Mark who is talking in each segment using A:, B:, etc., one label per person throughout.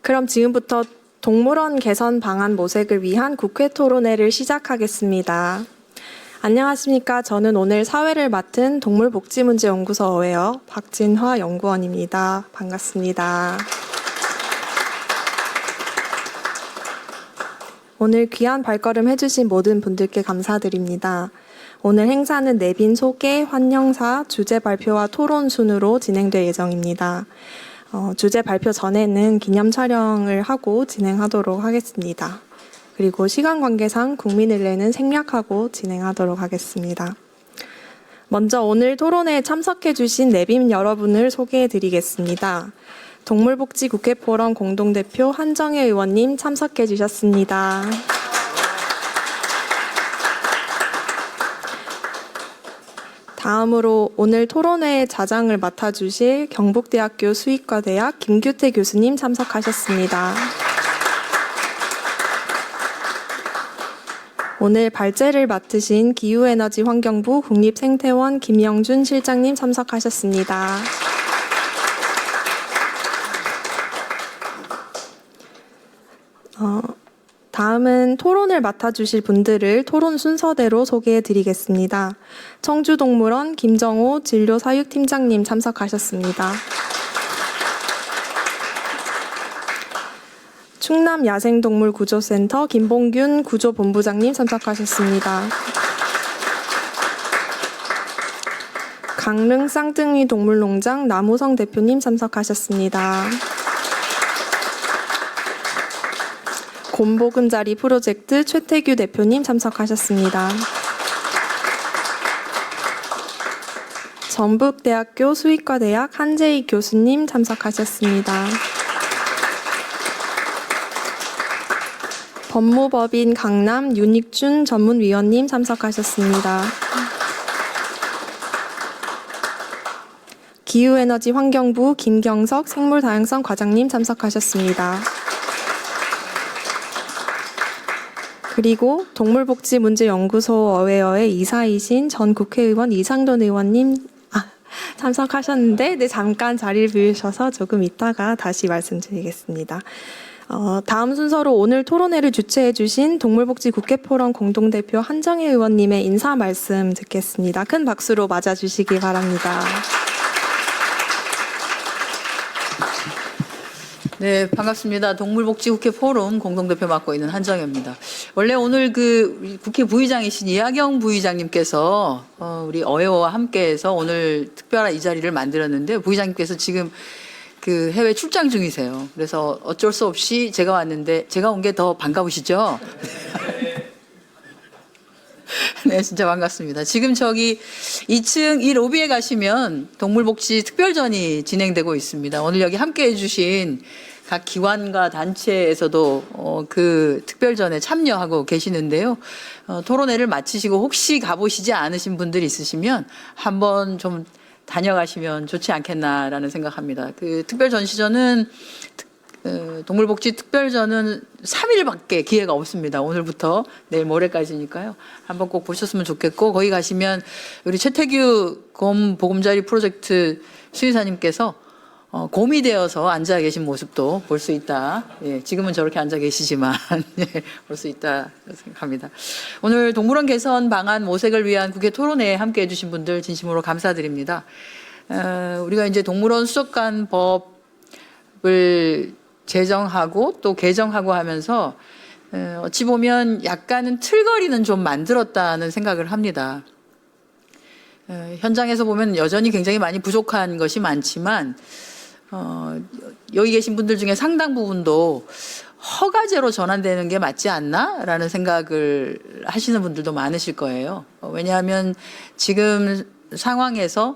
A: 그럼 지금부터 동물원 개선 방안 모색을 위한 국회 토론회를 시작하겠습니다. 안녕하십니까. 저는 오늘 사회를 맡은 동물복지문제연구소 어웨어 박진화 연구원입니다. 반갑습니다. 오늘 귀한 발걸음 해주신 모든 분들께 감사드립니다. 오늘 행사는 내빈 소개, 환영사, 주제 발표와 토론 순으로 진행될 예정입니다. 주제 발표 전에는 기념 촬영을 하고 진행하도록 하겠습니다. 그리고 시간 관계상 국민을내는 생략하고 진행하도록 하겠습니다. 먼저 오늘 토론회에 참석해주신 내빈 여러분을 소개해드리겠습니다. 동물복지국회포럼 공동대표 한정혜 의원님 참석해주셨습니다. 다음으로 오늘 토론회의 자장을 맡아주실 경북대학교 수의과대학 김규태 교수님 참석하셨습니다. 오늘 발제를 맡으신 기후에너지환경부 국립생태원 김영준 실장님 참석하셨습니다. 다음은 토론을 맡아주실 분들을 토론 순서대로 소개해드리겠습니다. 청주동물원 김정호 진료사육팀장님 참석하셨습니다. 충남야생동물구조센터 김봉균 구조본부장님 참석하셨습니다. 강릉 쌍둥이 동물농장 남우성 대표님 참석하셨습니다. 곰보금자리 프로젝트 최태규 대표님 참석하셨습니다. 전북대학교 수의과대학 한재익 교수님 참석하셨습니다. 법무법인 강남 윤익준 전문위원님 참석하셨습니다. 기후에너지환경부 김경석 생물다양성 과장님 참석하셨습니다. 그리고 동물복지문제연구소 어웨어의 이사이신 전 국회의원 이상돈 의원님 참석하셨는데 잠깐 자리를 비우셔서 조금 있다가 다시 말씀드리겠습니다. 다음 순서로 오늘 토론회를 주최해 주신 동물복지국회포럼 공동대표 한정혜 의원님의 인사 말씀 듣겠습니다. 큰 박수로 맞아주시기 바랍니다.
B: 네, 반갑습니다. 동물복지국회 포럼 공동대표 맡고 있는 한정혜입니다. 원래 오늘 우리 국회 부의장이신 이하경 부의장님께서 우리 어웨어와 함께해서 오늘 특별한 이 자리를 만들었는데 부의장님께서 지금 해외 출장 중이세요. 그래서 어쩔 수 없이 제가 왔는데 제가 온 게 더 반가우시죠? 네, 진짜 반갑습니다. 지금 저기 2층 이 로비에 가시면 동물복지 특별전이 진행되고 있습니다. 오늘 여기 함께 해주신 각 기관과 단체에서도 그 특별전에 참여하고 계시는데요. 토론회를 마치시고 혹시 가보시지 않으신 분들이 있으시면 한번 좀 다녀가시면 좋지 않겠나라는 생각합니다. 그 특별전시전은 동물복지 특별전은 3일밖에 기회가 없습니다. 오늘부터 내일 모레까지니까요. 한번 꼭 보셨으면 좋겠고 거기 가시면 우리 최태규 곰 보금자리 프로젝트 수의사님께서 곰이 되어서 앉아 계신 모습도 볼 수 있다. 예, 지금은 저렇게 앉아 계시지만 볼 수 있다 생각합니다. 오늘 동물원 개선 방안 모색을 위한 국회 토론회에 함께해 주신 분들 진심으로 감사드립니다. 우리가 이제 동물원 수족관 법을 제정하고 또 개정하고 하면서 어찌 보면 약간은 틀거리는 좀 만들었다는 생각을 합니다. 현장에서 보면 여전히 굉장히 많이 부족한 것이 많지만 여기 계신 분들 중에 상당 부분도 허가제로 전환되는 게 맞지 않나라는 생각을 하시는 분들도 많으실 거예요. 왜냐하면 지금 상황에서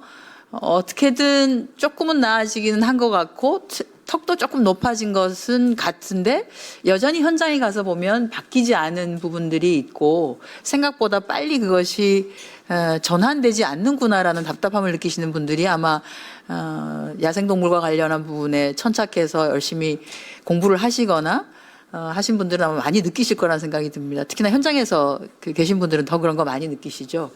B: 어떻게든 조금은 나아지기는 한 것 같고 턱도 조금 높아진 것은 같은데 여전히 현장에 가서 보면 바뀌지 않은 부분들이 있고 생각보다 빨리 그것이 전환되지 않는구나라는 답답함을 느끼시는 분들이 아마 야생동물과 관련한 부분에 천착해서 열심히 공부를 하시거나 하신 분들은 아마 많이 느끼실 거라는 생각이 듭니다. 특히나 현장에서 계신 분들은 더 그런 거 많이 느끼시죠.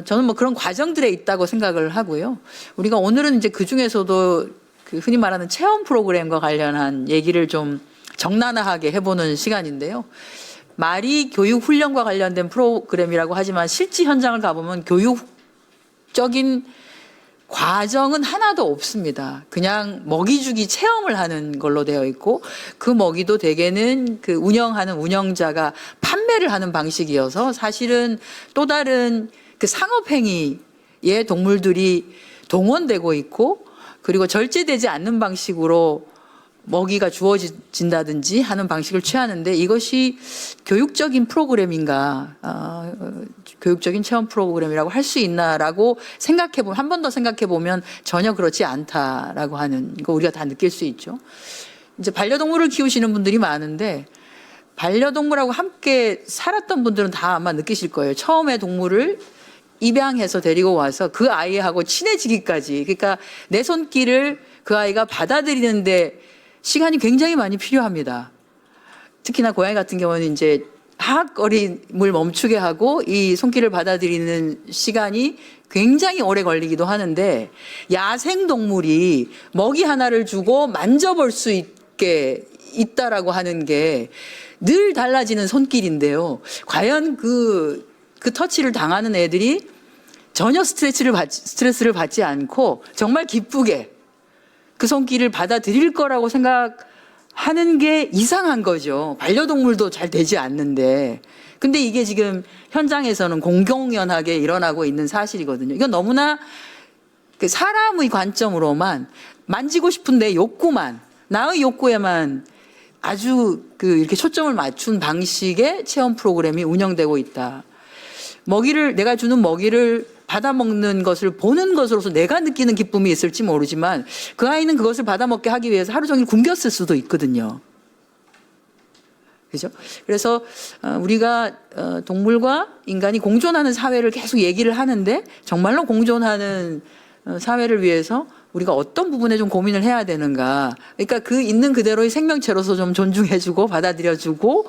B: 저는 뭐 그런 과정들에 있다고 생각을 하고요. 우리가 오늘은 이제 그 중에서도 그 흔히 말하는 체험 프로그램과 관련한 얘기를 좀 적나라하게 해보는 시간인데요. 말이 교육 훈련과 관련된 프로그램이라고 하지만 실제 현장을 가보면 교육적인 과정은 하나도 없습니다. 그냥 먹이주기 체험을 하는 걸로 되어 있고 그 먹이도 대개는 그 운영하는 운영자가 판매를 하는 방식이어서 사실은 또 다른 그 상업행위에 동물들이 동원되고 있고 그리고 절제되지 않는 방식으로 먹이가 주어진다든지 하는 방식을 취하는데 이것이 교육적인 프로그램인가, 교육적인 체험 프로그램이라고 할 수 있나라고 생각해보면, 한 번 더 생각해보면 전혀 그렇지 않다라고 하는 거 우리가 다 느낄 수 있죠. 이제 반려동물을 키우시는 분들이 많은데 반려동물하고 함께 살았던 분들은 다 아마 느끼실 거예요. 처음에 동물을 입양해서 데리고 와서 그 아이하고 친해지기까지, 그러니까 내 손길을 그 아이가 받아들이는데 시간이 굉장히 많이 필요합니다. 특히나 고양이 같은 경우는 이제 하악거림을 멈추게 하고 이 손길을 받아들이는 시간이 굉장히 오래 걸리기도 하는데 야생동물이 먹이 하나를 주고 만져볼 수 있게 있다라고 하는 게 늘 달라지는 손길인데요. 과연 그 터치를 당하는 애들이 전혀 스트레스를 받지 않고 정말 기쁘게 그 손길을 받아들일 거라고 생각하는 게 이상한 거죠. 반려동물도 잘 되지 않는데. 근데 이게 지금 현장에서는 공공연하게 일어나고 있는 사실이거든요. 이건 너무나 그 사람의 관점으로만 만지고 싶은 내 욕구만, 나의 욕구에만 아주 그 이렇게 초점을 맞춘 방식의 체험 프로그램이 운영되고 있다. 내가 주는 먹이를 받아먹는 것을 보는 것으로서 내가 느끼는 기쁨이 있을지 모르지만 그 아이는 그것을 받아먹게 하기 위해서 하루 종일 굶겼을 수도 있거든요. 그죠? 그래서 우리가 동물과 인간이 공존하는 사회를 계속 얘기를 하는데 정말로 공존하는 사회를 위해서 우리가 어떤 부분에 좀 고민을 해야 되는가. 그러니까 그 있는 그대로의 생명체로서 좀 존중해주고 받아들여주고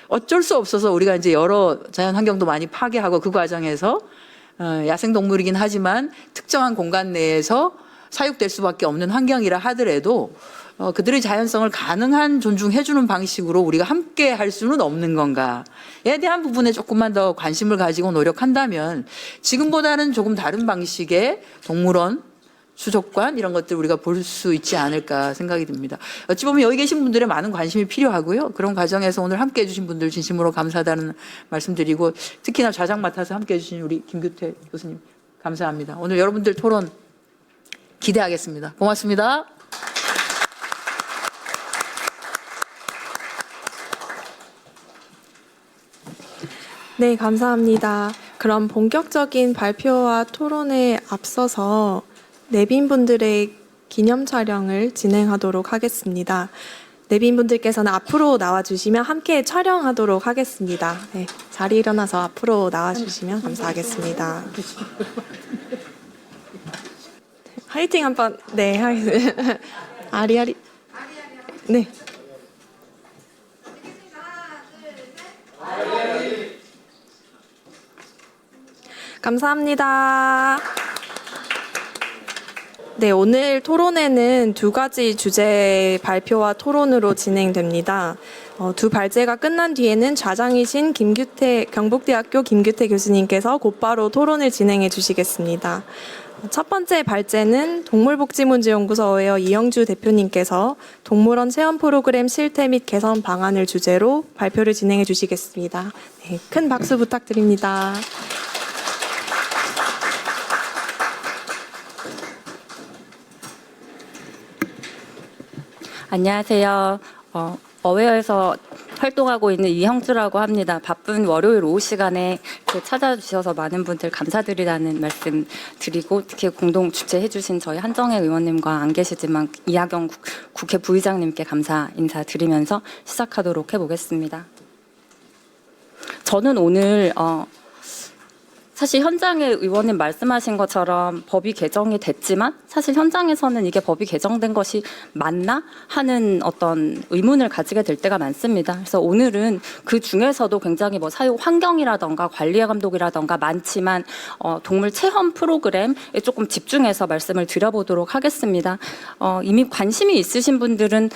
B: 어쩔 수 없어서 우리가 이제 여러 자연 환경도 많이 파괴하고 그 과정에서 야생동물이긴 하지만 특정한 공간 내에서 사육될 수밖에 없는 환경이라 하더라도 그들의 자연성을 가능한 존중해주는 방식으로 우리가 함께 할 수는 없는 건가에 대한 부분에 조금만 더 관심을 가지고 노력한다면 지금보다는 조금 다른 방식의 동물원, 수족관 이런 것들 우리가 볼 수 있지 않을까 생각이 듭니다. 어찌 보면 여기 계신 분들의 많은 관심이 필요하고요. 그런 과정에서 오늘 함께해 주신 분들 진심으로 감사하다는 말씀드리고 특히나 좌장 맡아서 함께해 주신 우리 김규태 교수님 감사합니다. 오늘 여러분들 토론 기대하겠습니다. 고맙습니다.
A: 네, 감사합니다. 그럼 본격적인 발표와 토론에 앞서서 내빈분들의 기념 촬영을 진행하도록 하겠습니다. 내빈분들께서는 앞으로 나와주시면 함께 촬영하도록 하겠습니다. 네, 자리 일어나서 앞으로 나와주시면 감사하겠습니다. 화이팅 한번, 네, 하겠습니다. 아리아리. 네. 감사합니다. 네, 오늘 토론회는 두 가지 주제 발표와 토론으로 진행됩니다. 두 발제가 끝난 뒤에는 좌장이신 경북대학교 김규태 교수님께서 곧바로 토론을 진행해 주시겠습니다. 첫 번째 발제는 동물복지문제연구소의 이영주 대표님께서 동물원 체험 프로그램 실태 및 개선 방안을 주제로 발표를 진행해 주시겠습니다. 네, 큰 박수 부탁드립니다.
C: 안녕하세요. 어웨어에서 활동하고 있는 이형주라고 합니다. 바쁜 월요일 오후 시간에 찾아주셔서 많은 분들 감사드리다는 말씀 드리고 특히 공동 주최해주신 저희 한정혜 의원님과 안 계시지만 이하경 국회 부의장님께 감사 인사드리면서 시작하도록 해보겠습니다. 저는 오늘 사실 현장에 의원님 말씀하신 것처럼 법이 개정이 됐지만 사실 현장에서는 이게 법이 개정된 것이 맞나 하는 어떤 의문을 가지게 될 때가 많습니다. 그래서 오늘은 그 중에서도 굉장히 뭐 사육 환경이라던가 관리 감독이라던가 많지만 동물 체험 프로그램에 조금 집중해서 말씀을 드려보도록 하겠습니다. 이미 관심이 있으신 분들은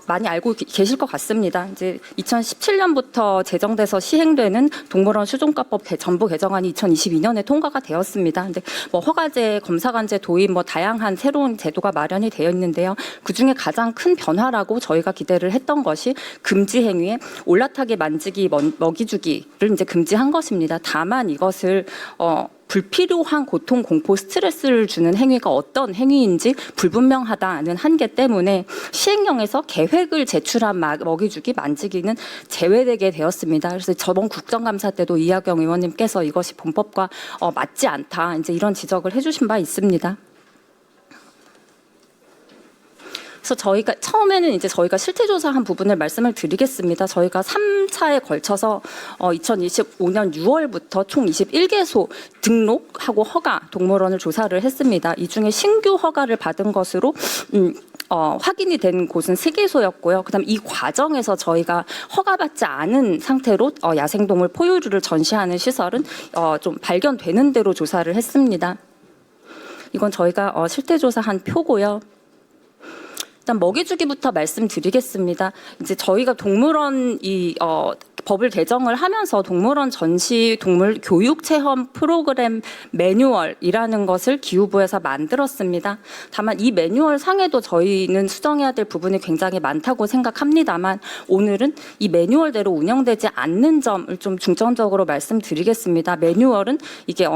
C: 많이 알고 계실 것 같습니다. 이제 2017년부터 제정돼서 시행되는 동물원 수종가법 전부 개정안이 2022년에 통과가 되었습니다. 근데 뭐 허가제, 검사관제 도입, 뭐 다양한 새로운 제도가 마련이 되어 있는데요. 그 중에 가장 큰 변화라고 저희가 기대를 했던 것이 금지 행위에 올라타기, 만지기, 먹이주기를 이제 금지한 것입니다. 다만 이것을 불필요한 고통, 공포, 스트레스를 주는 행위가 어떤 행위인지 불분명하다는 한계 때문에 시행령에서 계획을 제출한 먹이주기, 만지기는 제외되게 되었습니다. 그래서 저번 국정감사 때도 이하경 의원님께서 이것이 본법과 맞지 않다, 이제 이런 지적을 해주신 바 있습니다. 그래서 저희가 처음에는 이제 저희가 실태조사한 부분을 말씀을 드리겠습니다. 저희가 3차에 걸쳐서 2025년 6월부터 총 21개소 등록하고 허가 동물원을 조사를 했습니다. 이 중에 신규 허가를 받은 것으로 확인이 된 곳은 3개소였고요. 그다음 이 과정에서 저희가 허가받지 않은 상태로 야생동물 포유류를 전시하는 시설은 좀 발견되는 대로 조사를 했습니다. 이건 저희가 실태조사한 표고요. 일단 먹이주기부터 말씀드리겠습니다. 이제 저희가 동물원 법을 개정을 하면서 동물원 전시 동물 교육 체험 프로그램 매뉴얼이라는 것을 기후부에서 만들었습니다. 다만 이 매뉴얼 상에도 저희는 수정해야 될 부분이 굉장히 많다고 생각합니다만 오늘은 이 매뉴얼대로 운영되지 않는 점을 좀 중점적으로 말씀드리겠습니다. 매뉴얼은 이게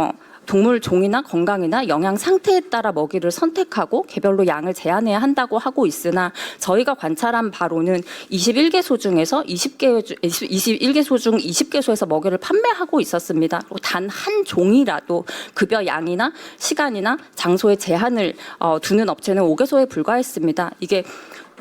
C: 동물 종이나 건강이나 영양 상태에 따라 먹이를 선택하고 개별로 양을 제한해야 한다고 하고 있으나 저희가 관찰한 바로는 21개소 중에서 21개소 중 20개소에서 먹이를 판매하고 있었습니다. 단 한 종이라도 급여 양이나 시간이나 장소에 제한을 두는 업체는 5개소에 불과했습니다. 이게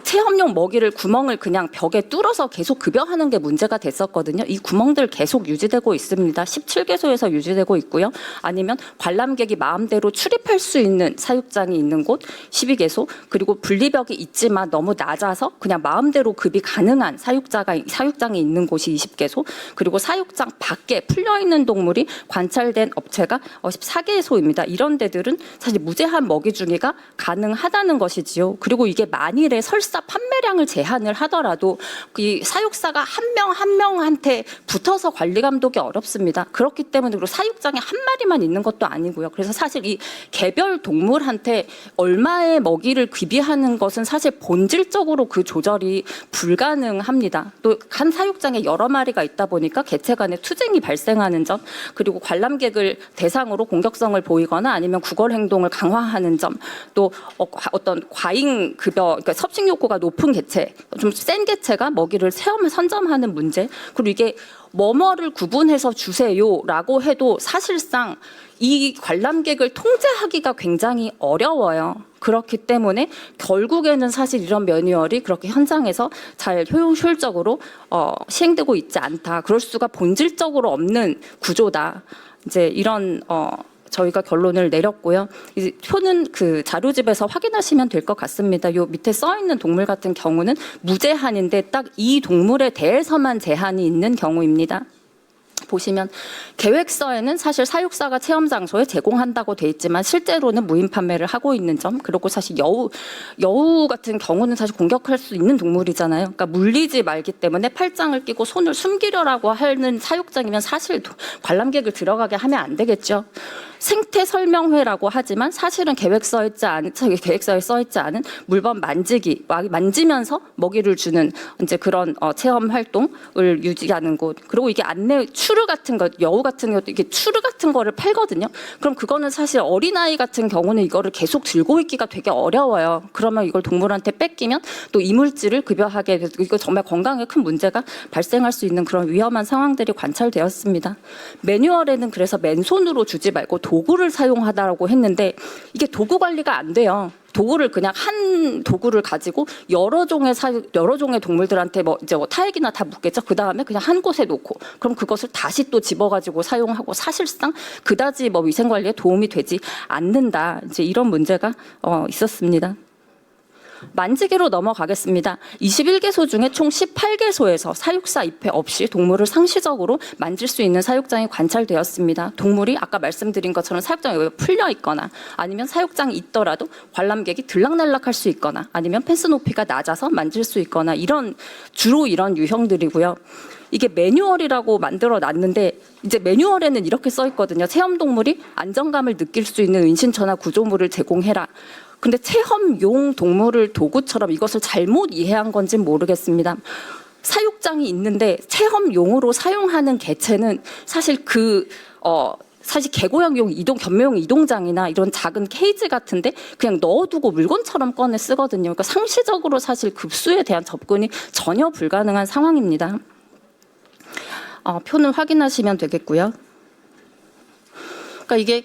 C: 체험용 먹이를 구멍을 그냥 벽에 뚫어서 계속 급여하는 게 문제가 됐었거든요. 이 구멍들 계속 유지되고 있습니다. 17개소에서 유지되고 있고요. 아니면 관람객이 마음대로 출입할 수 있는 사육장이 있는 곳 12개소, 그리고 분리벽이 있지만 너무 낮아서 그냥 마음대로 급이 가능한 사육장이 있는 곳이 20개소, 그리고 사육장 밖에 풀려있는 동물이 관찰된 업체가 14개소입니다. 이런 데들은 사실 무제한 먹이주기가 가능하다는 것이지요. 그리고 이게 만일에 설사 판매량을 제한을 하더라도 이 사육사가 한 명 한 명한테 붙어서 관리 감독이 어렵습니다. 그렇기 때문에 그리고 사육장에 한 마리만 있는 것도 아니고요. 그래서 사실 이 개별 동물한테 얼마의 먹이를 귀비하는 것은 사실 본질적으로 그 조절이 불가능합니다. 또 한 사육장에 여러 마리가 있다 보니까 개체 간의 투쟁이 발생하는 점, 그리고 관람객을 대상으로 공격성을 보이거나 아니면 구걸 행동을 강화하는 점, 또 어떤 과잉 급여, 그러니까 섭식 욕구가 높은 개체, 좀 센 개체가 먹이를 선점하는 문제, 그리고 이게 뭐뭐를 구분해서 주세요라고 해도 사실상 이 관람객을 통제하기가 굉장히 어려워요. 그렇기 때문에 결국에는 사실 이런 매뉴얼이 그렇게 현장에서 잘 효율적으로 시행되고 있지 않다. 그럴 수가 본질적으로 없는 구조다. 이제 이런 저희가 결론을 내렸고요. 이 표는 그 자료집에서 확인하시면 될 것 같습니다. 요 밑에 써 있는 동물 같은 경우는 무제한인데 딱 이 동물에 대해서만 제한이 있는 경우입니다. 보시면 계획서에는 사실 사육사가 체험 장소에 제공한다고 돼 있지만 실제로는 무인 판매를 하고 있는 점, 그리고 사실 여우 같은 경우는 사실 공격할 수 있는 동물이잖아요. 그러니까 물리지 말기 때문에 팔짱을 끼고 손을 숨기려고 하는 사육장이면 사실 관람객을 들어가게 하면 안 되겠죠. 생태 설명회라고 하지만 사실은 계획서에 써 있지 않은 물범 만지면서 먹이를 주는 이제 그런 체험 활동을 유지하는 곳. 그리고 이게 안내 추르 같은 것, 여우 같은 것도 이게 추르 같은 거를 팔거든요. 그럼 그거는 사실 어린아이 같은 경우는 이거를 계속 들고 있기가 되게 어려워요. 그러면 이걸 동물한테 뺏기면 또 이물질을 급여하게 돼서 이거 정말 건강에 큰 문제가 발생할 수 있는 그런 위험한 상황들이 관찰되었습니다. 매뉴얼에는 그래서 맨손으로 주지 말고 도구를 사용하다라고 했는데 이게 도구 관리가 안 돼요. 도구를 그냥 한 도구를 가지고 여러 종의 동물들한테 이제 타액이나 다 묻겠죠. 그 다음에 그냥 한 곳에 놓고 그럼 그것을 다시 또 집어가지고 사용하고 사실상 그다지 위생 관리에 도움이 되지 않는다. 이제 이런 문제가 있었습니다. 만지기로 넘어가겠습니다. 21개소 중에 총 18개소에서 사육사 입회 없이 동물을 상시적으로 만질 수 있는 사육장이 관찰되었습니다. 동물이 아까 말씀드린 것처럼 사육장에 풀려 있거나 아니면 사육장이 있더라도 관람객이 들락날락할 수 있거나 아니면 펜스 높이가 낮아서 만질 수 있거나 주로 이런 유형들이고요. 이게 매뉴얼이라고 만들어 놨는데 이제 매뉴얼에는 이렇게 써 있거든요. 체험동물이 안정감을 느낄 수 있는 은신처나 구조물을 제공해라. 근데 체험용 동물을 도구처럼 이것을 잘못 이해한 건지 모르겠습니다. 사육장이 있는데 체험용으로 사용하는 개체는 사실 사실 개고양용 견매용 이동장이나 이런 작은 케이지 같은데 그냥 넣어두고 물건처럼 꺼내 쓰거든요. 그러니까 상시적으로 사실 급수에 대한 접근이 전혀 불가능한 상황입니다. 표는 확인하시면 되겠고요. 그러니까 이게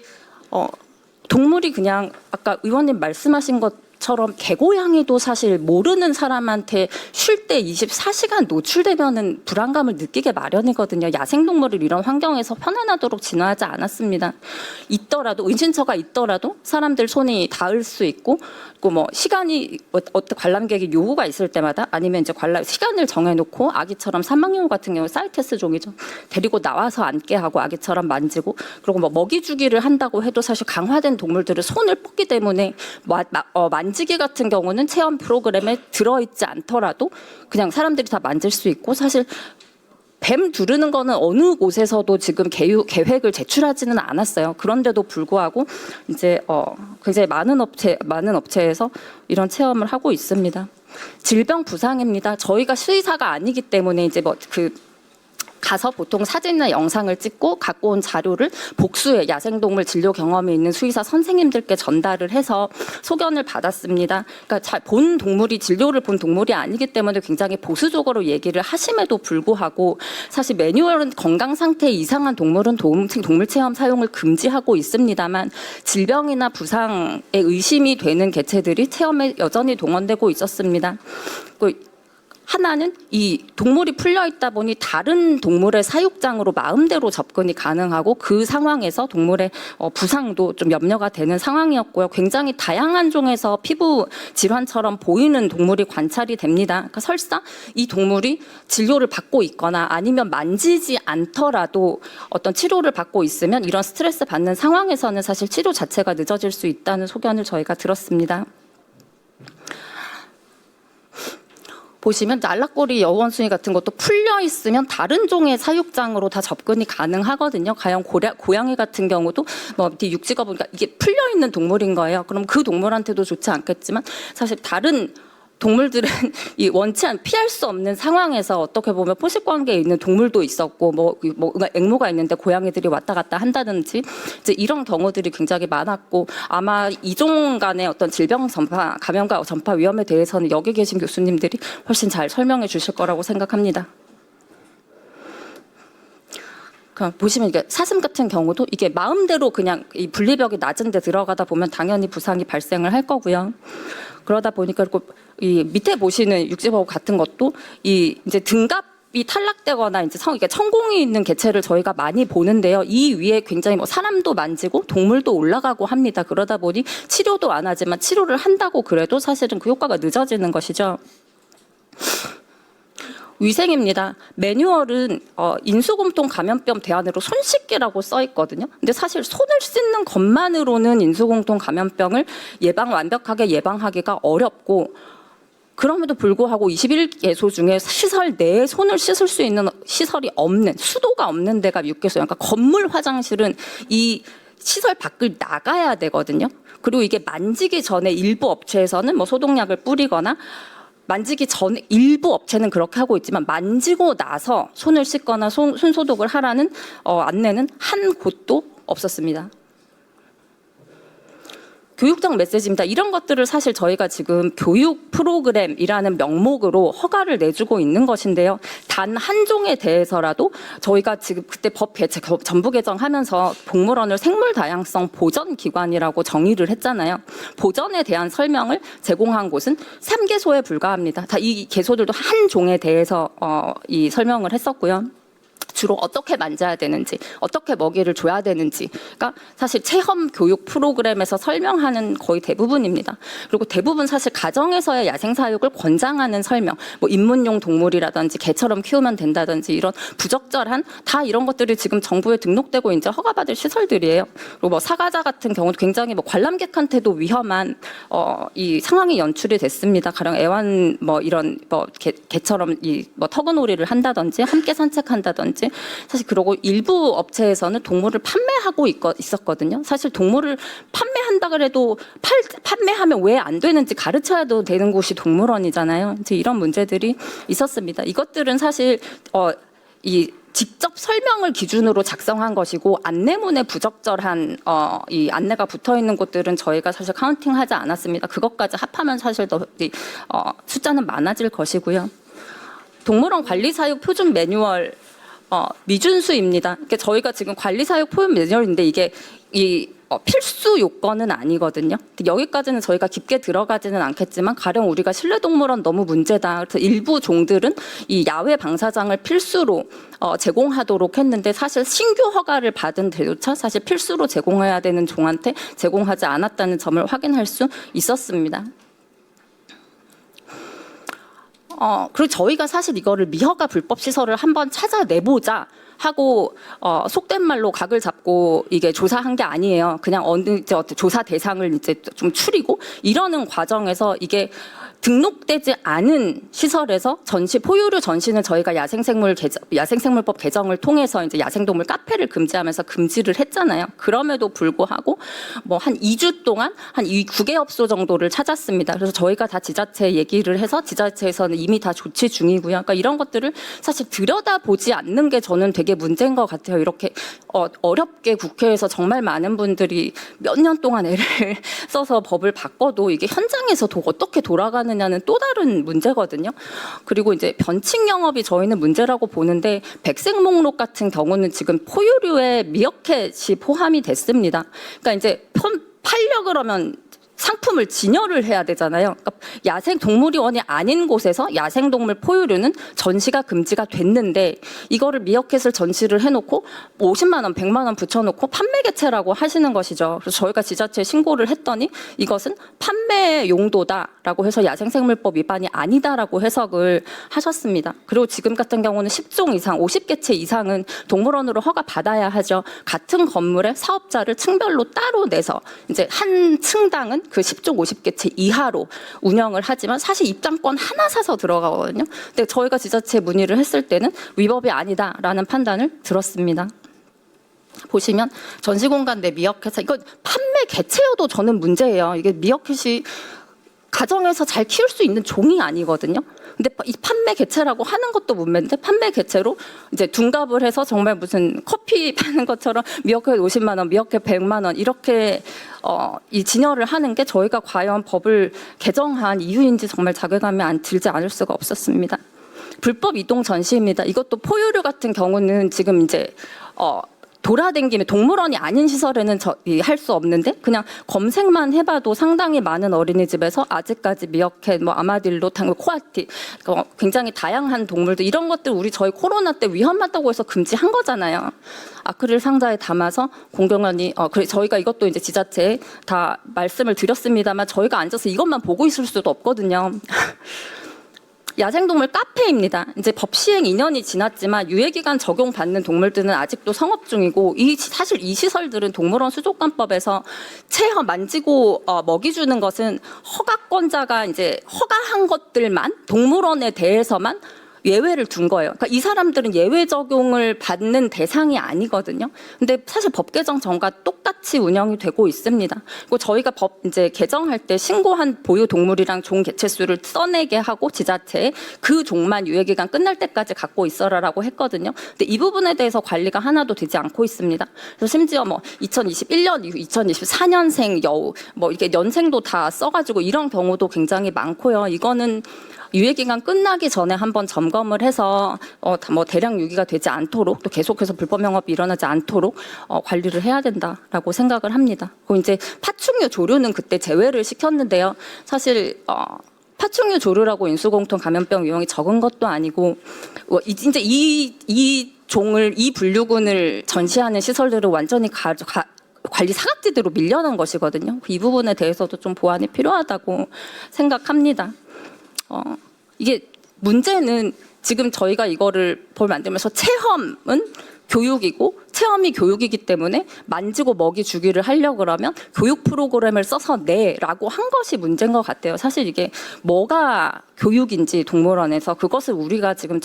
C: 동물이 그냥 아까 의원님 말씀하신 것처럼 개고양이도 사실 모르는 사람한테 쉴 때 24시간 노출되면은 불안감을 느끼게 마련이거든요. 야생동물을 이런 환경에서 편안하도록 진화하지 않았습니다. 은신처가 있더라도 사람들 손이 닿을 수 있고 시간이 관람객이 요구가 있을 때마다 아니면 이제 시간을 정해놓고 아기처럼 사막여우 같은 경우 사이테스 종이죠. 데리고 나와서 앉게 하고 아기처럼 만지고 그리고 먹이 주기를 한다고 해도 사실 강화된 동물들은 손을 뻗기 때문에 만지기 같은 경우는 체험 프로그램에 들어있지 않더라도 그냥 사람들이 다 만질 수 있고 사실 뱀 두르는 거는 어느 곳에서도 지금 계획을 제출하지는 않았어요. 그런데도 불구하고 이제 굉장히 많은 업체에서 이런 체험을 하고 있습니다. 질병 부상입니다. 저희가 수의사가 아니기 때문에 이제 가서 보통 사진이나 영상을 찍고 갖고 온 자료를 복수해 야생동물 진료 경험이 있는 수의사 선생님들께 전달을 해서 소견을 받았습니다. 그러니까 진료를 본 동물이 아니기 때문에 굉장히 보수적으로 얘기를 하심에도 불구하고 사실 매뉴얼은 건강 상태에 이상한 동물은 동물 체험 사용을 금지하고 있습니다만 질병이나 부상에 의심이 되는 개체들이 체험에 여전히 동원되고 있었습니다. 하나는 이 동물이 풀려 있다 보니 다른 동물의 사육장으로 마음대로 접근이 가능하고 그 상황에서 동물의 부상도 좀 염려가 되는 상황이었고요. 굉장히 다양한 종에서 피부 질환처럼 보이는 동물이 관찰이 됩니다. 그러니까 설사 이 동물이 진료를 받고 있거나 아니면 만지지 않더라도 어떤 치료를 받고 있으면 이런 스트레스 받는 상황에서는 사실 치료 자체가 늦어질 수 있다는 소견을 저희가 들었습니다. 보시면 날락고리 여원숭이 같은 것도 풀려 있으면 다른 종의 사육장으로 다 접근이 가능하거든요. 과연 고양이 같은 경우도 육지가 보니까 이게 풀려 있는 동물인 거예요. 그럼 그 동물한테도 좋지 않겠지만 사실 다른 동물들은 피할 수 없는 상황에서 어떻게 보면 포식 관계에 있는 동물도 있었고 앵무가 있는데 고양이들이 왔다 갔다 한다든지 이제 이런 경우들이 굉장히 많았고 아마 이종 간의 어떤 감염과 전파 위험에 대해서는 여기 계신 교수님들이 훨씬 잘 설명해 주실 거라고 생각합니다. 보시면 이게 사슴 같은 경우도 이게 마음대로 그냥 이 분리벽이 낮은 데 들어가다 보면 당연히 부상이 발생을 할 거고요. 그러다 보니까 이 밑에 보시는 육지버거 같은 것도 이제 등갑이 탈락되거나 이제 천공이 있는 개체를 저희가 많이 보는데요. 이 위에 굉장히 사람도 만지고 동물도 올라가고 합니다. 그러다 보니 치료도 안 하지만 치료를 한다고 그래도 사실은 그 효과가 늦어지는 것이죠. 위생입니다. 매뉴얼은 인수공통 감염병 대안으로 손 씻기라고 써 있거든요. 근데 사실 손을 씻는 것만으로는 인수공통 감염병을 완벽하게 예방하기가 어렵고 그럼에도 불구하고 21개소 중에 시설 내에 손을 씻을 수 있는 시설이 없는 수도가 없는 데가 6개소. 그러니까 건물 화장실은 이 시설 밖을 나가야 되거든요. 그리고 이게 만지기 전에 일부 업체에서는 소독약을 뿌리거나 만지기 전에 일부 업체는 그렇게 하고 있지만 만지고 나서 손을 씻거나 손 소독을 하라는 안내는 한 곳도 없었습니다. 교육적 메시지입니다. 이런 것들을 사실 저희가 지금 교육 프로그램이라는 명목으로 허가를 내주고 있는 것인데요. 단 한 종에 대해서라도 저희가 지금 그때 법 개정, 전부 개정하면서 동물원을 생물 다양성 보전 기관이라고 정의를 했잖아요. 보전에 대한 설명을 제공한 곳은 3개소에 불과합니다. 다 이 개소들도 한 종에 대해서 이 설명을 했었고요. 주로 어떻게 만져야 되는지, 어떻게 먹이를 줘야 되는지가 사실 체험 교육 프로그램에서 설명하는 거의 대부분입니다. 그리고 대부분 사실 가정에서의 야생 사육을 권장하는 설명, 뭐 입문용 동물이라든지 개처럼 키우면 된다든지 이런 부적절한 다 이런 것들이 지금 정부에 등록되고 이제 허가받을 시설들이에요. 그리고 뭐 사과자 같은 경우도 굉장히 뭐 관람객한테도 위험한 이 상황이 연출이 됐습니다. 가령 애완 뭐 이런 뭐 개처럼 이 뭐 터그놀이를 한다든지 함께 산책한다든지. 사실 그러고 일부 업체에서는 동물을 판매하고 있었거든요. 사실 동물을 판매한다 그래도 판매하면 왜 안 되는지 가르쳐야도 되는 곳이 동물원이잖아요. 이제 이런 문제들이 있었습니다. 이것들은 사실 이 직접 설명을 기준으로 작성한 것이고 안내문에 부적절한 이 안내가 붙어 있는 곳들은 저희가 사실 카운팅하지 않았습니다. 그것까지 합하면 사실 더 숫자는 많아질 것이고요. 동물원 관리사육 표준 매뉴얼 미준수입니다. 그러니까 저희가 지금 관리사육 표준 매뉴얼인데 이게 필수 요건은 아니거든요. 여기까지는 저희가 깊게 들어가지는 않겠지만 가령 우리가 실내동물원 너무 문제다. 그래서 일부 종들은 이 야외 방사장을 필수로 제공하도록 했는데 사실 신규 허가를 받은 대조차 사실 필수로 제공해야 되는 종한테 제공하지 않았다는 점을 확인할 수 있었습니다. 그리고 저희가 사실 이거를 미허가 불법 시설을 한번 찾아내보자 하고 속된 말로 각을 잡고 이게 조사한 게 아니에요. 그냥 조사 대상을 이제 좀 추리고 이러는 과정에서 이게 등록되지 않은 시설에서 포유류 전시는 저희가 야생생물법 개정을 통해서 이제 야생동물 카페를 금지하면서 금지를 했잖아요. 그럼에도 불구하고 뭐 한 2주 동안 한 9개업소 정도를 찾았습니다. 그래서 저희가 다 지자체에 얘기를 해서 지자체에서는 이미 다 조치 중이고요. 그러니까 이런 것들을 사실 들여다보지 않는 게 저는 되게 문제인 것 같아요. 이렇게 어렵게 국회에서 정말 많은 분들이 몇 년 동안 애를 써서 법을 바꿔도 이게 현장에서 어떻게 돌아가느냐는 또 다른 문제거든요. 그리고 이제 변칙 영업이 저희는 문제라고 보는데 백색 목록 같은 경우는 지금 포유류에 미어캣이 포함이 됐습니다. 그러니까 이제 팔려 그러면 상품을 진열을 해야 되잖아요. 그러니까 야생동물원이 아닌 곳에서 야생동물 포유류는 전시가 금지가 됐는데 이거를 미어캣을 전시를 해놓고 50만 원, 100만 원 붙여놓고 판매 개체라고 하시는 것이죠. 그래서 저희가 지자체에 신고를 했더니 이것은 판매 용도다라고 해서 야생생물법 위반이 아니다라고 해석을 하셨습니다. 그리고 지금 같은 경우는 10종 이상, 50개체 이상은 동물원으로 허가 받아야 하죠. 같은 건물에 사업자를 층별로 따로 내서 이제 한 층당은 그 10종 50개체 이하로 운영을 하지만 사실 입장권 하나 사서 들어가거든요. 근데 저희가 지자체에 문의를 했을 때는 위법이 아니다라는 판단을 들었습니다. 보시면 전시공간 내 미어캣, 이거 판매 개체여도 저는 문제예요. 이게 미어캣이 가정에서 잘 키울 수 있는 종이 아니거든요. 근데 이 판매 개체라고 하는 것도 문제인데 판매 개체로 이제 둔갑을 해서 정말 무슨 커피 파는 것처럼 미어캣 50만 원, 미어캣 100만 원 이렇게 이 진열을 하는 게 저희가 과연 법을 개정한 이유인지 정말 자괴감이 들지 않을 수가 없었습니다. 불법 이동 전시입니다. 이것도 포유류 같은 경우는 지금 이제 돌아다니면 동물원이 아닌 시설에는 할 수 없는데 그냥 검색만 해봐도 상당히 많은 어린이집에서 아직까지 미어캣, 뭐 아마딜로, 코아티 굉장히 다양한 동물들 이런 것들 저희 코로나 때 위험하다고 해서 금지한 거잖아요. 아크릴 상자에 담아서 공공연히 저희가 이것도 이제 지자체에 다 말씀을 드렸습니다만 저희가 앉아서 이것만 보고 있을 수도 없거든요. 야생동물 카페입니다. 이제 법 시행 2년이 지났지만 유예기간 적용받는 동물들은 아직도 성업 중이고 사실 이 시설들은 동물원 수족관법에서 체험 만지고 먹이 주는 것은 허가권자가 이제 허가한 것들만 동물원에 대해서만 예외를 둔 거예요. 그러니까 이 사람들은 예외 적용을 받는 대상이 아니거든요. 근데 사실 법 개정 전과 똑같은 똑같이 운영이 되고 있습니다. 그리고 저희가 법 이제 개정할 때 신고한 보유 동물이랑 종 개체수를 써내게 하고 지자체에 그 종만 유예기간 끝날 때까지 갖고 있어라라고 했거든요. 근데 이 부분에 대해서 관리가 하나도 되지 않고 있습니다. 그래서 심지어 뭐 2021년 이후 2024년생 여우 뭐 이렇게 연생도 다 써가지고 이런 경우도 굉장히 많고요. 이거는 유예기간 끝나기 전에 한번 점검을 해서 뭐 대량 유기가 되지 않도록 또 계속해서 불법 영업이 일어나지 않도록 관리를 해야 된다라고 생각을 합니다. 그리고 이제 파충류 조류는 그때 제외를 시켰는데요. 사실 파충류 조류라고 인수공통 감염병 유형이 적은 것도 아니고 이제 이 종을 이 분류군을 전시하는 시설들을 완전히 관리 사각지대로 밀려난 것이거든요. 이 부분에 대해서도 좀 보완이 필요하다고 생각합니다. 이게 문제는 지금 저희가 이거를 볼 만들면서 체험은 교육이고 체험이 교육이기 때문에 만지고 먹이 주기를 하려고 그러면 교육 프로그램을 써서 내라고 한 것이 문제인 것 같아요. 사실 이게 뭐가 교육인지 동물원에서 그것을 우리가 지금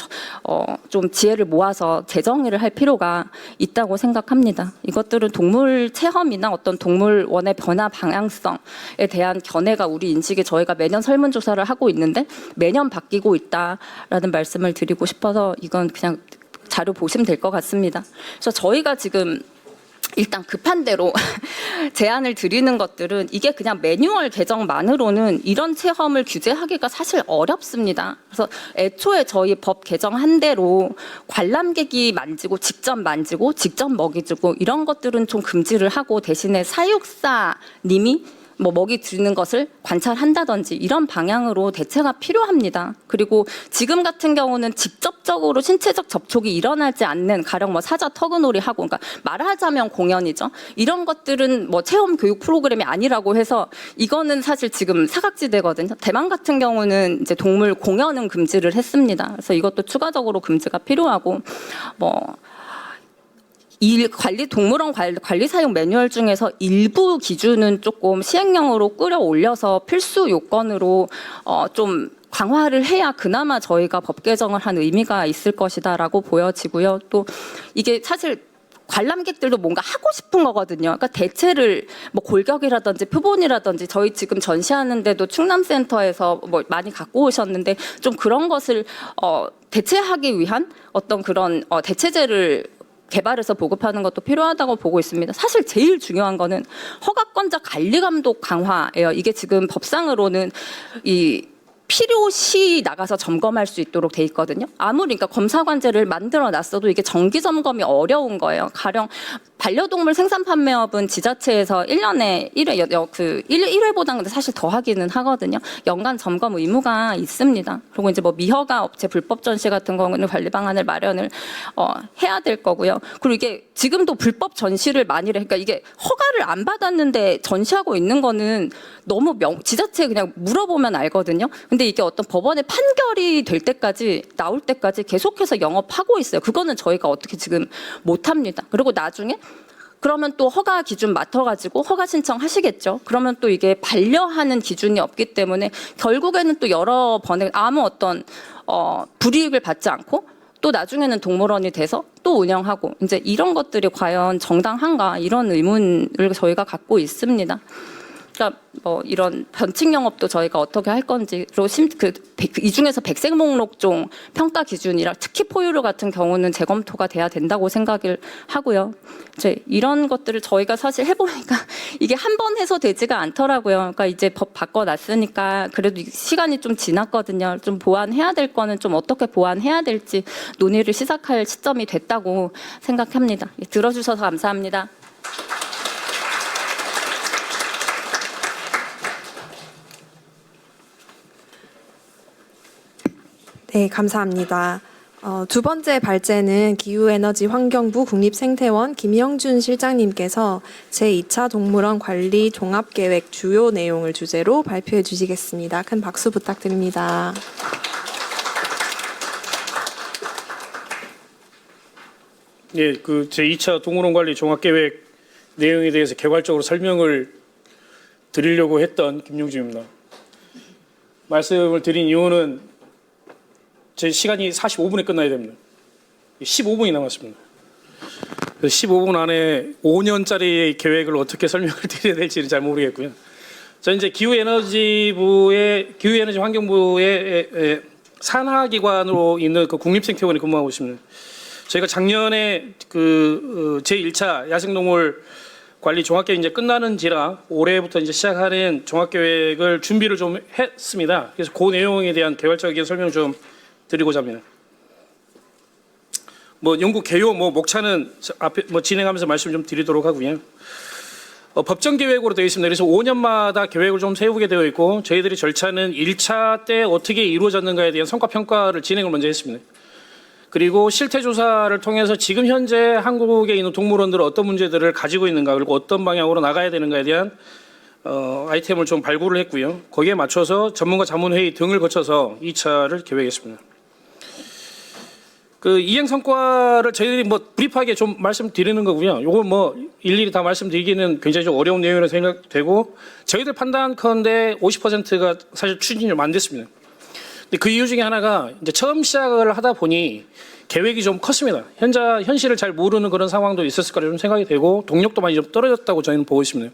C: 좀 지혜를 모아서 재정의를 할 필요가 있다고 생각합니다. 이것들은 동물 체험이나 어떤 동물원의 변화 방향성에 대한 견해가 우리 인식에 저희가 매년 설문조사를 하고 있는데 매년 바뀌고 있다라는 말씀을 드리고 싶어서 이건 그냥 자료 보시면 될 것 같습니다. 그래서 저희가 지금 일단 급한 대로 제안을 드리는 것들은 이게 그냥 매뉴얼 개정만으로는 이런 체험을 규제하기가 사실 어렵습니다. 그래서 애초에 저희 법 개정한 대로 관람객이 만지고 직접 먹이 주고 이런 것들은 좀 금지를 하고 대신에 사육사님이 뭐 먹이 주는 것을 관찰한다든지 이런 방향으로 대체가 필요합니다. 그리고 지금 같은 경우는 직접적으로 신체적 접촉이 일어나지 않는 가령 뭐 사자 터그놀이 하고 그러니까 말하자면 공연이죠. 이런 것들은 뭐 체험 교육 프로그램이 아니라고 해서 이거는 사실 지금 사각지대거든요. 대만 같은 경우는 이제 동물 공연은 금지를 했습니다. 그래서 이것도 추가적으로 금지가 필요하고 뭐 동물원 관리 사용 매뉴얼 중에서 일부 기준은 조금 시행령으로 끌어올려서 필수 요건으로 좀 강화를 해야 그나마 저희가 법 개정을 한 의미가 있을 것이다라고 보여지고요. 또 이게 사실 관람객들도 뭔가 하고 싶은 거거든요. 그러니까 대체를 뭐 골격이라든지 표본이라든지 저희 지금 전시하는데도 충남센터에서 뭐 많이 갖고 오셨는데 좀 그런 것을 대체하기 위한 어떤 그런 대체제를 개발해서 보급하는 것도 필요하다고 보고 있습니다. 사실 제일 중요한 거는 허가권자 관리 감독 강화예요. 이게 지금 법상으로는 필요시 나가서 점검할 수 있도록 돼 있거든요. 아무리 그러니까 검사관제를 만들어 놨어도 이게 정기 점검이 어려운 거예요. 가령 반려동물 생산 판매업은 지자체에서 1년에 1회보다는 근데 사실 더 하기는 하거든요. 연간 점검 의무가 있습니다. 그리고 이제 뭐 미허가 업체 불법 전시 같은 경우는 관리 방안을 마련을 해야 될 거고요. 그리고 이게 지금도 불법 전시를 많이 해. 그러니까 이게 허가를 안 받았는데 전시하고 있는 거는 너무 지자체에 그냥 물어보면 알거든요. 근데 이게 어떤 법원의 판결이 될 때까지 나올 때까지 계속해서 영업하고 있어요. 그거는 저희가 어떻게 지금 못 합니다. 그리고 나중에 그러면 또 허가 기준 맡아가지고 허가 신청하시겠죠. 그러면 또 이게 반려하는 기준이 없기 때문에 결국에는 또 여러 번에 아무 어떤 불이익을 받지 않고 또 나중에는 동물원이 돼서 또 운영하고 이제 이런 것들이 과연 정당한가 이런 의문을 저희가 갖고 있습니다. 그러니까 뭐 이런 변칙 영업도 저희가 어떻게 할 건지 그리고 이 중에서 백색 목록종 평가 기준이라 특히 포유류 같은 경우는 재검토가 돼야 된다고 생각을 하고요. 이제 이런 것들을 저희가 사실 해보니까 이게 한 번 해서 되지가 않더라고요. 그러니까 이제 법 바꿔놨으니까 그래도 시간이 좀 지났거든요. 좀 보완해야 될 거는 좀 어떻게 보완해야 될지 논의를 시작할 시점이 됐다고 생각합니다. 들어주셔서 감사합니다.
A: 네, 감사합니다. 두 번째 발제는 기후에너지환경부 국립생태원 김영준 실장님께서 제2차 동물원 관리 종합계획 주요 내용을 주제로 발표해 주시겠습니다. 큰 박수 부탁드립니다.
D: 예, 그 제2차 동물원 관리 종합계획 내용에 대해서 개괄적으로 설명을 드리려고 했던 김용준입니다. 말씀을 드린 이유는 제 시간이 45분에 끝나야 됩니다. 15분이 남았습니다. 그래서 15분 안에 5년짜리 계획을 어떻게 설명을 드려야 될지는 잘 모르겠고요. 저는 이제 기후에너지 환경부의 산하기관으로 있는 그 국립생태원에 근무하고 있습니다. 저희가 작년에 그 제1차 야생동물 관리 종합계획 이제 끝나는지라 올해부터 이제 시작하는 종합계획을 준비를 좀 했습니다. 그래서 그 내용에 대한 개괄적인 설명 좀 드리고자 합니다. 뭐 연구 개요, 뭐 목차는 앞에 뭐 진행하면서 말씀 좀 드리도록 하고요. 법정 계획으로 되어 있습니다. 그래서 5년마다 계획을 좀 세우게 되어 있고 저희들이 절차는 1차 때 어떻게 이루어졌는가에 대한 성과 평가를 진행을 먼저 했습니다. 그리고 실태 조사를 통해서 지금 현재 한국에 있는 동물원들은 어떤 문제들을 가지고 있는가 그리고 어떤 방향으로 나가야 되는가에 대한 아이템을 좀 발굴을 했고요. 거기에 맞춰서 전문가 자문회의 등을 거쳐서 2차를 계획했습니다. 그 이행 성과를 저희들이 뭐 브리프하게 좀 말씀드리는 거고요. 요거 뭐 일일이 다 말씀드리기는 굉장히 좀 어려운 내용이라고 생각되고 저희들 판단컨대 50%가 사실 추진이 좀 안 됐습니다. 근데 그 이유 중에 하나가 이제 처음 시작을 하다 보니 계획이 좀 컸습니다. 현실을 잘 모르는 그런 상황도 있었을 거라 좀 생각이 되고 동력도 많이 좀 떨어졌다고 저희는 보고 있습니다.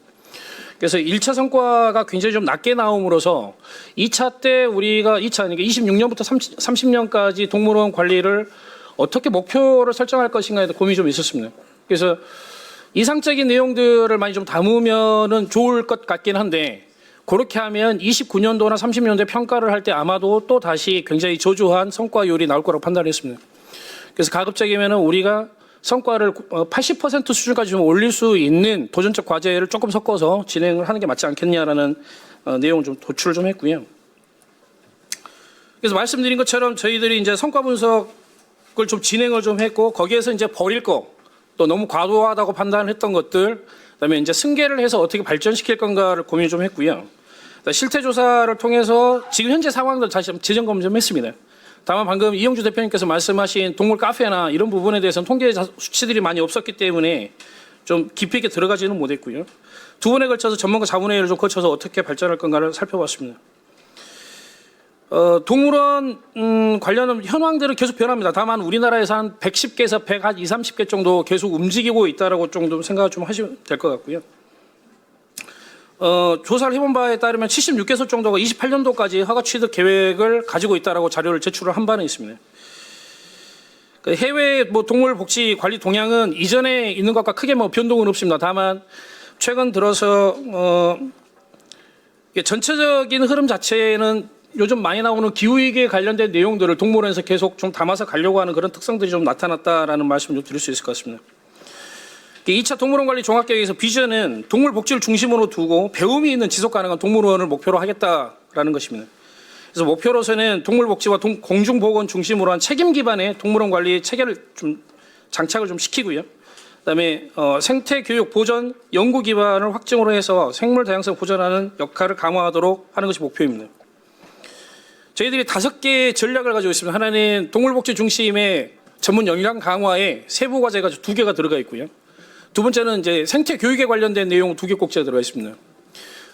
D: 그래서 1차 성과가 굉장히 좀 낮게 나옴으로써 2차 때 우리가 2차, 그러니까 26년부터 30년까지 동물원 관리를 어떻게 목표를 설정할 것인가에 대한 고민이 좀 있었습니다. 그래서 이상적인 내용들을 많이 좀 담으면은 좋을 것 같긴 한데 그렇게 하면 29년도나 30년도에 평가를 할 때 아마도 또 다시 굉장히 저조한 성과율이 나올 거라고 판단했습니다. 그래서 가급적이면은 우리가 성과를 80% 수준까지 좀 올릴 수 있는 도전적 과제를 조금 섞어서 진행을 하는 게 맞지 않겠냐라는 내용을 좀 도출을 좀 했고요. 그래서 말씀드린 것처럼 저희들이 이제 성과 분석을 좀 진행을 좀 했고 거기에서 이제 버릴 거, 또 너무 과도하다고 판단했던 것들, 그다음에 이제 승계를 해서 어떻게 발전시킬 건가를 고민 좀 했고요. 실태 조사를 통해서 지금 현재 상황도 다시 재정 검증 좀 했습니다. 다만 방금 이영주 대표님께서 말씀하신 동물 카페나 이런 부분에 대해서는 통계 수치들이 많이 없었기 때문에 좀 깊이 있게 들어가지는 못했고요. 두 번에 걸쳐서 전문가 자문회의를 좀 거쳐서 어떻게 발전할 건가를 살펴봤습니다. 동물원 관련 현황들은 계속 변합니다. 다만 우리나라에서 한 110개에서 120, 30개 정도 계속 움직이고 있다라고 정도 생각을 좀 하시면 될 것 같고요. 조사를 해본 바에 따르면 76개소 정도가 28년도까지 허가 취득 계획을 가지고 있다라고 자료를 제출을 한 바는 있습니다. 해외 뭐 동물 복지 관리 동향은 이전에 있는 것과 크게 뭐 변동은 없습니다. 다만 최근 들어서 전체적인 흐름 자체는 요즘 많이 나오는 기후위기에 관련된 내용들을 동물원에서 계속 좀 담아서 가려고 하는 그런 특성들이 좀 나타났다라는 말씀을 좀 드릴 수 있을 것 같습니다. 2차 동물원 관리 종합계획에서 비전은 동물 복지를 중심으로 두고 배움이 있는 지속 가능한 동물원을 목표로 하겠다라는 것입니다. 그래서 목표로서는 동물 복지와 공중 보건 중심으로 한 책임 기반의 동물원 관리 체계를 좀 장착을 좀 시키고요. 그다음에 생태 교육 보전 연구 기반을 확증으로 해서 생물 다양성 보전하는 역할을 강화하도록 하는 것이 목표입니다. 저희들이 5개의 전략을 가지고 있습니다. 하나는 동물복지 중심의 전문 역량 강화에 세부 과제가 2개가 들어가 있고요. 두 번째는 이제 생태 교육에 관련된 내용 2개 꼭지가 들어가 있습니다.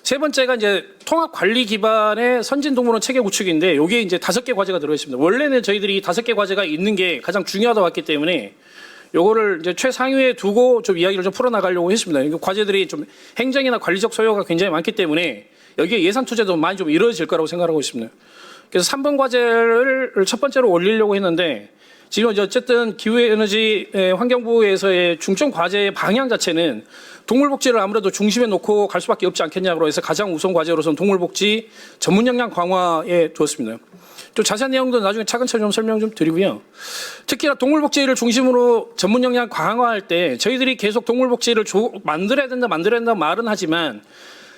D: 세 번째가 이제 통합 관리 기반의 선진 동물원 체계 구축인데 여기에 이제 5개 과제가 들어가 있습니다. 원래는 저희들이 5개 과제가 있는 게 가장 중요하다고 봤기 때문에 요거를 이제 최상위에 두고 좀 이야기를 좀 풀어나가려고 했습니다. 과제들이 좀 행정이나 관리적 소요가 굉장히 많기 때문에 여기에 예산 투자도 많이 좀 이루어질 거라고 생각하고 있습니다. 그래서 3번 과제를 첫 번째로 올리려고 했는데 지금 어쨌든 기후에너지 환경부에서의 중점 과제의 방향 자체는 동물복지를 아무래도 중심에 놓고 갈 수밖에 없지 않겠냐고 해서 가장 우선 과제로서는 동물복지 전문 역량 강화에 두었습니다. 좀 자세한 내용도 나중에 차근차근 좀 설명 좀 드리고요. 특히나 동물복지를 중심으로 전문 역량 강화할 때 저희들이 계속 동물복지를 만들어야 된다 말은 하지만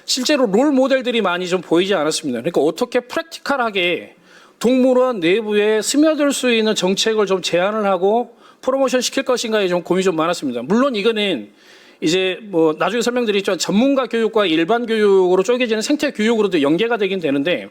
D: 실제로 롤 모델들이 많이 좀 보이지 않았습니다. 그러니까 어떻게 프랙티컬하게 동물원 내부에 스며들 수 있는 정책을 좀 제안을 하고 프로모션 시킬 것인가에 좀 고민이 좀 많았습니다. 물론 이거는 이제 뭐 나중에 설명드리겠지만 전문가 교육과 일반 교육으로 쪼개지는 생태 교육으로도 연계가 되긴 되는데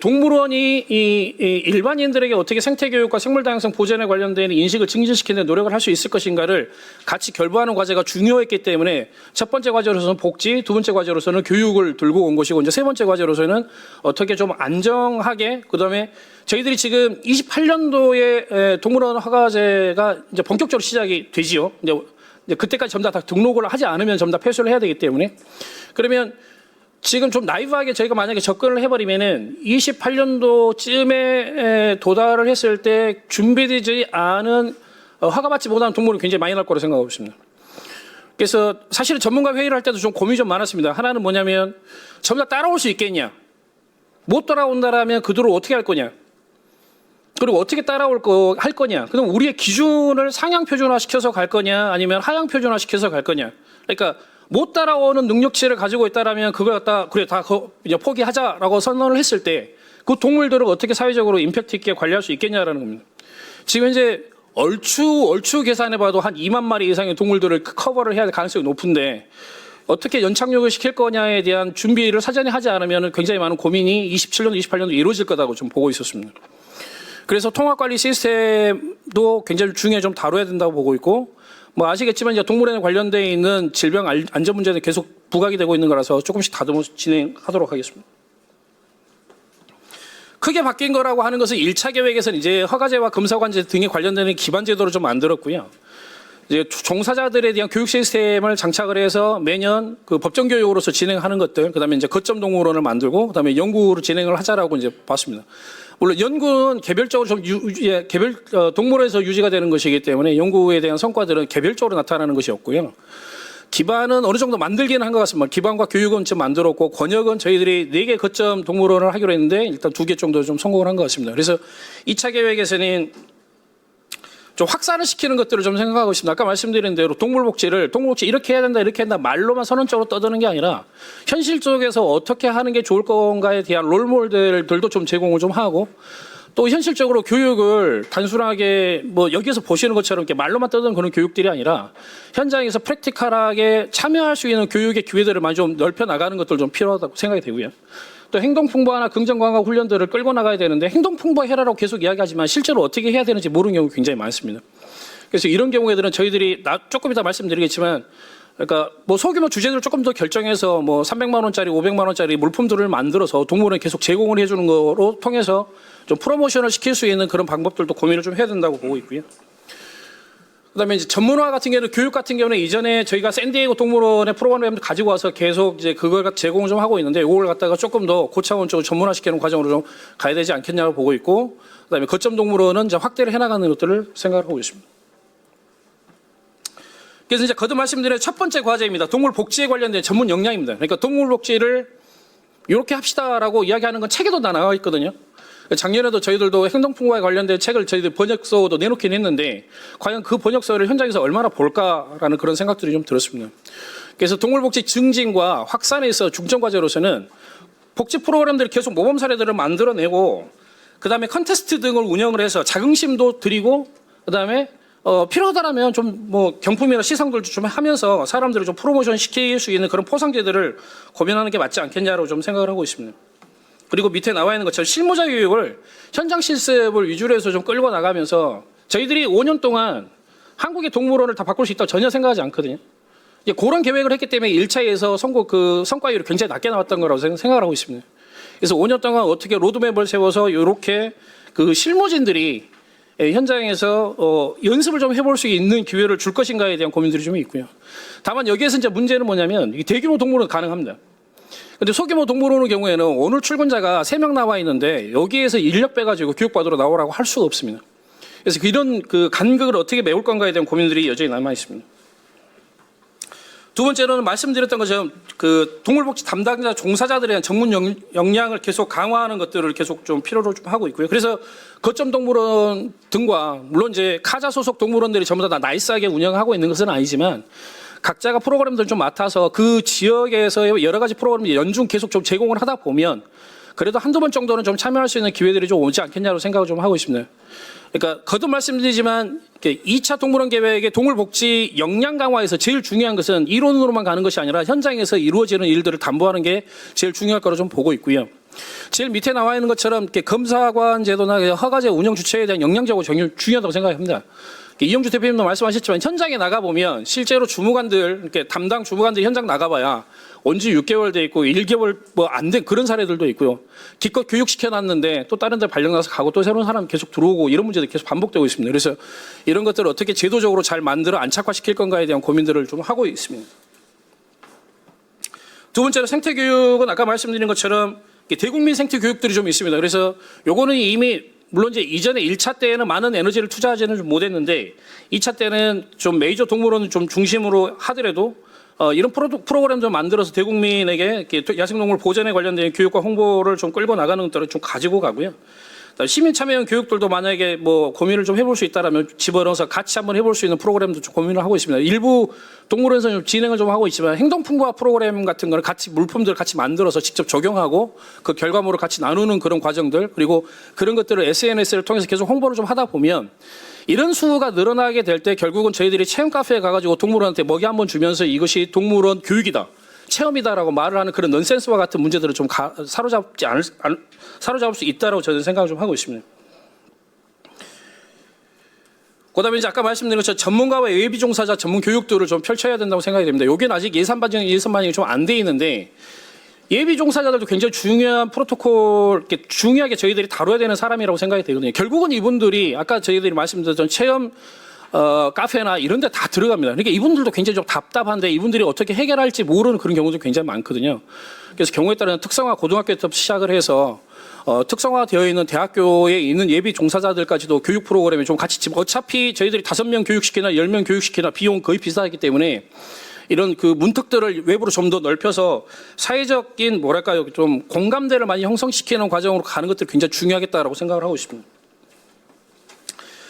D: 동물원이 이 일반인들에게 어떻게 생태 교육과 생물 다양성 보전에 관련된 인식을 증진시키는 노력을 할 수 있을 것인가를 같이 결부하는 과제가 중요했기 때문에 첫 번째 과제로서는 복지, 두 번째 과제로서는 교육을 들고 온 것이고 이제 세 번째 과제로서는 어떻게 좀 안정하게 그다음에 저희들이 지금 28년도에 동물원 허가제가 이제 본격적으로 시작이 되지요. 이제 이제 그때까지 전부 다 등록을 하지 않으면 전부 다 폐쇄를 해야 되기 때문에 그러면 지금 좀 나이브하게 저희가 만약에 접근을 해버리면은 28년도쯤에 도달을 했을 때 준비되지 않은 허가받지 못한 동물은 굉장히 많이 날 거라고 생각하고 있습니다. 그래서 사실은 전문가 회의를 할 때도 좀 고민이 좀 많았습니다. 하나는 뭐냐면 전부 다 따라올 수 있겠냐? 못 따라온다라면 그들을 어떻게 할 거냐? 그리고 어떻게 할 거냐? 그럼 우리의 기준을 상향 표준화 시켜서 갈 거냐? 아니면 하향 표준화 시켜서 갈 거냐? 그러니까 못 따라오는 능력치를 가지고 있다라면 그걸 갖다 그래 다 이제 포기하자라고 선언을 했을 때 그 동물들을 어떻게 사회적으로 임팩트 있게 관리할 수 있겠냐라는 겁니다. 지금 이제 얼추 계산해봐도 한 2만 마리 이상의 동물들을 커버를 해야 될 가능성이 높은데 어떻게 연착륙을 시킬 거냐에 대한 준비를 사전에 하지 않으면 굉장히 많은 고민이 27년도, 28년도 이루어질 거라고 좀 보고 있었습니다. 그래서 통합관리 시스템도 굉장히 중요하게 좀 다뤄야 된다고 보고 있고 뭐 아시겠지만 이제 동물원에 관련되어 있는 질병 안전 문제는 계속 부각이 되고 있는 거라서 조금씩 다듬어 진행하도록 하겠습니다. 크게 바뀐 거라고 하는 것은 1차 계획에서는 이제 허가제와 검사관제 등에 관련되는 기반 제도를 좀 만들었고요. 이제 종사자들에 대한 교육 시스템을 장착을 해서 매년 그 법정 교육으로서 진행하는 것들, 그다음에 이제 거점 동물원을 만들고 그다음에 연구를 진행을 하자라고 이제 봤습니다. 물론 연구는 개별적으로 좀 동물원에서 유지가 되는 것이기 때문에 연구에 대한 성과들은 개별적으로 나타나는 것이었고요. 기반은 어느 정도 만들기는 한 것 같습니다. 기반과 교육은 지금 만들었고 권역은 저희들이 4개 거점 동물원을 하기로 했는데 일단 2개 정도 좀 성공을 한 것 같습니다. 그래서 2차 계획에서는 좀 확산을 시키는 것들을 좀 생각하고 있습니다. 아까 말씀드린 대로 동물복지 이렇게 해야 된다 이렇게 한다 말로만 선언적으로 떠드는 게 아니라 현실 쪽에서 어떻게 하는 게 좋을 건가에 대한 롤모델들도 좀 제공을 좀 하고 또 현실적으로 교육을 단순하게 뭐 여기서 보시는 것처럼 이렇게 말로만 떠드는 그런 교육들이 아니라 현장에서 프랙티컬하게 참여할 수 있는 교육의 기회들을 많이 좀 넓혀 나가는 것들 좀 필요하다고 생각이 되고요. 또 행동풍부나 긍정광화 훈련들을 끌고 나가야 되는데 행동풍부 해라라고 계속 이야기하지만 실제로 어떻게 해야 되는지 모르는 경우가 굉장히 많습니다. 그래서 이런 경우에들은 저희들이 조금 이따 말씀드리겠지만 그러니까 뭐 소규모 주제들을 조금 더 결정해서 뭐 300만 원짜리, 500만 원짜리 물품들을 만들어서 동물원에 계속 제공을 해주는 거로 통해서 좀 프로모션을 시킬 수 있는 그런 방법들도 고민을 좀 해야 된다고 보고 있고요. 그다음에 이제 전문화 같은 경우는 교육 같은 경우는 이전에 저희가 샌디에이고 동물원의 프로그램을 가지고 와서 계속 이제 그걸 제공을 좀 하고 있는데 이걸 갖다가 조금 더 고차원적으로 전문화시키는 과정으로 좀 가야 되지 않겠냐고 보고 있고 그다음에 거점 동물원은 이제 확대를 해나가는 것들을 생각하고 있습니다. 그래서 이제 거듭 말씀드린 첫 번째 과제입니다. 동물 복지에 관련된 전문 역량입니다. 그러니까 동물 복지를 이렇게 합시다라고 이야기하는 건 책에도 다 나와 있거든요. 작년에도 저희들도 행동풍부에 관련된 책을 저희들 번역서도 내놓긴 했는데 과연 그 번역서를 현장에서 얼마나 볼까라는 그런 생각들이 좀 들었습니다. 그래서 동물복지 증진과 확산에 있어 중점 과제로서는 복지 프로그램들을 계속 모범 사례들을 만들어내고 그다음에 컨테스트 등을 운영을 해서 자긍심도 드리고 그다음에 필요하다라면 좀 뭐 경품이나 시상들도 좀 하면서 사람들을 좀 프로모션 시킬 수 있는 그런 포상제들을 고민하는 게 맞지 않겠냐고 좀 생각을 하고 있습니다. 그리고 밑에 나와 있는 것처럼 실무자 교육을 현장 실습을 위주로 해서 좀 끌고 나가면서 저희들이 5년 동안 한국의 동물원을 다 바꿀 수 있다고 전혀 생각하지 않거든요. 이제 그런 계획을 했기 때문에 1차에서 성과율이 굉장히 낮게 나왔던 거라고 생각을 하고 있습니다. 그래서 5년 동안 어떻게 로드맵을 세워서 이렇게 그 실무진들이 현장에서 연습을 좀 해볼 수 있는 기회를 줄 것인가에 대한 고민들이 좀 있고요. 다만 여기에서 이제 문제는 뭐냐면 이 대규모 동물원은 가능합니다. 근데 소규모 동물원의 경우에는 오늘 출근자가 3명 나와 있는데 여기에서 인력 빼가지고 교육받으러 나오라고 할 수가 없습니다. 그래서 이런 그 간극을 어떻게 메울 건가에 대한 고민들이 여전히 남아 있습니다. 두 번째로는 말씀드렸던 것처럼 그 동물복지 담당자 종사자들에 대한 전문 역량을 계속 강화하는 것들을 계속 좀 필요로 좀 하고 있고요. 그래서 거점 동물원 등과 물론 이제 카자 소속 동물원들이 전부 다 나이스하게 운영하고 있는 것은 아니지만 각자가 프로그램들을 좀 맡아서 그 지역에서의 여러 가지 프로그램을 연중 계속 좀 제공을 하다 보면 그래도 한두 번 정도는 좀 참여할 수 있는 기회들이 좀 오지 않겠냐고 생각을 좀 하고 있습니다. 그러니까 거듭 말씀드리지만 2차 동물원 계획의 동물복지 역량 강화에서 제일 중요한 것은 이론으로만 가는 것이 아니라 현장에서 이루어지는 일들을 담보하는 게 제일 중요할 거로 좀 보고 있고요. 제일 밑에 나와 있는 것처럼 검사관 제도나 허가제 운영 주체에 대한 역량적으로 중요하다고 생각합니다. 이영주 대표님도 말씀하셨지만 현장에 나가보면 실제로 주무관들, 이렇게 담당 주무관들이 현장 나가봐야 온지 6개월 돼 있고 1개월 뭐 안 된 그런 사례들도 있고요. 기껏 교육시켜놨는데 또 다른 데 발령나서 가고 또 새로운 사람 계속 들어오고 이런 문제들이 계속 반복되고 있습니다. 그래서 이런 것들을 어떻게 제도적으로 잘 만들어 안착화시킬 건가에 대한 고민들을 좀 하고 있습니다. 두 번째로 생태교육은 아까 말씀드린 것처럼 대국민 생태교육들이 좀 있습니다. 그래서 요거는 이미 물론 이제 이전에 1차 때에는 많은 에너지를 투자하지는 좀 못했는데 2차 때는 좀 메이저 동물원 좀 중심으로 하더라도 이런 프로그램 좀 만들어서 대국민에게 이렇게 야생동물 보전에 관련된 교육과 홍보를 좀 끌고 나가는 것들을 좀 가지고 가고요. 시민 참여형 교육들도 만약에 뭐 고민을 좀 해볼 수 있다라면 집어넣어서 같이 한번 해볼 수 있는 프로그램도 좀 고민을 하고 있습니다. 일부 동물원에서 좀 진행을 좀 하고 있지만 행동풍과 프로그램 같은 거를 같이 물품들 같이 만들어서 직접 적용하고 그 결과물을 같이 나누는 그런 과정들 그리고 그런 것들을 SNS를 통해서 계속 홍보를 좀 하다 보면 이런 수가 늘어나게 될 때 결국은 저희들이 체험 카페에 가가지고 동물원한테 먹이 한번 주면서 이것이 동물원 교육이다. 체험이다라고 말을 하는 그런 넌센스와 같은 문제들을 좀 사로잡을 수 있다라고 저는 생각을 좀 하고 있습니다. 그다음에 이제 아까 말씀드린 것처럼 전문가와 예비 종사자 전문 교육들을 좀 펼쳐야 된다고 생각이 됩니다. 여기는 아직 예산 반영이 좀 안 돼 있는데 예비 종사자들도 굉장히 중요한 프로토콜, 이렇게 중요하게 저희들이 다뤄야 되는 사람이라고 생각이 되거든요. 결국은 이분들이 아까 저희들이 말씀드렸던 체험 카페나 이런 데 다 들어갑니다. 그러니까 이분들도 굉장히 좀 답답한데 이분들이 어떻게 해결할지 모르는 그런 경우도 굉장히 많거든요. 그래서 경우에 따라서 특성화 고등학교부터 시작을 해서 특성화되어 있는 대학교에 있는 예비 종사자들까지도 교육 프로그램에 좀 같이 어차피 저희들이 5명 교육시키나 10명 교육시키나 비용 거의 비슷하기 때문에 이런 그 문턱들을 외부로 좀 더 넓혀서 사회적인 뭐랄까요 좀 공감대를 많이 형성시키는 과정으로 가는 것들이 굉장히 중요하겠다라고 생각을 하고 있습니다.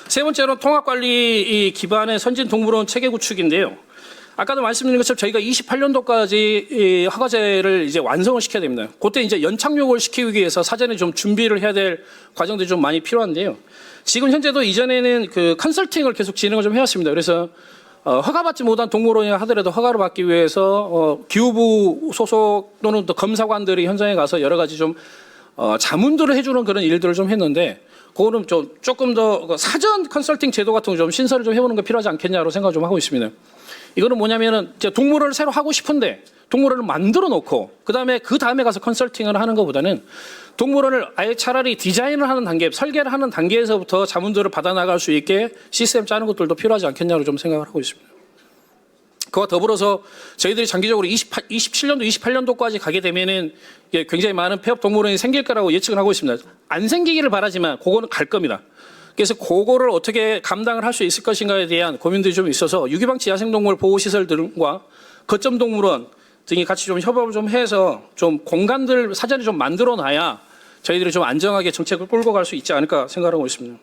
D: 세 번째로 통합관리 기반의 선진동물원 체계 구축인데요. 아까도 말씀드린 것처럼 저희가 28년도까지 허가제를 이제 완성을 시켜야 됩니다. 그때 이제 연착륙을 시키기 위해서 사전에 좀 준비를 해야 될 과정들이 좀 많이 필요한데요. 지금 현재도 이전에는 그 컨설팅을 계속 진행을 좀 해왔습니다. 그래서 허가받지 못한 동물원이 하더라도 허가를 받기 위해서 기후부 소속 또는 또 검사관들이 현장에 가서 여러 가지 좀 자문들을 해주는 그런 일들을 좀 했는데 그거는 좀 조금 더 사전 컨설팅 제도 같은 거 좀 신설을 좀 해보는 게 필요하지 않겠냐고 생각을 좀 하고 있습니다. 이거는 뭐냐면은 동물원을 새로 하고 싶은데 동물원을 만들어 놓고 그 다음에 가서 컨설팅을 하는 것보다는 동물원을 아예 차라리 디자인을 하는 단계, 설계를 하는 단계에서부터 자문들을 받아 나갈 수 있게 시스템 짜는 것들도 필요하지 않겠냐고 좀 생각을 하고 있습니다. 그와 더불어서 저희들이 장기적으로 27년도, 28년도까지 가게 되면은 굉장히 많은 폐업 동물원이 생길 거라고 예측을 하고 있습니다. 안 생기기를 바라지만 그거는 갈 겁니다. 그래서 그거를 어떻게 감당을 할 수 있을 것인가에 대한 고민들이 좀 있어서 유기방치 야생동물 보호시설 등과 거점동물원 등이 같이 좀 협업을 좀 해서 좀 공간들 사전에 좀 만들어 놔야 저희들이 좀 안정하게 정책을 끌고 갈 수 있지 않을까 생각하고 있습니다.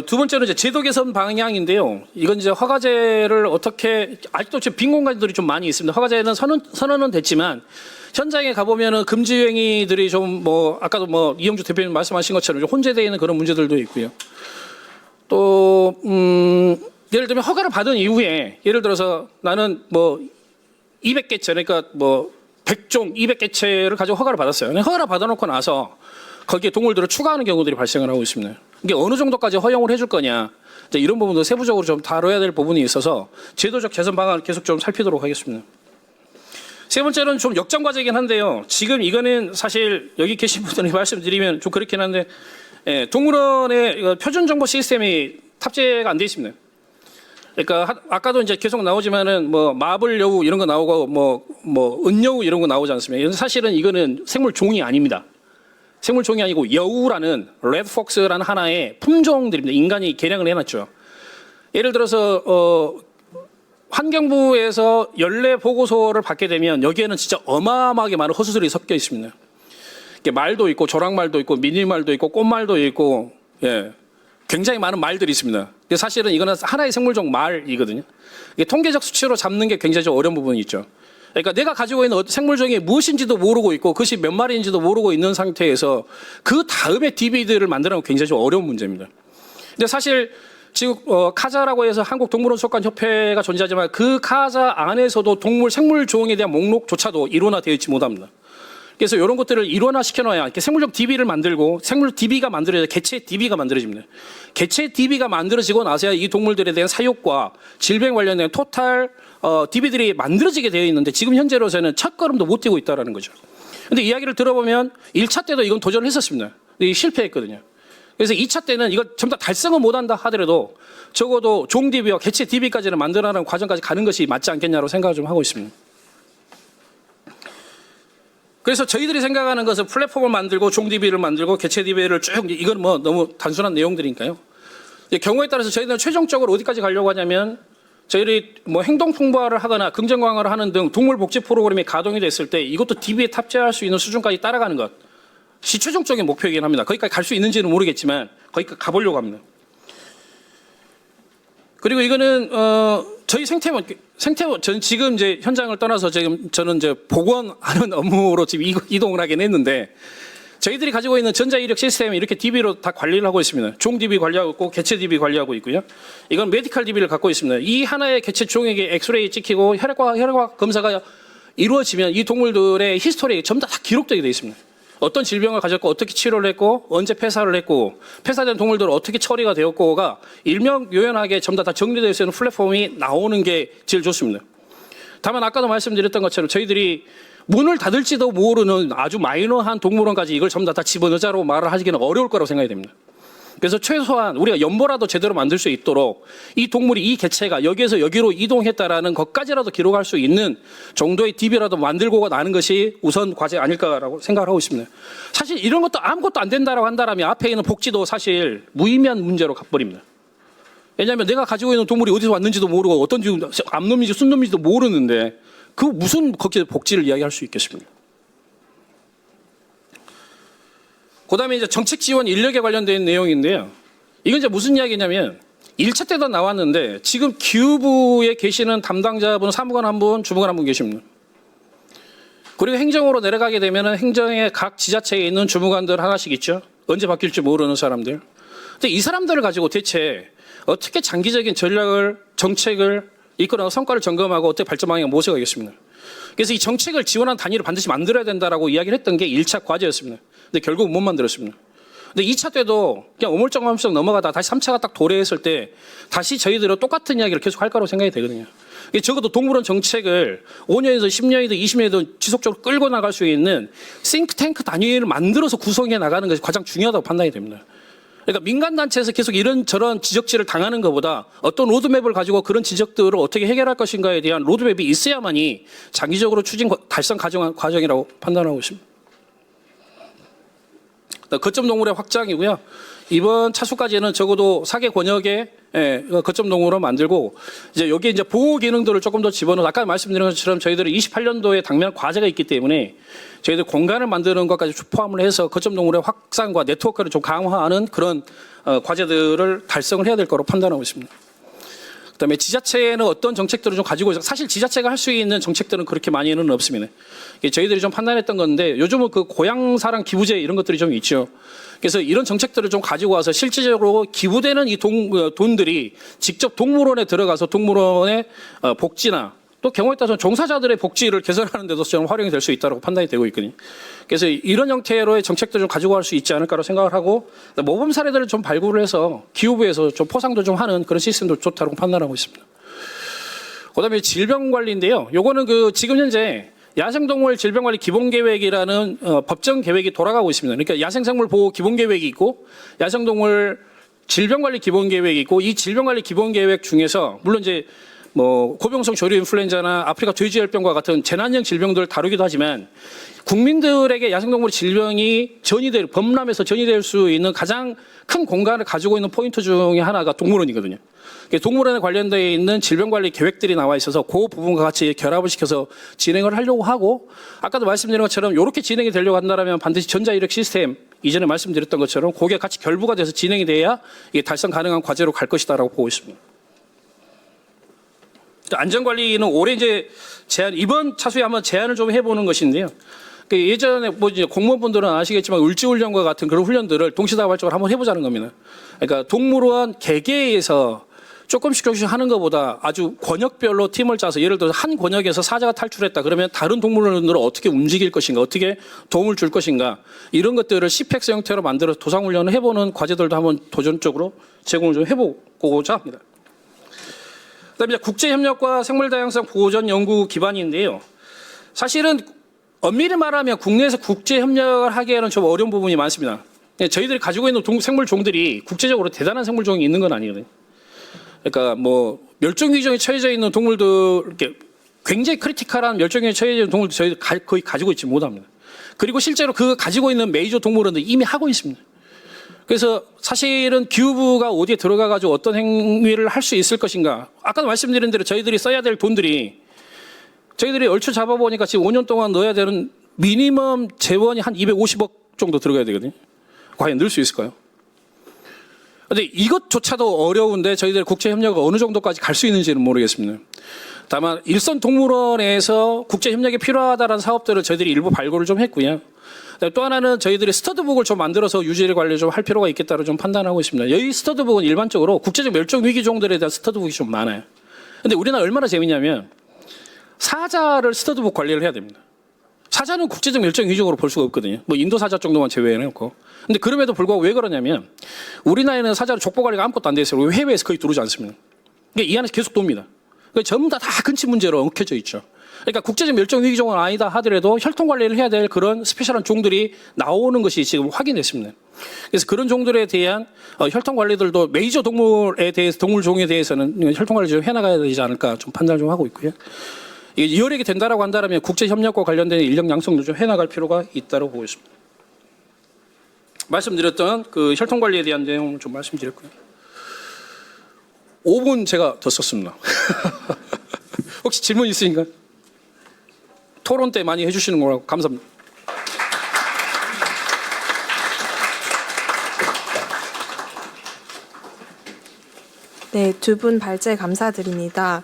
D: 두 번째는 이제 제도 개선 방향인데요. 이건 이제 허가제를 어떻게 아직도 빈 공간들이 좀 많이 있습니다. 허가제는 선언은 됐지만 현장에 가보면은 금지 행위들이 좀 뭐 아까도 뭐 이영주 대표님 말씀하신 것처럼 혼재되어 있는 그런 문제들도 있고요. 또 예를 들면 허가를 받은 이후에 예를 들어서 나는 뭐 200개체 그러니까 뭐 100종 200개체를 가지고 허가를 받았어요. 허가를 받아놓고 나서 거기에 동물들을 추가하는 경우들이 발생을 하고 있습니다. 이게 어느 정도까지 허용을 해줄 거냐 이런 부분도 세부적으로 좀 다뤄야 될 부분이 있어서 제도적 개선 방안을 계속 좀 살피도록 하겠습니다. 세 번째는 좀 역장 과제이긴 한데요. 지금 이거는 사실 여기 계신 분들이 말씀드리면 좀 그렇긴 한데 동물원의 표준 정보 시스템이 탑재가 안 돼 있습니다. 그러니까 아까도 이제 계속 나오지만은 뭐 마블 여우 이런 거 나오고 뭐 은여우 이런 거 나오지 않습니까? 사실은 이거는 생물 종이 아닙니다. 생물 종이 아니고 여우라는 레드폭스라는 하나의 품종들입니다. 인간이 개량을 해놨죠. 예를 들어서 환경부에서 연례 보고서를 받게 되면 여기에는 진짜 어마어마하게 많은 허수들이 섞여 있습니다. 말도 있고 조랑말도 있고 미니말도 있고 꽃말도 있고 굉장히 많은 말들이 있습니다. 사실은 이거는 하나의 생물종 말이거든요. 이게 통계적 수치로 잡는 게 굉장히 좀 어려운 부분이 있죠. 그러니까 내가 가지고 있는 생물종이 무엇인지도 모르고 있고 그것이 몇 마리인지도 모르고 있는 상태에서 그 다음에 DB들을 만드는 건 굉장히 좀 어려운 문제입니다. 근데 사실 지금 카자라고 해서 한국동물원 수족관협회가 존재하지만 그 카자 안에서도 동물 생물종에 대한 목록조차도 일원화되어 있지 못합니다. 그래서 이런 것들을 일원화시켜놔야 이렇게 생물적 DB를 만들고 생물 DB가 만들어져야 개체 DB가 만들어집니다. 개체 DB가 만들어지고 나서야 이 동물들에 대한 사육과 질병 관련된 토탈 DB들이 만들어지게 되어 있는데 지금 현재로서는 첫걸음도 못 떼고 있다는 거죠. 근데 이야기를 들어보면 1차 때도 이건 도전을 했었습니다. 실패했거든요. 그래서 2차 때는 이걸 전부 다 달성은 못한다 하더라도 적어도 종 DB와 개체 DB까지는 만들어내는 과정까지 가는 것이 맞지 않겠냐고 생각을 좀 하고 있습니다. 그래서 저희들이 생각하는 것은 플랫폼을 만들고 종 DB를 만들고 개체 DB를 쭉 이건 뭐 너무 단순한 내용들이니까요. 경우에 따라서 저희들은 최종적으로 어디까지 가려고 하냐면 저희들이 뭐 행동 풍부화를 하거나 긍정 강화를 하는 등 동물 복지 프로그램이 가동이 됐을 때 이것도 DB에 탑재할 수 있는 수준까지 따라가는 것이 최종적인 목표이긴 합니다. 거기까지 갈 수 있는지는 모르겠지만 거기까지 가보려고 합니다. 그리고 이거는 저희 생태원 전 지금 이제 현장을 떠나서 지금 저는 이제 복원하는 업무로 지금 이동을 하긴 했는데 저희들이 가지고 있는 전자 이력 시스템이 이렇게 DB로 다 관리를 하고 있습니다. 종 DB 관리하고 있고 개체 DB 관리하고 있고요. 이건 메디컬 DB를 갖고 있습니다. 이 하나의 개체 종에게 엑스레이 찍히고 혈액 검사가 이루어지면 이 동물들의 히스토리 전부 다 기록되게 되어 있습니다. 어떤 질병을 가졌고 어떻게 치료를 했고 언제 폐사를 했고 폐사된 동물들은 어떻게 처리가 되었고가 일명요연하게 전부 다 정리되어 있는 플랫폼이 나오는 게 제일 좋습니다. 다만 아까도 말씀드렸던 것처럼 저희들이 문을 닫을지도 모르는 아주 마이너한 동물원까지 이걸 전부 다 집어넣자로 말을 하기는 어려울 거라고 생각이 됩니다. 그래서 최소한 우리가 연보라도 제대로 만들 수 있도록 이 동물이 이 개체가 여기에서 여기로 이동했다라는 것까지라도 기록할 수 있는 정도의 DB라도 만들고 나는 것이 우선 과제 아닐까라고 생각을 하고 있습니다. 사실 이런 것도 아무것도 안 된다라고 한다면 앞에 있는 복지도 사실 무의미한 문제로 가버립니다. 왜냐하면 내가 가지고 있는 동물이 어디서 왔는지도 모르고 어떤 암놈인지 순놈인지도 모르는데 그 무슨 거기에 복지를 이야기할 수 있겠습니까? 그다음에 이제 정책 지원 인력에 관련된 내용인데요. 이건 이제 무슨 이야기냐면 1차 때도 나왔는데 지금 기후부에 계시는 담당자분 사무관 한 분, 주무관 한 분 계십니다. 그리고 행정으로 내려가게 되면은 행정의 각 지자체에 있는 주무관들 하나씩 있죠. 언제 바뀔지 모르는 사람들. 근데 이 사람들을 가지고 대체 어떻게 장기적인 전략을 정책을 이끌어서 성과를 점검하고 어떻게 발전 방향을 모색하겠습니까? 그래서 이 정책을 지원한 단위를 반드시 만들어야 된다라고 이야기를 했던 게 1차 과제였습니다. 근데 결국은 못 만들었습니다. 근데 2차 때도 그냥 오물쩍오물쩍 넘어가다 다시 3차가 딱 도래했을 때 다시 저희들은 똑같은 이야기를 계속 할 거라고 생각이 되거든요. 적어도 동물원 정책을 5년에서 10년이든 20년이든 지속적으로 끌고 나갈 수 있는 싱크탱크 단위를 만들어서 구성해 나가는 것이 가장 중요하다고 판단이 됩니다. 그러니까 민간단체에서 계속 이런저런 지적질을 당하는 것보다 어떤 로드맵을 가지고 그런 지적들을 어떻게 해결할 것인가에 대한 로드맵이 있어야만이 장기적으로 추진 달성 과정이라고 판단하고 있습니다. 거점 동물의 확장이고요. 이번 차수까지는 적어도 4개 권역의 거점 동물로 만들고 이제 여기에 이제 보호 기능들을 조금 더 집어넣어 아까 말씀드린 것처럼 저희들은 28년도에 당면 과제가 있기 때문에 저희들 공간을 만드는 것까지 포함을 해서 거점 동물의 확산과 네트워크를 좀 강화하는 그런 과제들을 달성을 해야 될 거로 판단하고 있습니다. 그다음에 지자체는 어떤 정책들을 좀 가지고 있어요. 사실 지자체가 할 수 있는 정책들은 그렇게 많이는 없습니다. 저희들이 좀 판단했던 건데 요즘은 그 고향사랑 기부제 이런 것들이 좀 있죠. 그래서 이런 정책들을 좀 가지고 와서 실질적으로 기부되는 이 돈들이 직접 동물원에 들어가서 동물원의 복지나 또 경우에 따라서 종사자들의 복지를 개선하는 데도 좀 활용이 될 수 있다고 판단이 되고 있거든요. 그래서 이런 형태로의 정책들을 좀 가지고 갈 수 있지 않을까라고 생각을 하고 모범 사례들을 좀 발굴을 해서 기후부에서 좀 포상도 좀 하는 그런 시스템도 좋다고 판단하고 있습니다. 그다음에 질병 관리인데요. 요거는 그 지금 현재 야생동물 질병관리 기본계획이라는 법정 계획이 돌아가고 있습니다. 그러니까 야생생물 보호 기본계획이 있고 야생동물 질병관리 기본계획이 있고 이 질병관리 기본계획 중에서 물론 이제 뭐 고병성 조류 인플루엔자나 아프리카 돼지열병과 같은 재난형 질병들을 다루기도 하지만 국민들에게 야생동물 질병이 범람해서 전이될 수 있는 가장 큰 공간을 가지고 있는 포인트 중에 하나가 동물원이거든요. 동물원에 관련되어 있는 질병관리 계획들이 나와 있어서 그 부분과 같이 결합을 시켜서 진행을 하려고 하고 아까도 말씀드린 것처럼 이렇게 진행이 되려고 한다면 반드시 전자이력 시스템 이전에 말씀드렸던 것처럼 그게 같이 결부가 돼서 진행이 돼야 이게 달성 가능한 과제로 갈 것이다라고 보고 있습니다. 안전관리는 올해 이제 이번 차수에 한번 제안을 좀 해보는 것인데요. 예전에 뭐 이제 공무원분들은 아시겠지만 을지훈련과 같은 그런 훈련들을 동시다발적으로 한번 해보자는 겁니다. 그러니까 동물원 개개에서 조금씩 하는 것보다 아주 권역별로 팀을 짜서 예를 들어서 한 권역에서 사자가 탈출했다 그러면 다른 동물원으로 어떻게 움직일 것인가, 어떻게 도움을 줄 것인가, 이런 것들을 CPEX 형태로 만들어서 도상훈련을 해보는 과제들도 한번 도전적으로 제공을 좀 해보고자 합니다. 그다음에 국제협력과 생물다양성 보전 연구 기반인데요. 사실은 엄밀히 말하면 국내에서 국제협력을 하기에는 좀 어려운 부분이 많습니다. 저희들이 가지고 있는 생물 종들이 국제적으로 대단한 생물 종이 있는 건 아니거든요. 그러니까 뭐 멸종 위기종에 처해져 있는 동물들, 이렇게 굉장히 크리티컬한 멸종 위기종에 처해져 있는 동물들 저희 거의 가지고 있지 못합니다. 그리고 실제로 그 가지고 있는 메이저 동물원들 이미 하고 있습니다. 그래서 사실은 기후부가 어디에 들어가가지고 어떤 행위를 할 수 있을 것인가. 아까도 말씀드린 대로 저희들이 써야 될 돈들이 저희들이 얼추 잡아보니까 지금 5년 동안 넣어야 되는 미니멈 재원이 한 250억 정도 들어가야 되거든요. 과연 넣을 수 있을까요? 근데 이것조차도 어려운데 저희들 국제협력이 어느 정도까지 갈 수 있는지는 모르겠습니다. 다만 일선 동물원에서 국제협력이 필요하다는 사업들을 저희들이 일부 발굴을 좀 했고요. 또 하나는 저희들이 스터드북을 좀 만들어서 유지를 관리 좀 할 필요가 있겠다고 좀 판단하고 있습니다. 여기 스터드북은 일반적으로 국제적 멸종 위기종들에 대한 스터드북이 좀 많아요. 근데 우리나라 얼마나 재밌냐면 사자를 스터드북 관리를 해야 됩니다. 사자는 국제적 멸종 위기종으로 볼 수가 없거든요. 뭐 인도 사자 정도만 제외해놓고. 근데 그럼에도 불구하고 왜 그러냐면 우리나라에는 사자로 족보 관리가 아무것도 안 돼 있어요. 해외에서 거의 들어오지 않습니다. 그러니까 이 안에서 계속 돕니다. 그러니까 전부 다 근치 문제로 엉켜져 있죠. 그러니까 국제적 멸종 위기종은 아니다 하더라도 혈통 관리를 해야 될 그런 스페셜한 종들이 나오는 것이 지금 확인됐습니다. 그래서 그런 종들에 대한 혈통 관리들도 메이저 동물에 대해서 동물 종에 대해서는 혈통 관리 좀 해나가야 되지 않을까 좀 판단을 좀 하고 있고요. 이게 이혈액이 된다라고 한다면 국제 협력과 관련된 인력 양성도 좀 해나갈 필요가 있다고 보고 있습니다. 말씀드렸던 그 혈통 관리에 대한 내용을 좀 말씀드렸고요. 5분 제가 더 썼습니다. 혹시 질문 있으신가요? 토론 때 많이 해주시는 거라고 감사합니다.
A: 네, 두 분 발제 감사드립니다.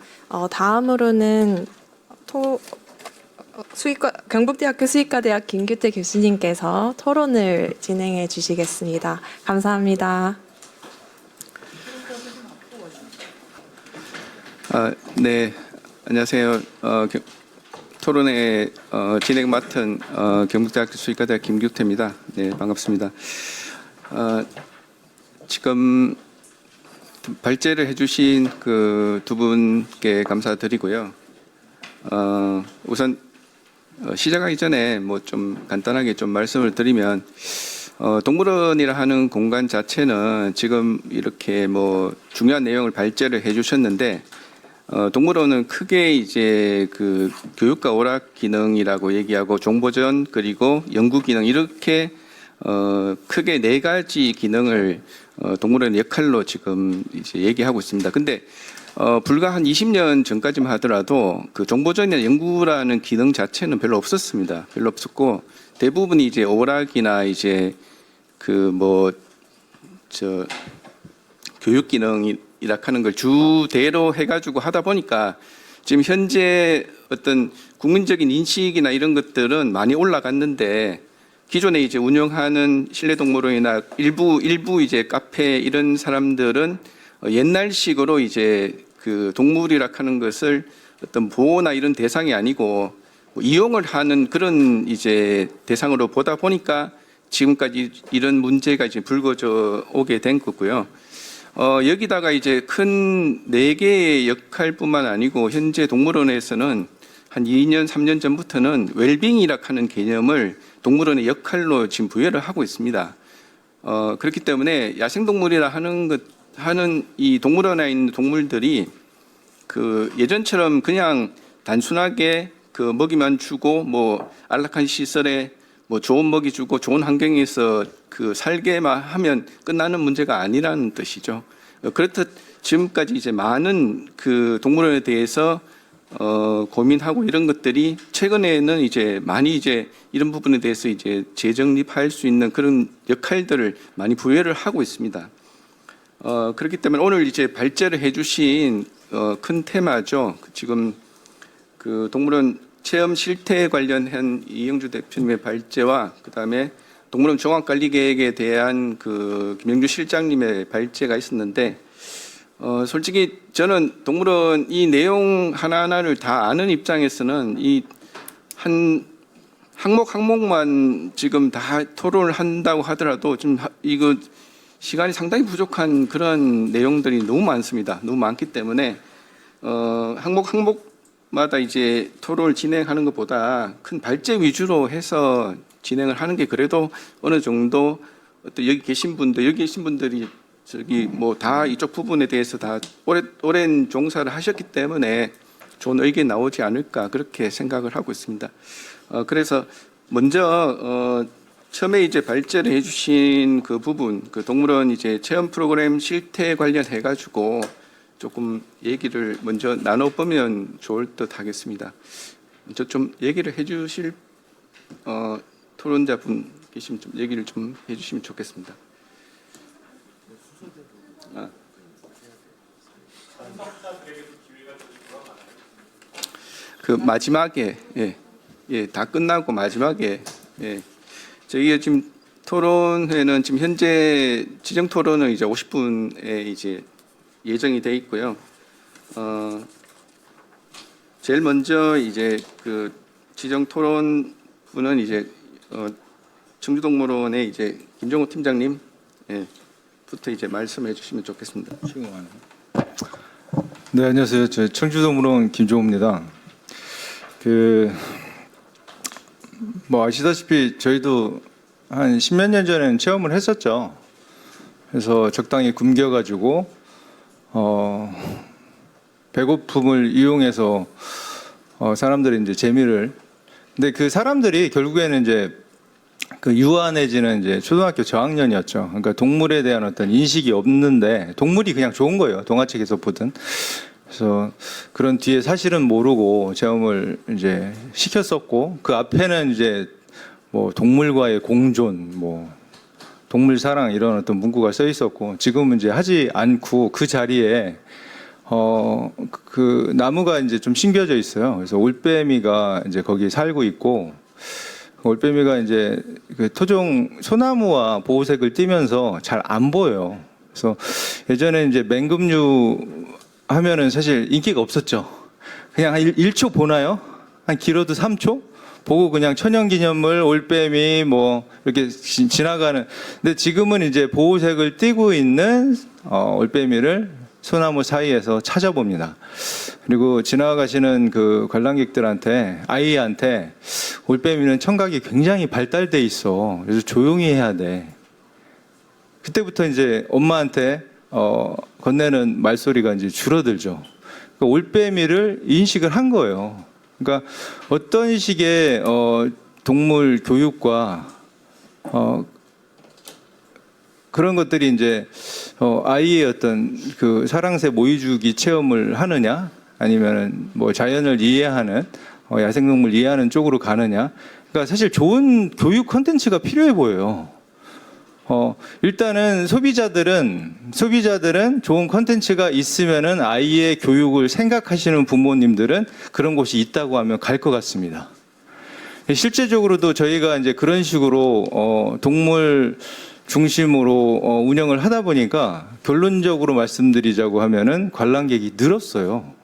A: 다음으로는 경북대학교 수의과대학 김규태 교수님께서 토론을 진행해 주시겠습니다. 감사합니다.
E: 네, 안녕하세요. 토론회 진행 맡은 경북대학교 수의과대학 김규태입니다. 네, 반갑습니다. 지금 발제를 해주신 그 두 분께 감사드리고요. 우선 시작하기 전에 뭐 좀 간단하게 좀 말씀을 드리면 동물원이라 하는 공간 자체는 지금 이렇게 뭐 중요한 내용을 발제를 해주셨는데 동물원은 크게 이제 그 교육과 오락 기능이라고 얘기하고 종보전 그리고 연구 기능 이렇게 크게 네 가지 기능을 동물원의 역할로 지금 이제 얘기하고 있습니다. 근데 불과 한 20년 전까지만 하더라도 그 정보전이나 연구라는 기능 자체는 별로 없었습니다. 별로 없었고 대부분이 이제 오락이나 이제 그 뭐 교육 기능이라 하는 걸 주대로 해가지고 하다 보니까 지금 현재 어떤 국민적인 인식이나 이런 것들은 많이 올라갔는데 기존에 이제 운영하는 실내동물원이나 일부 이제 카페 이런 사람들은 옛날식으로 이제 그 동물이라 하는 것을 어떤 보호나 이런 대상이 아니고 이용을 하는 그런 이제 대상으로 보다 보니까 지금까지 이런 문제가 이제 불거져 오게 된 거고요. 여기다가 이제 큰 4개의 역할뿐만 아니고 현재 동물원에서는 한 2년, 3년 전부터는 웰빙이라 하는 개념을 동물원의 역할로 지금 부여를 하고 있습니다. 그렇기 때문에 야생동물이라 하는 이 동물원에 있는 동물들이 그 예전처럼 그냥 단순하게 그 먹이만 주고 뭐 안락한 시설에 뭐 좋은 먹이 주고 좋은 환경에서 그 살게만 하면 끝나는 문제가 아니라는 뜻이죠. 그렇듯 지금까지 이제 많은 그 동물원에 대해서 고민하고 이런 것들이 최근에는 이제 많이 이제 이런 부분에 대해서 이제 재정립할 수 있는 그런 역할들을 많이 부여를 하고 있습니다. 그렇기 때문에 오늘 이제 발제를 해주신 큰 테마죠. 지금 그 동물원 체험 실태 관련한 이영주 대표님의 발제와 그다음에 동물원 종합관리 계획에 대한 그 김영주 실장님의 발제가 있었는데 솔직히 저는 동물원 이 내용 하나하나를 다 아는 입장에서는 이 한 항목만 지금 다 토론을 한다고 하더라도 좀 이거 시간이 상당히 부족한 그런 내용들이 너무 많습니다. 너무 많기 때문에 항목마다 이제 토론을 진행하는 것보다 큰 발제 위주로 해서 진행을 하는 게 그래도 어느 정도 또 여기 계신 분들이 저기 뭐 다 이쪽 부분에 대해서 다 오랜 종사를 하셨기 때문에 좋은 의견이 나오지 않을까 그렇게 생각을 하고 있습니다. 그래서 먼저 처음에 이제 발제를 해주신 그 부분, 그 동물원 이제 체험 프로그램 실태 관련해 가지고 조금 얘기를 먼저 나눠보면 좋을 듯 하겠습니다. 먼저 좀 얘기를 해주실 토론자분 계시면 좀 얘기를 좀 해주시면 좋겠습니다. 그 마지막에 다 끝나고 마지막에 저희가 지금 토론회는 지금 현재 지정 토론은 이제 50분에 이제 예정이 돼 있고요. 제일 먼저 이제 그 지정 토론분은 이제 청주동물원의 이제 김종호 팀장님 부터 이제 말씀해 주시면 좋겠습니다.
F: 네, 안녕하세요. 저 청주동물원 김종호입니다. 뭐 아시다시피 저희도 한 10몇 년 전에는 체험을 했었죠. 그래서 적당히 굶겨가지고 배고픔을 이용해서 사람들이 이제 재미를. 근데 그 사람들이 결국에는 이제 그 유아 내지는 이제 초등학교 저학년이었죠. 그러니까 동물에 대한 어떤 인식이 없는데 동물이 그냥 좋은 거예요. 동화책에서 보든. 그래서 그런 뒤에 사실은 모르고 체험을 이제 시켰었고 그 앞에는 이제 뭐 동물과의 공존, 뭐 동물 사랑 이런 어떤 문구가 써 있었고 지금은 이제 하지 않고 그 자리에 그 나무가 이제 좀 심겨져 있어요. 그래서 올빼미가 이제 거기 살고 있고 올빼미가 이제 그 토종 소나무와 보호색을 띠면서 잘 안 보여요. 그래서 예전에 이제 맹금류 하면은 사실 인기가 없었죠. 그냥 한 1초 보나요? 한 길어도 3초? 보고 그냥 천연기념물, 올빼미 뭐 이렇게 지나가는. 근데 지금은 이제 보호색을 띠고 있는 올빼미를 소나무 사이에서 찾아봅니다. 그리고 지나가시는 그 관람객들한테, 아이한테 올빼미는 청각이 굉장히 발달돼 있어. 그래서 조용히 해야 돼. 그때부터 이제 엄마한테 건네는 말소리가 이제 줄어들죠. 그러니까 올빼미를 인식을 한 거예요. 그러니까 어떤 식의 동물 교육과 그런 것들이 이제 아이의 어떤 그 사랑새 모의주기 체험을 하느냐, 아니면은 뭐 자연을 이해하는 야생동물 이해하는 쪽으로 가느냐. 그러니까 사실 좋은 교육 콘텐츠가 필요해 보여요. 일단은 소비자들은 좋은 콘텐츠가 있으면은 아이의 교육을 생각하시는 부모님들은 그런 곳이 있다고 하면 갈 것 같습니다. 실제적으로도 저희가 이제 그런 식으로 동물 중심으로 운영을 하다 보니까 결론적으로 말씀드리자고 하면은 관람객이 늘었어요.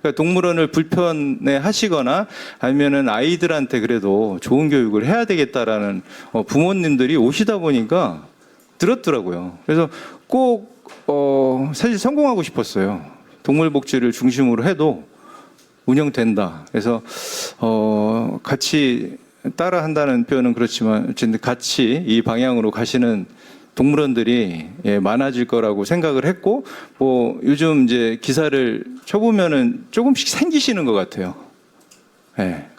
F: 그러니까 동물원을 불편해 하시거나 아니면은 아이들한테 그래도 좋은 교육을 해야 되겠다라는 부모님들이 오시다 보니까 늘었더라고요. 그래서 꼭 사실 성공하고 싶었어요. 동물복지를 중심으로 해도 운영된다. 그래서 같이 따라한다는 표현은 그렇지만 어쨌든 같이 이 방향으로 가시는 동물원들이 많아질 거라고 생각을 했고, 뭐 요즘 이제 기사를 쳐보면은 조금씩 생기시는 것 같아요.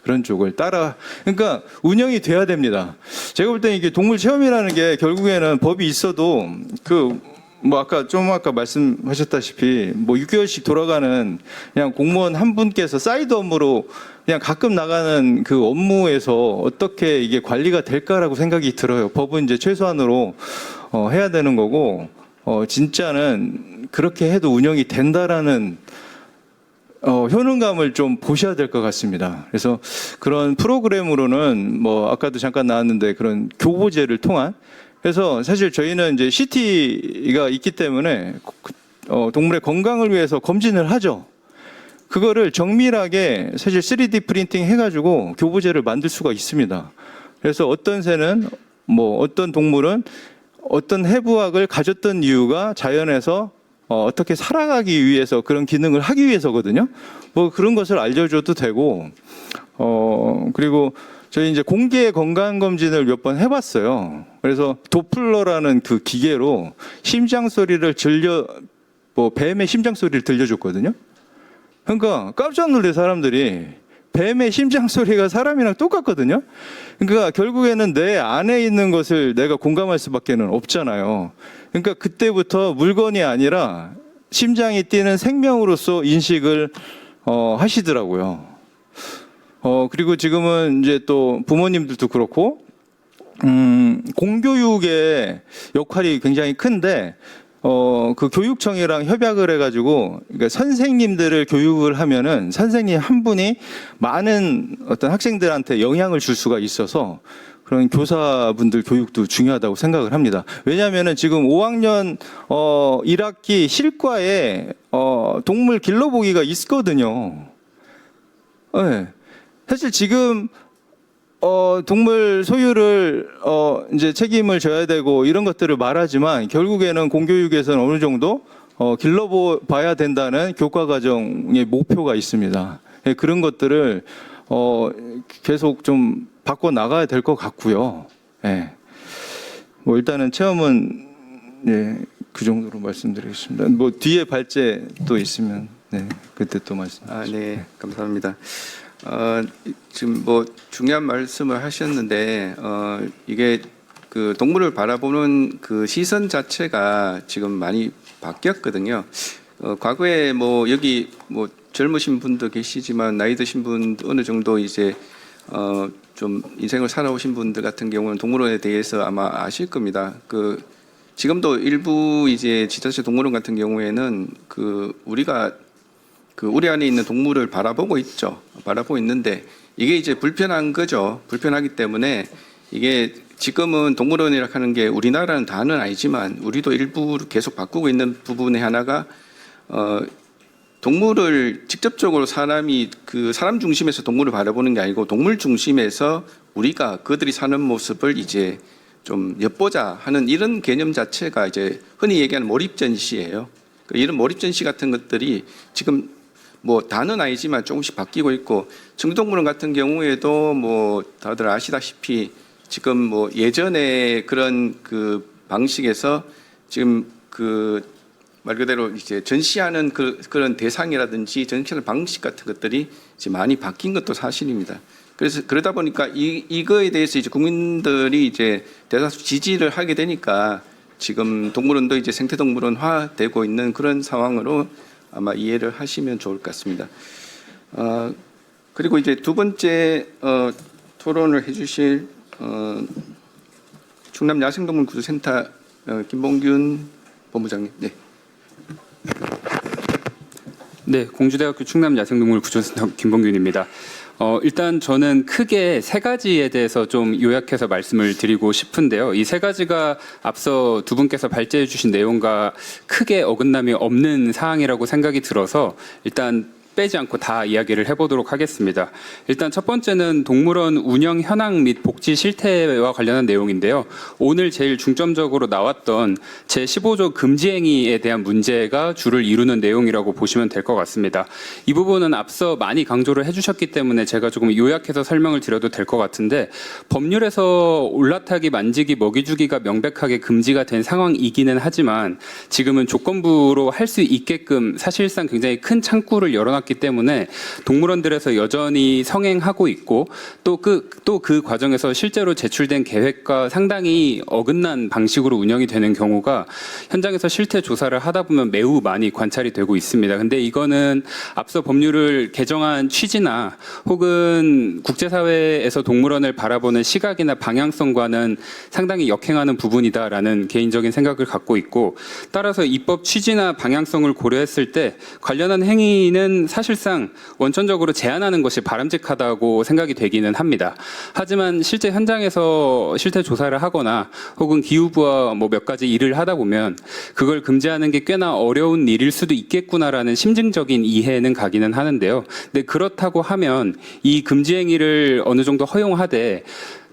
F: 그런 쪽을 따라, 그러니까 운영이 돼야 됩니다. 제가 볼 때 이게 동물 체험이라는 게 결국에는 법이 있어도 뭐 아까 말씀하셨다시피 뭐 6개월씩 돌아가는 그냥 공무원 한 분께서 사이드 업무로 그냥 가끔 나가는 그 업무에서 어떻게 이게 관리가 될까라고 생각이 들어요. 법은 이제 최소한으로 해야 되는 거고, 진짜는 그렇게 해도 운영이 된다라는 효능감을 좀 보셔야 될 것 같습니다. 그래서 그런 프로그램으로는 뭐 아까도 잠깐 나왔는데 그런 교보제를 통한, 그래서 사실 저희는 이제 CT가 있기 때문에 동물의 건강을 위해서 검진을 하죠. 그거를 정밀하게 사실 3D 프린팅 해가지고 교보제를 만들 수가 있습니다. 그래서 어떤 새는 어떤 동물은 어떤 해부학을 가졌던 이유가 자연에서 어떻게 살아가기 위해서 그런 기능을 하기 위해서거든요. 그런 것을 알려줘도 되고, 그리고 저희 이제 공개 건강 검진을 몇 번 해봤어요. 그래서 도플러라는 그 기계로 심장 소리를 뱀의 심장 소리를 들려줬거든요. 그러니까 깜짝 놀래 사람들이. 뱀의 심장 소리가 사람이랑 똑같거든요. 그러니까 결국에는 내 안에 있는 것을 내가 공감할 수밖에는 없잖아요. 그러니까 그때부터 물건이 아니라 심장이 뛰는 생명으로서 인식을 하시더라고요. 그리고 지금은 이제 또 부모님들도 그렇고 공교육의 역할이 굉장히 큰데 그 교육청이랑 협약을 해가지고 그러니까 선생님들을 교육을 하면은 선생님 한 분이 많은 어떤 학생들한테 영향을 줄 수가 있어서 그런 교사분들 교육도 중요하다고 생각을 합니다. 왜냐하면은 지금 5학년 1학기 실과에 동물 길러보기가 있거든요. 네. 사실 지금 동물 소유를 이제 책임을 져야 되고 이런 것들을 말하지만 결국에는 공교육에서는 어느 정도 길러봐야 된다는 교과 과정의 목표가 있습니다. 예, 그런 것들을 계속 좀 바꿔 나가야 될 것 같고요. 예. 일단은 체험은 그 정도로 말씀드리겠습니다. 뒤에 발제 또 있으면 그때 또 말씀.
E: 네, 감사합니다. 지금 중요한 말씀을 하셨는데 이게 그 동물을 바라보는 그 시선 자체가 지금 많이 바뀌었거든요. 과거에 여기 젊으신 분도 계시지만 나이 드신 분 어느 정도 이제 좀 인생을 살아오신 분들 같은 경우는 동물원에 대해서 아마 아실 겁니다. 지금도 일부 이제 지자체 동물원 같은 경우에는 우리가 우리 안에 있는 동물을 바라보고 있죠. 바라보고 있는데 이게 이제 불편한 거죠. 불편하기 때문에 이게 지금은 동물원이라고 하는 게 우리나라는 다는 아니지만 우리도 일부 계속 바꾸고 있는 부분의 하나가 동물을 직접적으로 사람 중심에서 동물을 바라보는 게 아니고 동물 중심에서 우리가 그들이 사는 모습을 이제 좀 엿보자 하는 이런 개념 자체가 이제 흔히 얘기하는 몰입전시예요. 이런 몰입전시 같은 것들이 지금 다는 아니지만 조금씩 바뀌고 있고 청주동물원 같은 경우에도 다들 아시다시피 지금 예전에 그런 방식에서 지금 말 그대로 이제 전시하는 그런 대상이라든지 전시하는 방식 같은 것들이 이제 많이 바뀐 것도 사실입니다. 그래서 그러다 보니까 이거에 대해서 이제 국민들이 이제 대다수 지지를 하게 되니까 지금 동물원도 이제 생태동물원화 되고 있는 그런 상황으로 아마 이해를 하시면 좋을 것 같습니다. 그리고 이제 두 번째 토론을 해주실 충남 야생동물구조센터 김봉균 본부장님.
G: 네, 공주대학교 충남 야생동물구조센터 김봉균입니다. 일단 저는 크게 세 가지에 대해서 좀 요약해서 말씀을 드리고 싶은데요. 이 세 가지가 앞서 두 분께서 발제해 주신 내용과 크게 어긋남이 없는 사항이라고 생각이 들어서 일단 빼지 않고 다 이야기를 해보도록 하겠습니다. 일단 첫 번째는 동물원 운영 현황 및 복지 실태와 관련한 내용인데요. 오늘 제일 중점적으로 나왔던 제15조 금지행위에 대한 문제가 주를 이루는 내용이라고 보시면 될 것 같습니다. 이 부분은 앞서 많이 강조를 해주셨기 때문에 제가 조금 요약해서 설명을 드려도 될 것 같은데 법률에서 올라타기, 만지기, 먹이 주기가 명백하게 금지가 된 상황이기는 하지만 지금은 조건부로 할 수 있게끔 사실상 굉장히 큰 창구를 열어놨기 때문에 동물원들에서 여전히 성행하고 있고 또 그 과정에서 실제로 제출된 계획과 상당히 어긋난 방식으로 운영이 되는 경우가 현장에서 실태 조사를 하다 보면 매우 많이 관찰이 되고 있습니다. 근데 이거는 앞서 법률을 개정한 취지나 혹은 국제사회에서 동물원을 바라보는 시각이나 방향성과는 상당히 역행하는 부분이다라는 개인적인 생각을 갖고 있고 따라서 입법 취지나 방향성을 고려했을 때 관련한 행위는 사실상 원천적으로 제한하는 것이 바람직하다고 생각이 되기는 합니다. 하지만 실제 현장에서 실태 조사를 하거나 혹은 기후부와 뭐 몇 가지 일을 하다 보면 그걸 금지하는 게 꽤나 어려운 일일 수도 있겠구나라는 심증적인 이해는 가기는 하는데요. 근데 그렇다고 하면 이 금지 행위를 어느 정도 허용하되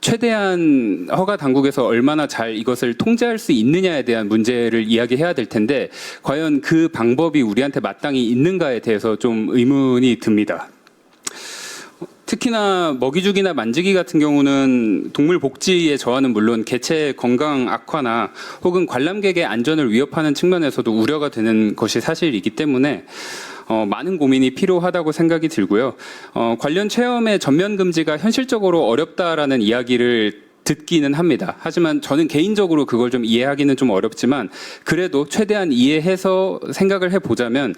G: 최대한 허가 당국에서 얼마나 잘 이것을 통제할 수 있느냐에 대한 문제를 이야기해야 될 텐데 과연 그 방법이 우리한테 마땅히 있는가에 대해서 좀 의문이 듭니다. 특히나 먹이주기나 만지기 같은 경우는 동물 복지의 저하는 물론 개체의 건강 악화나 혹은 관람객의 안전을 위협하는 측면에서도 우려가 되는 것이 사실이기 때문에 많은 고민이 필요하다고 생각이 들고요. 관련 체험의 전면 금지가 현실적으로 어렵다라는 이야기를 듣기는 합니다. 하지만 저는 개인적으로 그걸 좀 이해하기는 좀 어렵지만 그래도 최대한 이해해서 생각을 해보자면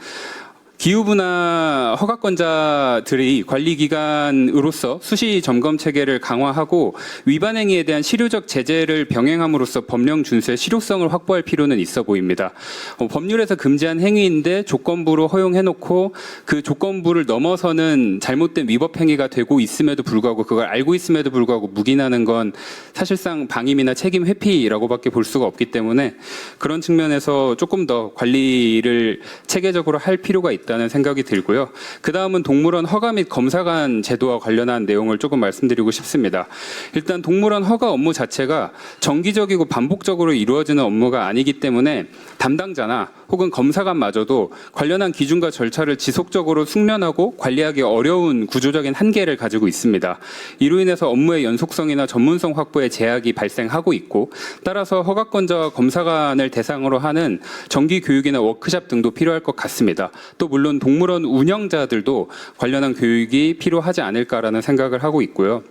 G: 기후부나 허가권자들이 관리기관으로서 수시 점검 체계를 강화하고 위반 행위에 대한 실효적 제재를 병행함으로써 법령 준수의 실효성을 확보할 필요는 있어 보입니다. 법률에서 금지한 행위인데 조건부로 허용해놓고 그 조건부를 넘어서는 잘못된 위법 행위가 되고 있음에도 불구하고 그걸 알고 있음에도 불구하고 묵인하는 건 사실상 방임이나 책임 회피라고밖에 볼 수가 없기 때문에 그런 측면에서 조금 더 관리를 체계적으로 할 필요가 있다는 생각이 들고요. 그 다음은 동물원 허가 및 검사관 제도와 관련한 내용을 조금 말씀드리고 싶습니다. 일단 동물원 허가 업무 자체가 정기적이고 반복적으로 이루어지는 업무가 아니기 때문에 담당자나 혹은 검사관마저도 관련한 기준과 절차를 지속적으로 숙련하고 관리하기 어려운 구조적인 한계를 가지고 있습니다. 이로 인해서 업무의 연속성이나 전문성 확보에 제약이 발생하고 있고 따라서 허가권자와 검사관을 대상으로 하는 정기 교육이나 워크숍 등도 필요할 것 같습니다. 또 물론 동물원 운영자들도 관련한 교육이 필요하지 않을까라는 생각을 하고 있고요.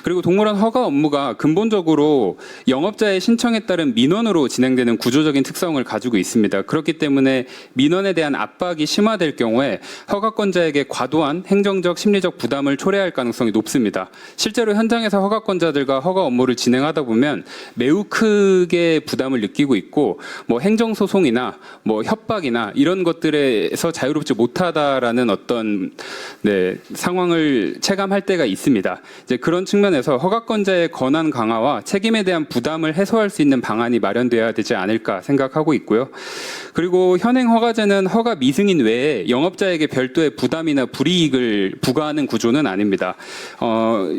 G: 그리고 동물원 허가 업무가 근본적으로 영업자의 신청에 따른 민원으로 진행되는 구조적인 특성을 가지고 있습니다. 그렇기 때문에 민원에 대한 압박이 심화될 경우에 허가권자에게 과도한 행정적, 심리적 부담을 초래할 가능성이 높습니다. 실제로 현장에서 허가권자들과 허가 업무를 진행하다 보면 매우 크게 부담을 느끼고 있고 뭐 행정소송이나 뭐 협박이나 이런 것들에서 자유롭지 못하다라는 어떤 상황을 체감할 때가 있습니다. 이제 그런 측면에서 허가권자의 권한 강화와 책임에 대한 부담을 해소할 수 있는 방안이 마련돼야 되지 않을까 생각하고 있고요. 그리고 현행 허가제는 허가 미승인 외에 영업자에게 별도의 부담이나 불이익을 부과하는 구조는 아닙니다.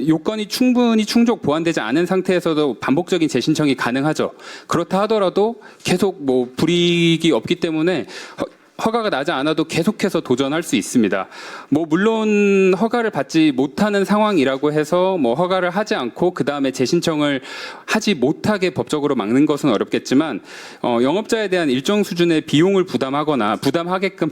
G: 요건이 충분히 보완되지 않은 상태에서도 반복적인 재신청이 가능하죠. 그렇다 하더라도 계속 뭐 불이익이 없기 때문에 허가가 나지 않아도 계속해서 도전할 수 있습니다. 뭐 물론 허가를 받지 못하는 상황이라고 해서 뭐 허가를 하지 않고 그 다음에 재신청을 하지 못하게 법적으로 막는 것은 어렵겠지만 영업자에 대한 일정 수준의 비용을 부담하게끔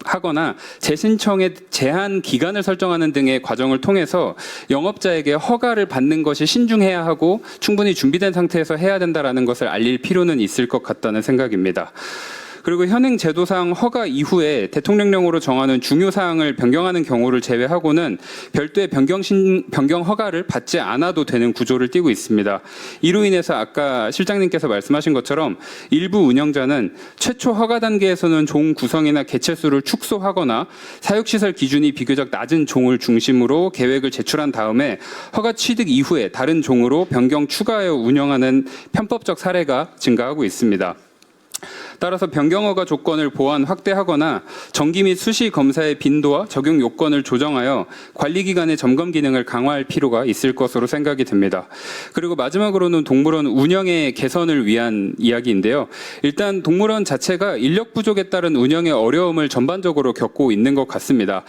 G: 하거나 재신청의 제한 기간을 설정하는 등의 과정을 통해서 영업자에게 허가를 받는 것이 신중해야 하고 충분히 준비된 상태에서 해야 된다라는 것을 알릴 필요는 있을 것 같다는 생각입니다. 그리고 현행 제도상 허가 이후에 대통령령으로 정하는 중요 사항을 변경하는 경우를 제외하고는 별도의 변경 허가를 받지 않아도 되는 구조를 띠고 있습니다. 이로 인해서 아까 실장님께서 말씀하신 것처럼 일부 운영자는 최초 허가 단계에서는 종 구성이나 개체수를 축소하거나 사육시설 기준이 비교적 낮은 종을 중심으로 계획을 제출한 다음에 허가 취득 이후에 다른 종으로 변경 추가하여 운영하는 편법적 사례가 증가하고 있습니다. 따라서 변경허가 조건을 보완 확대하거나 정기 및 수시 검사의 빈도와 적용 요건을 조정하여 관리기관의 점검 기능을 강화할 필요가 있을 것으로 생각이 듭니다. 그리고 마지막으로는 동물원 운영의 개선을 위한 이야기인데요. 일단 동물원 자체가 인력 부족에 따른 운영의 어려움을 전반적으로 겪고 있는 것 같습니다.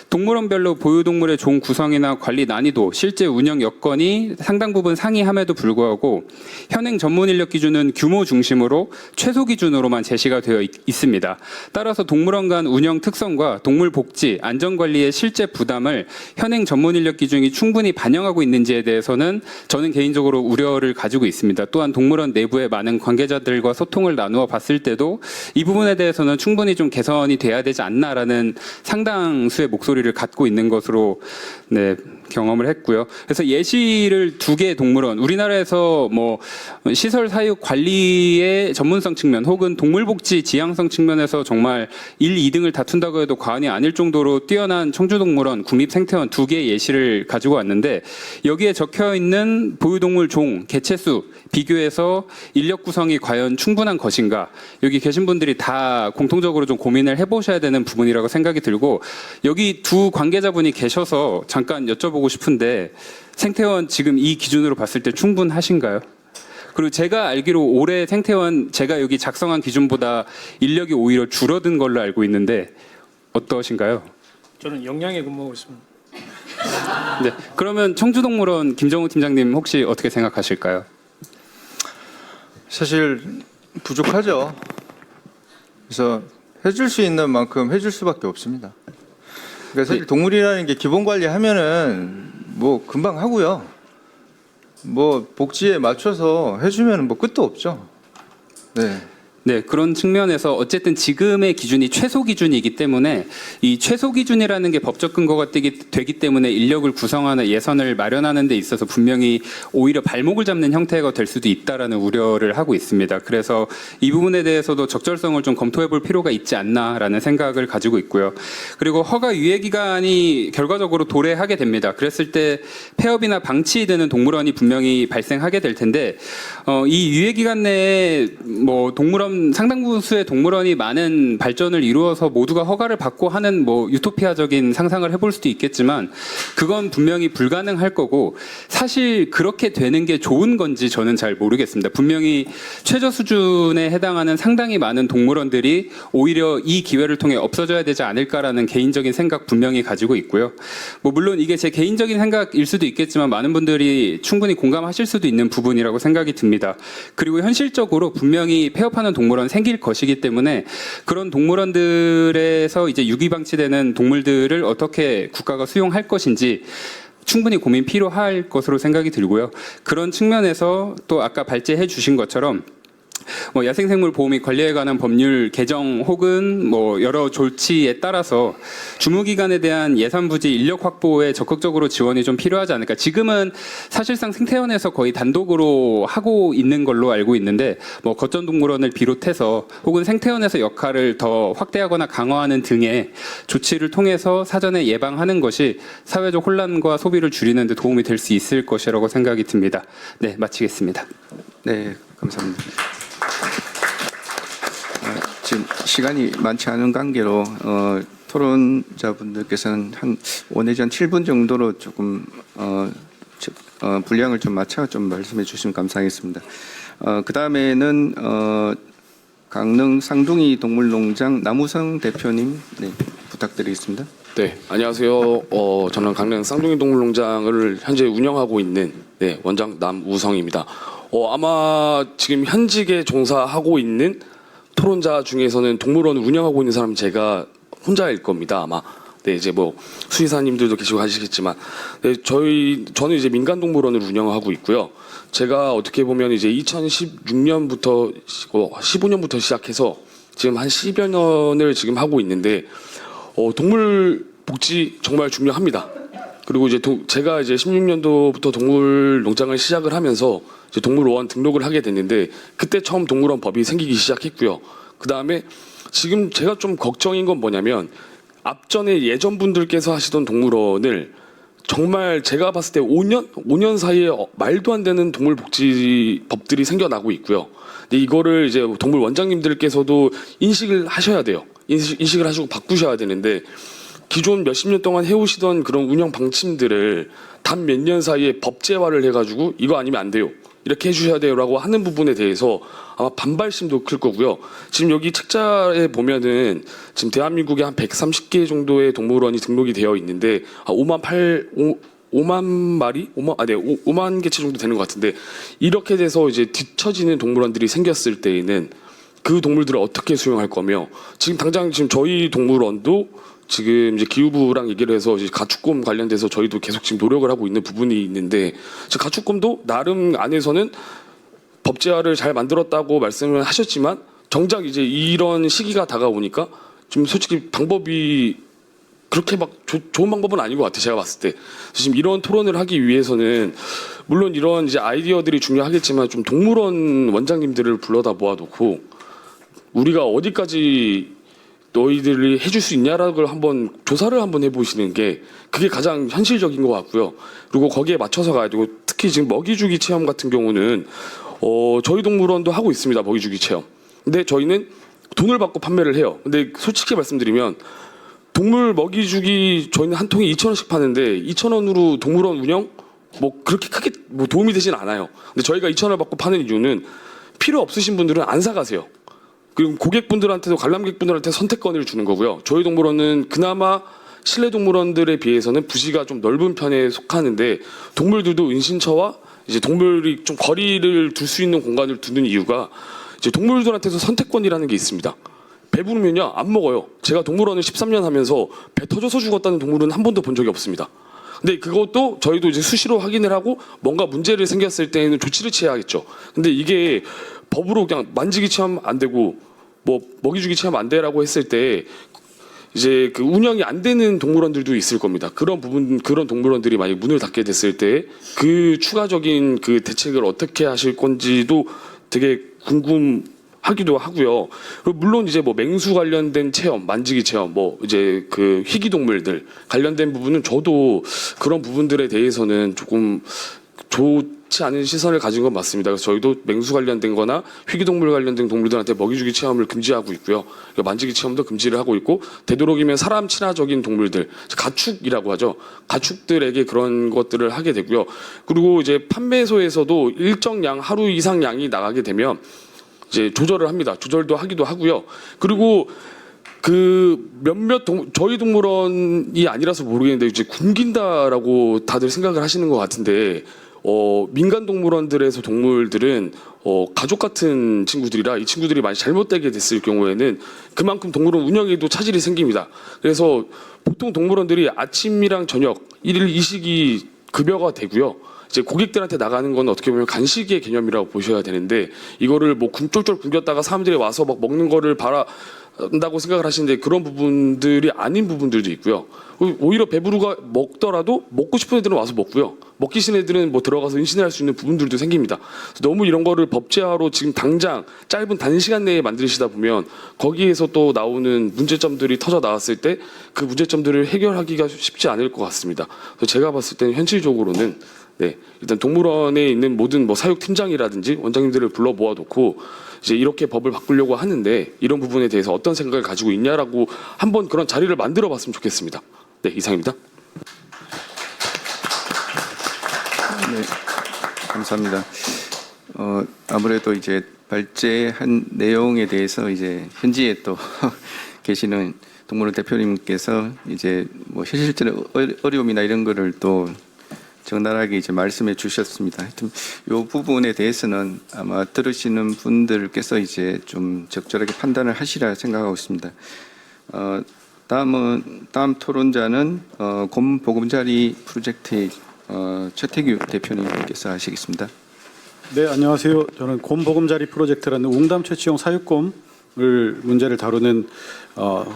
G: 동물원별로 보유동물의 종 구성이나 관리 난이도, 실제 운영 여건이 상당 부분 상이함에도 불구하고 현행 전문 인력 기준은 규모 중심으로 최소 기준으로만 제시가 되어 있습니다. 따라서 동물원 간 운영 특성과 동물 복지, 안전관리의 실제 부담을 현행 전문 인력 기준이 충분히 반영하고 있는지에 대해서는 저는 개인적으로 우려를 가지고 있습니다. 또한 동물원 내부의 많은 관계자들과 소통을 나누어 봤을 때도 이 부분에 대해서는 충분히 좀 개선이 돼야 되지 않나라는 상당수의 목소리를 갖고 있는 것으로 경험을 했고요. 그래서 예시를 2개의 동물원, 우리나라에서 뭐 시설 사육 관리의 전문성 측면 혹은 동물복지 지향성 측면에서 정말 1, 2등을 다툰다고 해도 과언이 아닐 정도로 뛰어난 청주동물원, 국립생태원 2개의 예시를 가지고 왔는데 여기에 적혀 있는 보유동물 종, 개체수 비교해서 인력 구성이 과연 충분한 것인가, 여기 계신 분들이 다 공통적으로 좀 고민을 해보셔야 되는 부분이라고 생각이 들고, 여기 두 관계자분이 계셔서 잠깐 여쭤보고 싶은데 생태원 지금 이 기준으로 봤을 때 충분하신가요? 그리고 제가 알기로 올해 생태원 제가 여기 작성한 기준보다 인력이 오히려 줄어든 걸로 알고 있는데 어떠신가요?
D: 저는 영양에 근무하고 있습니다.
G: 네, 그러면 청주동물원 김정우 팀장님 혹시 어떻게 생각하실까요?
F: 사실 부족하죠. 그래서 해줄 수 있는 만큼 해줄 수밖에 없습니다. 그러니까 사실 동물이라는 게 기본 관리하면은 뭐 금방 하고요. 뭐 복지에 맞춰서 해주면 뭐 끝도 없죠. 네.
G: 네, 그런 측면에서 어쨌든 지금의 기준이 최소 기준이기 때문에 이 최소 기준이라는 게 법적 근거가 되기 때문에 인력을 구성하는 예산을 마련하는 데 있어서 분명히 오히려 발목을 잡는 형태가 될 수도 있다라는 우려를 하고 있습니다. 그래서 이 부분에 대해서도 적절성을 좀 검토해 볼 필요가 있지 않나라는 생각을 가지고 있고요. 그리고 허가 유예 기간이 결과적으로 도래하게 됩니다. 그랬을 때 폐업이나 방치되는 동물원이 분명히 발생하게 될 텐데 이 유예 기간 내에 뭐 동물원 상당 부수의 동물원이 많은 발전을 이루어서 모두가 허가를 받고 하는 뭐 유토피아적인 상상을 해볼 수도 있겠지만 그건 분명히 불가능할 거고, 사실 그렇게 되는 게 좋은 건지 저는 잘 모르겠습니다. 분명히 최저 수준에 해당하는 상당히 많은 동물원들이 오히려 이 기회를 통해 없어져야 되지 않을까라는 개인적인 생각 분명히 가지고 있고요. 뭐 물론 이게 제 개인적인 생각일 수도 있겠지만 많은 분들이 충분히 공감하실 수도 있는 부분이라고 생각이 듭니다. 그리고 현실적으로 분명히 폐업하는 동물원 생길 것이기 때문에 그런 동물원들에서 이제 유기방치되는 동물들을 어떻게 국가가 수용할 것인지 충분히 고민 필요할 것으로 생각이 들고요. 그런 측면에서 또 아까 발제해 주신 것처럼 뭐 야생생물 보호 및 관리에 관한 법률 개정 혹은 뭐 여러 조치에 따라서 주무기관에 대한 예산 부지 인력 확보에 적극적으로 지원이 좀 필요하지 않을까. 지금은 사실상 생태원에서 거의 단독으로 하고 있는 걸로 알고 있는데 뭐 거점동물원을 비롯해서 혹은 생태원에서 역할을 더 확대하거나 강화하는 등의 조치를 통해서 사전에 예방하는 것이 사회적 혼란과 소비를 줄이는 데 도움이 될 수 있을 것이라고 생각이 듭니다. 네, 마치겠습니다.
E: 네, 감사합니다. 지금 시간이 많지 않은 관계로 토론자분들께서는 한 5 내지 한 7분 정도로 조금 분량을 좀 맞춰 좀 말씀해 주시면 감사하겠습니다. 그 다음에는 강릉 쌍둥이 동물농장 남우성 대표님, 네, 부탁드리겠습니다.
H: 네, 안녕하세요. 저는 강릉 쌍둥이 동물농장을 현재 운영하고 있는 원장 남우성입니다. 아마 지금 현직에 종사하고 있는 토론자 중에서는 동물원을 운영하고 있는 사람은 제가 혼자일 겁니다, 아마. 네, 이제 뭐 수의사님들도 계시고 하시겠지만, 네, 저는 이제 민간 동물원을 운영하고 있고요. 제가 어떻게 보면 이제 2016년부터 15년부터 시작해서 지금 한 10여 년을 지금 하고 있는데, 동물 복지 정말 중요합니다. 그리고 이제 제가 이제 16년도부터 동물 농장을 시작을 하면서 이제 동물원 등록을 하게 됐는데 그때 처음 동물원 법이 생기기 시작했고요. 그 다음에 지금 제가 좀 걱정인 건 뭐냐면 앞전에 예전 분들께서 하시던 동물원을 정말 제가 봤을 때 5년 사이에 말도 안 되는 동물복지법들이 생겨나고 있고요. 근데 이거를 이제 동물 원장님들께서도 인식을 하셔야 돼요. 인식을 하시고 바꾸셔야 되는데 기존 몇십 년 동안 해오시던 그런 운영 방침들을 단 몇 년 사이에 법제화를 해가지고 이거 아니면 안 돼요. 이렇게 해주셔야 돼요라고 하는 부분에 대해서 아마 반발심도 클 거고요. 지금 여기 책자에 보면은 지금 대한민국에 한 130개 정도의 동물원이 등록이 되어 있는데 5만 마리? 5만 개체 정도 되는 것 같은데 이렇게 돼서 이제 뒤처지는 동물원들이 생겼을 때에는 그 동물들을 어떻게 수용할 거며 지금 당장 지금 저희 동물원도 지금 이제 기후부랑 얘기를 해서 이제 가축곰 관련돼서 저희도 계속 지금 노력을 하고 있는 부분이 있는데 가축곰도 나름 안에서는 법제화를 잘 만들었다고 말씀을 하셨지만 정작 이제 이런 시기가 다가오니까 좀 솔직히 방법이 그렇게 막 좋은 방법은 아닌 것 같아요. 제가 봤을 때. 지금 이런 토론을 하기 위해서는 물론 이런 이제 아이디어들이 중요하겠지만 좀 동물원 원장님들을 불러다 모아놓고 우리가 어디까지 너희들이 해줄 수 있냐라고 한번 조사를 한번 해보시는 게 그게 가장 현실적인 것 같고요. 그리고 거기에 맞춰서 가지고 특히 지금 먹이주기 체험 같은 경우는 저희 동물원도 하고 있습니다. 먹이주기 체험. 근데 저희는 돈을 받고 판매를 해요. 근데 솔직히 말씀드리면 동물 먹이주기 저희는 한 통에 2,000원씩 파는데 2,000원으로 동물원 운영 뭐 그렇게 크게 뭐 도움이 되진 않아요. 근데 저희가 2,000원을 받고 파는 이유는 필요 없으신 분들은 안 사가세요. 그리고 고객분들한테도 관람객분들한테 선택권을 주는 거고요. 저희 동물원은 그나마 실내 동물원들에 비해서는 부지가 좀 넓은 편에 속하는데 동물들도 은신처와 이제 동물이 좀 거리를 둘 수 있는 공간을 두는 이유가 이제 동물들한테서 선택권이라는 게 있습니다. 배부르면요 안 먹어요. 제가 동물원을 13년 하면서 배 터져서 죽었다는 동물은 한 번도 본 적이 없습니다. 근데 그것도 저희도 이제 수시로 확인을 하고 뭔가 문제를 생겼을 때에는 조치를 취해야겠죠. 근데 이게 법으로 그냥 만지기 체험 안 되고 뭐 먹이주기 체험 안 되라고 했을 때 이제 그 운영이 안 되는 동물원들도 있을 겁니다. 그런 동물원들이 만약 문을 닫게 됐을 때 그 추가적인 그 대책을 어떻게 하실 건지도 되게 궁금하기도 하고요. 그리고 물론 이제 뭐 맹수 관련된 체험, 만지기 체험, 뭐 이제 그 희귀동물들 관련된 부분은 저도 그런 부분들에 대해서는 조금 좋지 않은 시선을 가진 건 맞습니다. 그래서 저희도 맹수 관련된 거나 희귀동물 관련된 동물들한테 먹이주기 체험을 금지하고 있고요. 만지기 체험도 금지를 하고 있고 되도록이면 사람 친화적인 동물들, 가축이라고 하죠. 가축들에게 그런 것들을 하게 되고요. 그리고 이제 판매소에서도 일정 양, 하루 이상 양이 나가게 되면 이제 조절을 합니다. 조절도 하기도 하고요. 그리고 그 저희 동물원이 아니라서 모르겠는데 이제 굶긴다라고 다들 생각을 하시는 것 같은데 민간 동물원들에서 동물들은 가족 같은 친구들이라 이 친구들이 많이 잘못되게 됐을 경우에는 그만큼 동물원 운영에도 차질이 생깁니다. 그래서 보통 동물원들이 아침이랑 저녁 일일 이식이 급여가 되고요. 이제 고객들한테 나가는 건 어떻게 보면 간식의 개념이라고 보셔야 되는데 이거를 뭐 쫄쫄 굶겼다가 사람들이 와서 막 먹는 거를 바란다고 생각을 하시는데 그런 부분들이 아닌 부분들도 있고요. 오히려 배부르가 먹더라도 먹고 싶은 애들은 와서 먹고요. 먹기 싫은 애들은 뭐 들어가서 은신할 수 있는 부분들도 생깁니다. 너무 이런 거를 법제화로 지금 당장 짧은 단시간 내에 만드시다 보면 거기에서 또 나오는 문제점들이 터져 나왔을 때 그 문제점들을 해결하기가 쉽지 않을 것 같습니다. 그래서 제가 봤을 때는 현실적으로는 일단 동물원에 있는 모든 뭐 사육 팀장이라든지 원장님들을 불러 모아놓고 이제 이렇게 법을 바꾸려고 하는데 이런 부분에 대해서 어떤 생각을 가지고 있냐라고 한번 그런 자리를 만들어봤으면 좋겠습니다. 네, 이상입니다.
E: 네, 감사합니다. 아무래도 이제 발제한 내용에 대해서 이제 현지에 또 계시는 동물원 대표님께서 이제 뭐 현실적인 어려움이나 이런 거를 또 적나라하게 이제 말씀해 주셨습니다. 하여튼 이 부분에 대해서는 아마 들으시는 분들께서 이제 좀 적절하게 판단을 하시라 생각하고 있습니다. 다음 토론자는 곰 보금자리 프로젝트의 최태규 대표님께서 하시겠습니다.
I: 네, 안녕하세요. 저는 곰 보금자리 프로젝트라는 웅담 퇴치용 사육곰을 문제를 다루는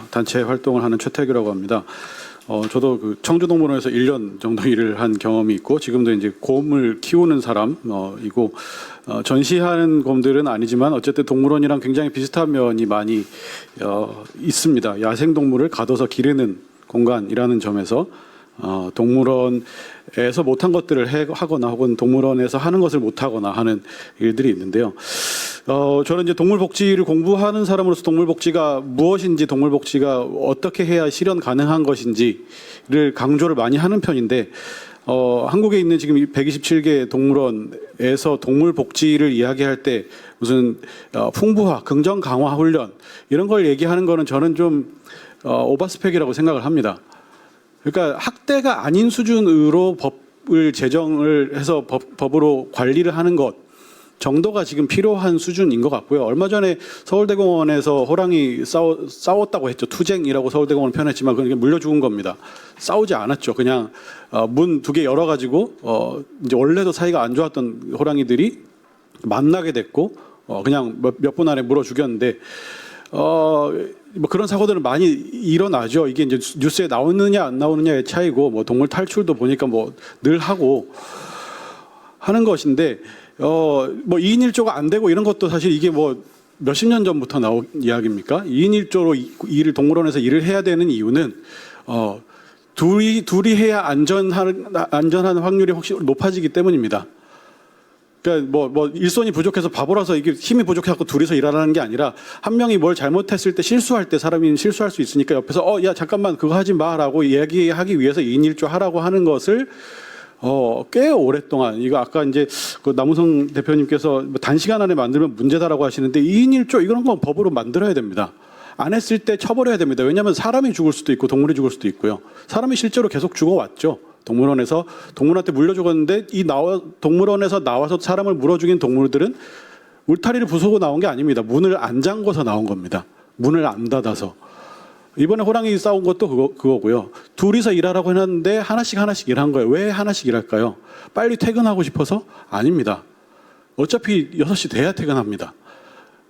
I: 단체 활동을 하는 최태규라고 합니다. 저도 그 청주동물원에서 1년 정도 일을 한 경험이 있고 지금도 이제 곰을 키우는 사람이고 전시하는 곰들은 아니지만 어쨌든 동물원이랑 굉장히 비슷한 면이 많이 있습니다. 야생 동물을 가둬서 기르는 공간이라는 점에서 동물원에서 못한 것들을 하거나 혹은 동물원에서 하는 것을 못하거나 하는 일들이 있는데요. 저는 이제 동물복지를 공부하는 사람으로서 동물복지가 무엇인지 동물복지가 어떻게 해야 실현 가능한 것인지를 강조를 많이 하는 편인데 한국에 있는 지금 127개 동물원에서 동물복지를 이야기할 때 무슨 풍부화, 긍정 강화 훈련 이런 걸 얘기하는 거는 저는 좀 오버스펙이라고 생각을 합니다. 그러니까 학대가 아닌 수준으로 법을 제정을 해서 법으로 관리를 하는 것 정도가 지금 필요한 수준인 것 같고요. 얼마 전에 서울대공원에서 호랑이 싸웠다고 했죠. 투쟁이라고 서울대공원을 표현했지만 그게 물려 죽은 겁니다. 싸우지 않았죠. 그냥 문 2개 열어가지고 이제 원래도 사이가 안 좋았던 호랑이들이 만나게 됐고 그냥 몇 분 안에 물어 죽였는데 뭐 그런 사고들은 많이 일어나죠. 이게 이제 뉴스에 나오느냐 안 나오느냐의 차이고, 뭐 동물 탈출도 보니까 뭐 늘 하고 하는 것인데, 뭐 2인 1조가 안 되고 이런 것도 사실 이게 뭐 몇십 년 전부터 나온 이야기입니까? 2인 1조로 동물원에서 일을 해야 되는 이유는 둘이 해야 안전한 확률이 혹시 높아지기 때문입니다. 그러니까 뭐 일손이 부족해서 바보라서 이게 힘이 부족해서 둘이서 일하라는 게 아니라, 한 명이 뭘 잘못했을 때, 실수할 때 사람이 실수할 수 있으니까 옆에서 야 잠깐만 그거 하지 마라고 얘기하기 위해서 2인 1조 하라고 하는 것을 꽤 오랫동안, 이거 아까 이제 그 남우성 대표님께서 뭐 단시간 안에 만들면 문제다라고 하시는데, 2인 1조 이런 건 법으로 만들어야 됩니다. 안 했을 때 처벌해야 됩니다. 왜냐하면 사람이 죽을 수도 있고 동물이 죽을 수도 있고요. 사람이 실제로 계속 죽어왔죠. 동물원에서 동물한테 물려 죽었는데 동물원에서 나와서 사람을 물어 죽인 동물들은 울타리를 부수고 나온 게 아닙니다. 문을 안 잠궈서 나온 겁니다. 문을 안 닫아서. 이번에 호랑이 싸운 것도 그거고요. 둘이서 일하라고 해놨는데 하나씩 일한 거예요. 왜 하나씩 일할까요? 빨리 퇴근하고 싶어서? 아닙니다. 어차피 6시 돼야 퇴근합니다.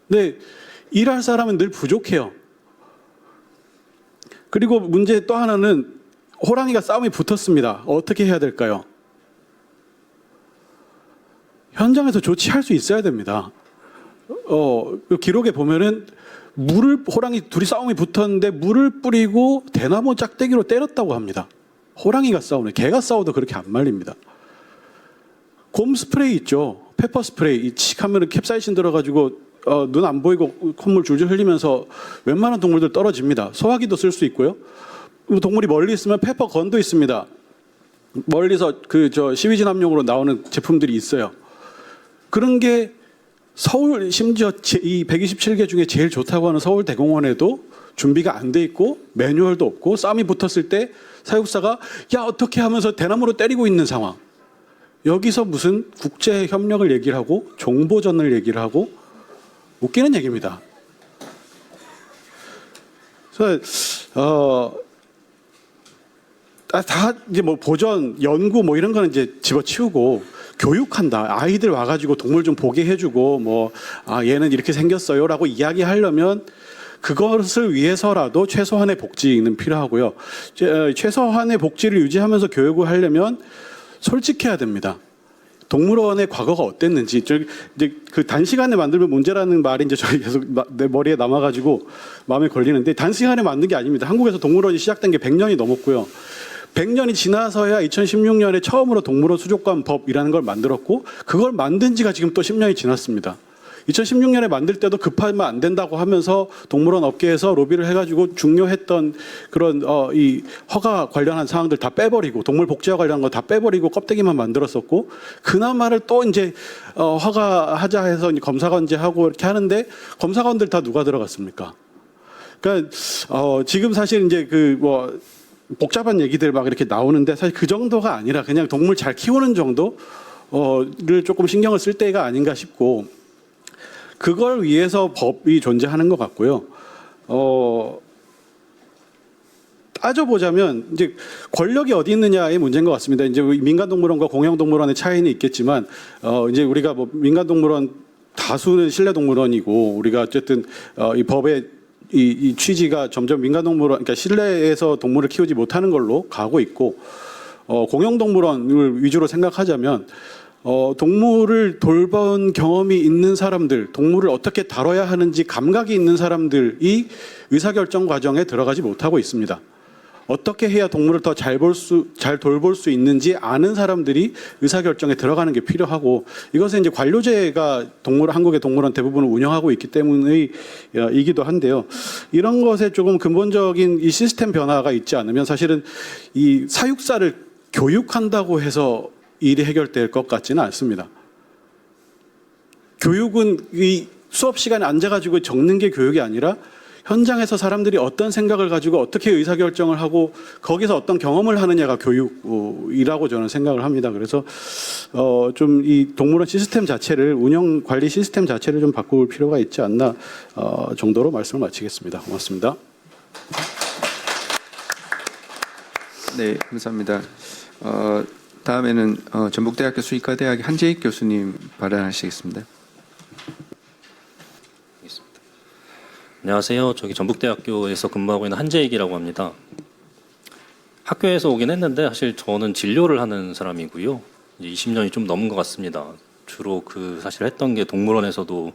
I: 근데 일할 사람은 늘 부족해요. 그리고 문제 또 하나는, 호랑이가 싸움이 붙었습니다. 어떻게 해야 될까요? 현장에서 조치할 수 있어야 됩니다. 그 기록에 보면은 호랑이 둘이 싸움이 붙었는데 물을 뿌리고 대나무 짝대기로 때렸다고 합니다. 호랑이가 싸우네. 개가 싸워도 그렇게 안 말립니다. 곰 스프레이 있죠. 페퍼 스프레이. 칙 하면 캡사이신 들어가지고 눈 안 보이고 콧물 줄줄 흘리면서 웬만한 동물들 떨어집니다. 소화기도 쓸 수 있고요. 동물이 멀리 있으면 페퍼 건도 있습니다. 멀리서 시위 진압용으로 나오는 제품들이 있어요. 그런 게 서울, 심지어 이 127개 중에 제일 좋다고 하는 서울대공원에도 준비가 안 돼 있고 매뉴얼도 없고, 싸움이 붙었을 때 사육사가 야 어떻게 하면서 대나무로 때리고 있는 상황. 여기서 무슨 국제 협력을 얘기를 하고 정보전을 얘기를 하고, 웃기는 얘기입니다. 그래서 다 이제 뭐 보전, 연구 뭐 이런 거는 이제 집어치우고 교육한다. 아이들 와가지고 동물 좀 보게 해주고 얘는 이렇게 생겼어요라고 이야기하려면 그것을 위해서라도 최소한의 복지는 필요하고요. 최소한의 복지를 유지하면서 교육을 하려면 솔직해야 됩니다. 동물원의 과거가 어땠는지. 이제 그 단시간에 만들면 문제라는 말이 이제 저희 계속 내 머리에 남아가지고 마음에 걸리는데, 단시간에 만든 게 아닙니다. 한국에서 동물원이 시작된 게 100년이 넘었고요. 100년이 지나서야 2016년에 처음으로 동물원 수족관법이라는 걸 만들었고, 그걸 만든 지가 지금 또 10년이 지났습니다. 2016년에 만들 때도 급하면 안 된다고 하면서 동물원 업계에서 로비를 해가지고 중요했던 그런 이 허가 관련한 사항들 다 빼버리고, 동물 복지와 관련한 거 다 빼버리고 껍데기만 만들었었고, 그나마를 또 이제 허가하자 해서 검사관제하고 이렇게 하는데, 검사관들 다 누가 들어갔습니까? 그러니까 지금 사실 이제 복잡한 얘기들 막 이렇게 나오는데, 사실 그 정도가 아니라 그냥 동물 잘 키우는 정도를 조금 신경을 쓸 때가 아닌가 싶고, 그걸 위해서 법이 존재하는 것 같고요. 따져보자면 이제 권력이 어디 있느냐의 문제인 것 같습니다. 이제 민간동물원과 공영동물원의 차이는 있겠지만, 이제 우리가 뭐 민간동물원 다수는 실내동물원이고, 우리가 어쨌든 이 법의 이 취지가 점점 민간동물원, 그러니까 실내에서 동물을 키우지 못하는 걸로 가고 있고, 공영동물원을 위주로 생각하자면 동물을 돌본 경험이 있는 사람들, 동물을 어떻게 다뤄야 하는지 감각이 있는 사람들이 의사결정 과정에 들어가지 못하고 있습니다. 어떻게 해야 동물을 더 잘 돌볼 수 있는지 아는 사람들이 의사결정에 들어가는 게 필요하고, 이것은 이제 관료제가 한국의 동물원 대부분을 운영하고 있기 때문이기도 한데요. 이런 것에 조금 근본적인 이 시스템 변화가 있지 않으면 사실은 이 사육사를 교육한다고 해서 일이 해결될 것 같지는 않습니다. 교육은 이 수업 시간에 앉아가지고 적는 게 교육이 아니라, 현장에서 사람들이 어떤 생각을 가지고 어떻게 의사결정을 하고 거기서 어떤 경험을 하느냐가 교육이라고 저는 생각을 합니다. 그래서 좀 이 동물원 시스템 자체를, 운영 관리 시스템 자체를 좀 바꿀 필요가 있지 않나 정도로 말씀을 마치겠습니다. 고맙습니다.
E: 네, 감사합니다. 다음에는 전북대학교 수의과대학의 한재익 교수님 발언하시겠습니다.
J: 안녕하세요. 저기 전북대학교에서 근무하고 있는 한재익이라고 합니다. 학교에서 오긴 했는데 사실 저는 진료를 하는 사람이고요. 이제 20년이 좀 넘은 것 같습니다. 주로 사실 했던 게 동물원에서도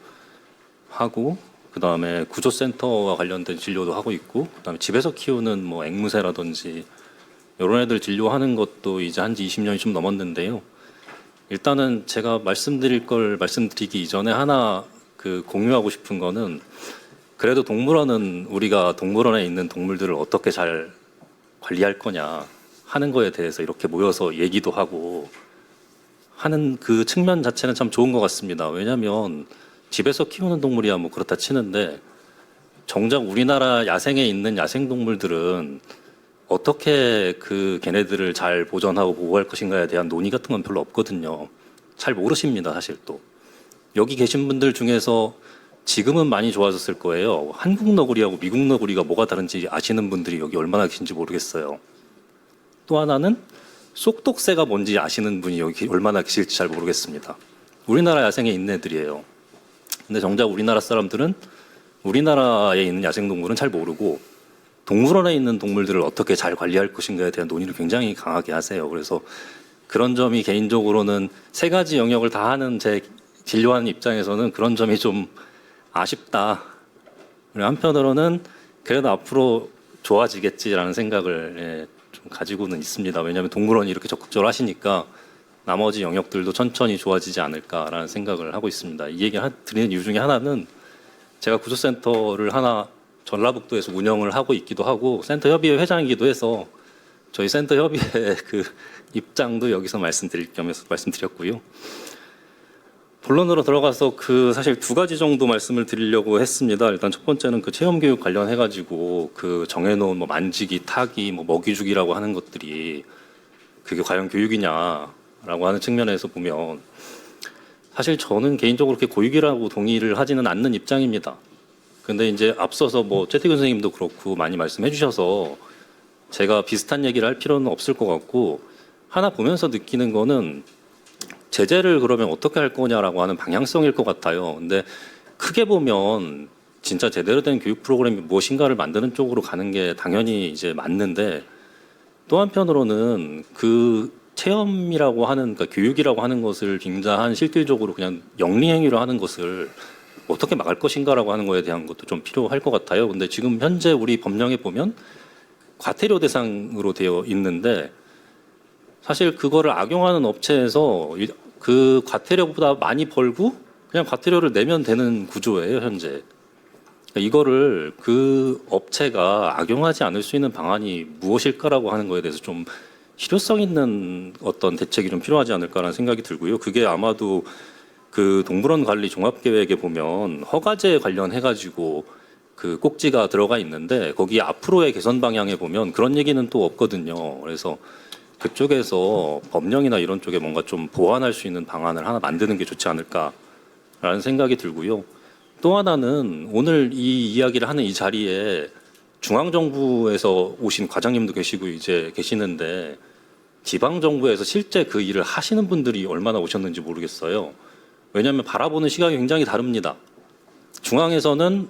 J: 하고, 그 다음에 구조센터와 관련된 진료도 하고 있고, 그 다음에 집에서 키우는 뭐 앵무새라든지 이런 애들 진료하는 것도 이제 한지 20년이 좀 넘었는데요. 일단은 제가 말씀드릴 걸 말씀드리기 이전에 하나 공유하고 싶은 거는, 그래도 동물원은 우리가 동물원에 있는 동물들을 어떻게 잘 관리할 거냐 하는 거에 대해서 이렇게 모여서 얘기도 하고 하는 그 측면 자체는 참 좋은 것 같습니다. 왜냐하면 집에서 키우는 동물이야 뭐 그렇다 치는데, 정작 우리나라 야생에 있는 야생동물들은 어떻게 걔네들을 잘 보존하고 보호할 것인가에 대한 논의 같은 건 별로 없거든요. 잘 모르십니다, 사실. 또 여기 계신 분들 중에서 지금은 많이 좋아졌을 거예요. 한국 너구리하고 미국 너구리가 뭐가 다른지 아시는 분들이 여기 얼마나 계신지 모르겠어요. 또 하나는 쏙독새가 뭔지 아시는 분이 여기 얼마나 계실지 잘 모르겠습니다. 우리나라 야생에 있는 애들이에요. 근데 정작 우리나라 사람들은 우리나라에 있는 야생동물은 잘 모르고 동물원에 있는 동물들을 어떻게 잘 관리할 것인가에 대한 논의를 굉장히 강하게 하세요. 그래서 그런 점이 개인적으로는 세 가지 영역을 다 하는 제 진료하는 입장에서는 그런 점이 좀 아쉽다. 그리고 한편으로는 그래도 앞으로 좋아지겠지라는 생각을 좀 가지고는 있습니다. 왜냐하면 동물원이 이렇게 적극적으로 하시니까 나머지 영역들도 천천히 좋아지지 않을까라는 생각을 하고 있습니다. 이 얘기 드리는 이유 중에 하나는 제가 구조센터를 하나 전라북도에서 운영을 하고 있기도 하고 센터 협의회 회장이기도 해서 저희 센터 협의회 입장도 여기서 말씀드릴 겸해서 말씀드렸고요. 본론으로 들어가서 사실 두 가지 정도 말씀을 드리려고 했습니다. 일단 첫 번째는 체험 교육 관련해 가지고 정해놓은 뭐 만지기, 타기, 뭐 먹이주기라고 하는 것들이 그게 과연 교육이냐라고 하는 측면에서 보면 사실 저는 개인적으로 그렇게 고육이라고 동의를 하지는 않는 입장입니다. 근데 이제 앞서서 뭐 최태균 선생님도 그렇고 많이 말씀해 주셔서 제가 비슷한 얘기를 할 필요는 없을 것 같고, 하나 보면서 느끼는 거는 제재를 그러면 어떻게 할 거냐라고 하는 방향성일 것 같아요. 근데 크게 보면 진짜 제대로 된 교육 프로그램이 무엇인가를 만드는 쪽으로 가는 게 당연히 이제 맞는데, 또 한편으로는 체험이라고 하는, 그러니까 교육이라고 하는 것을 빙자한 실질적으로 그냥 영리행위로 하는 것을 어떻게 막을 것인가라고 하는 거에 대한 것도 좀 필요할 것 같아요. 근데 지금 현재 우리 법령에 보면 과태료 대상으로 되어 있는데, 사실 그거를 악용하는 업체에서 그 과태료보다 많이 벌고 그냥 과태료를 내면 되는 구조예요, 현재. 그러니까 이거를 업체가 악용하지 않을 수 있는 방안이 무엇일까라고 하는 거에 대해서 좀 실효성 있는 어떤 대책이 좀 필요하지 않을까라는 생각이 들고요. 그게 아마도 동물원 관리 종합계획에 보면 허가제 관련해 가지고 꼭지가 들어가 있는데, 거기 앞으로의 개선 방향에 보면 그런 얘기는 또 없거든요. 그래서 그쪽에서 법령이나 이런 쪽에 뭔가 좀 보완할 수 있는 방안을 하나 만드는 게 좋지 않을까라는 생각이 들고요. 또 하나는 오늘 이 이야기를 하는 이 자리에 중앙정부에서 오신 과장님도 계시고 이제 계시는데, 지방정부에서 실제 그 일을 하시는 분들이 얼마나 오셨는지 모르겠어요. 왜냐하면 바라보는 시각이 굉장히 다릅니다. 중앙에서는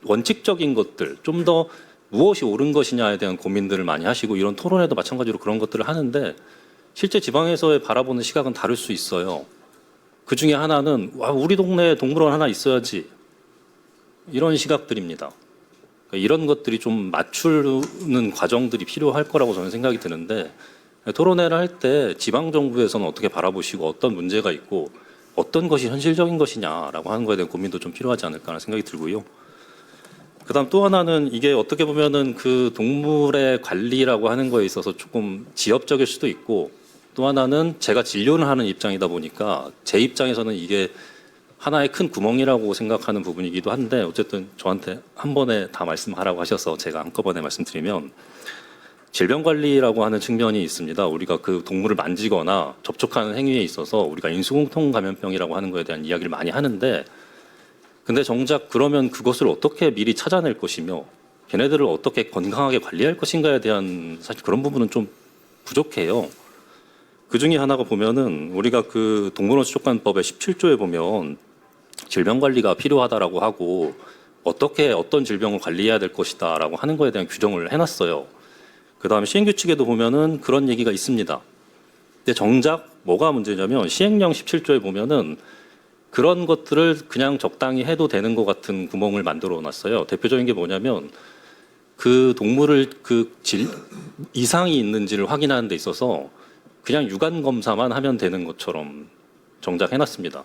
J: 원칙적인 것들, 좀 더 무엇이 옳은 것이냐에 대한 고민들을 많이 하시고, 이런 토론에도 마찬가지로 그런 것들을 하는데, 실제 지방에서의 바라보는 시각은 다를 수 있어요. 그 중에 하나는 우리 동네에 동물원 하나 있어야지, 이런 시각들입니다. 그러니까 이런 것들이 좀 맞추는 과정들이 필요할 거라고 저는 생각이 드는데, 토론회를 할 때 지방정부에서는 어떻게 바라보시고 어떤 문제가 있고 어떤 것이 현실적인 것이냐라고 하는 거에 대한 고민도 좀 필요하지 않을까 하는 생각이 들고요. 그다음 또 하나는 이게 어떻게 보면은 동물의 관리라고 하는 거에 있어서 조금 지엽적일 수도 있고, 또 하나는 제가 진료를 하는 입장이다 보니까 제 입장에서는 이게 하나의 큰 구멍이라고 생각하는 부분이기도 한데, 어쨌든 저한테 한 번에 다 말씀하라고 하셔서 제가 한꺼번에 말씀드리면, 질병관리라고 하는 측면이 있습니다. 우리가 동물을 만지거나 접촉하는 행위에 있어서 우리가 인수공통 감염병이라고 하는 거에 대한 이야기를 많이 하는데, 근데 정작 그러면 그것을 어떻게 미리 찾아낼 것이며 걔네들을 어떻게 건강하게 관리할 것인가에 대한 사실 그런 부분은 좀 부족해요. 그 중에 하나가 보면은 우리가 동물원 수족관법의 17조에 보면 질병관리가 필요하다라고 하고 어떻게 어떤 질병을 관리해야 될 것이다라고 하는 거에 대한 규정을 해놨어요. 그다음에 시행규칙에도 보면은 그런 얘기가 있습니다. 근데 정작 뭐가 문제냐면 시행령 17조에 보면은 그런 것들을 그냥 적당히 해도 되는 것 같은 구멍을 만들어 놨어요. 대표적인 게 뭐냐면 그 동물을 이상이 있는지를 확인하는 데 있어서 그냥 유관 검사만 하면 되는 것처럼 정작 해놨습니다.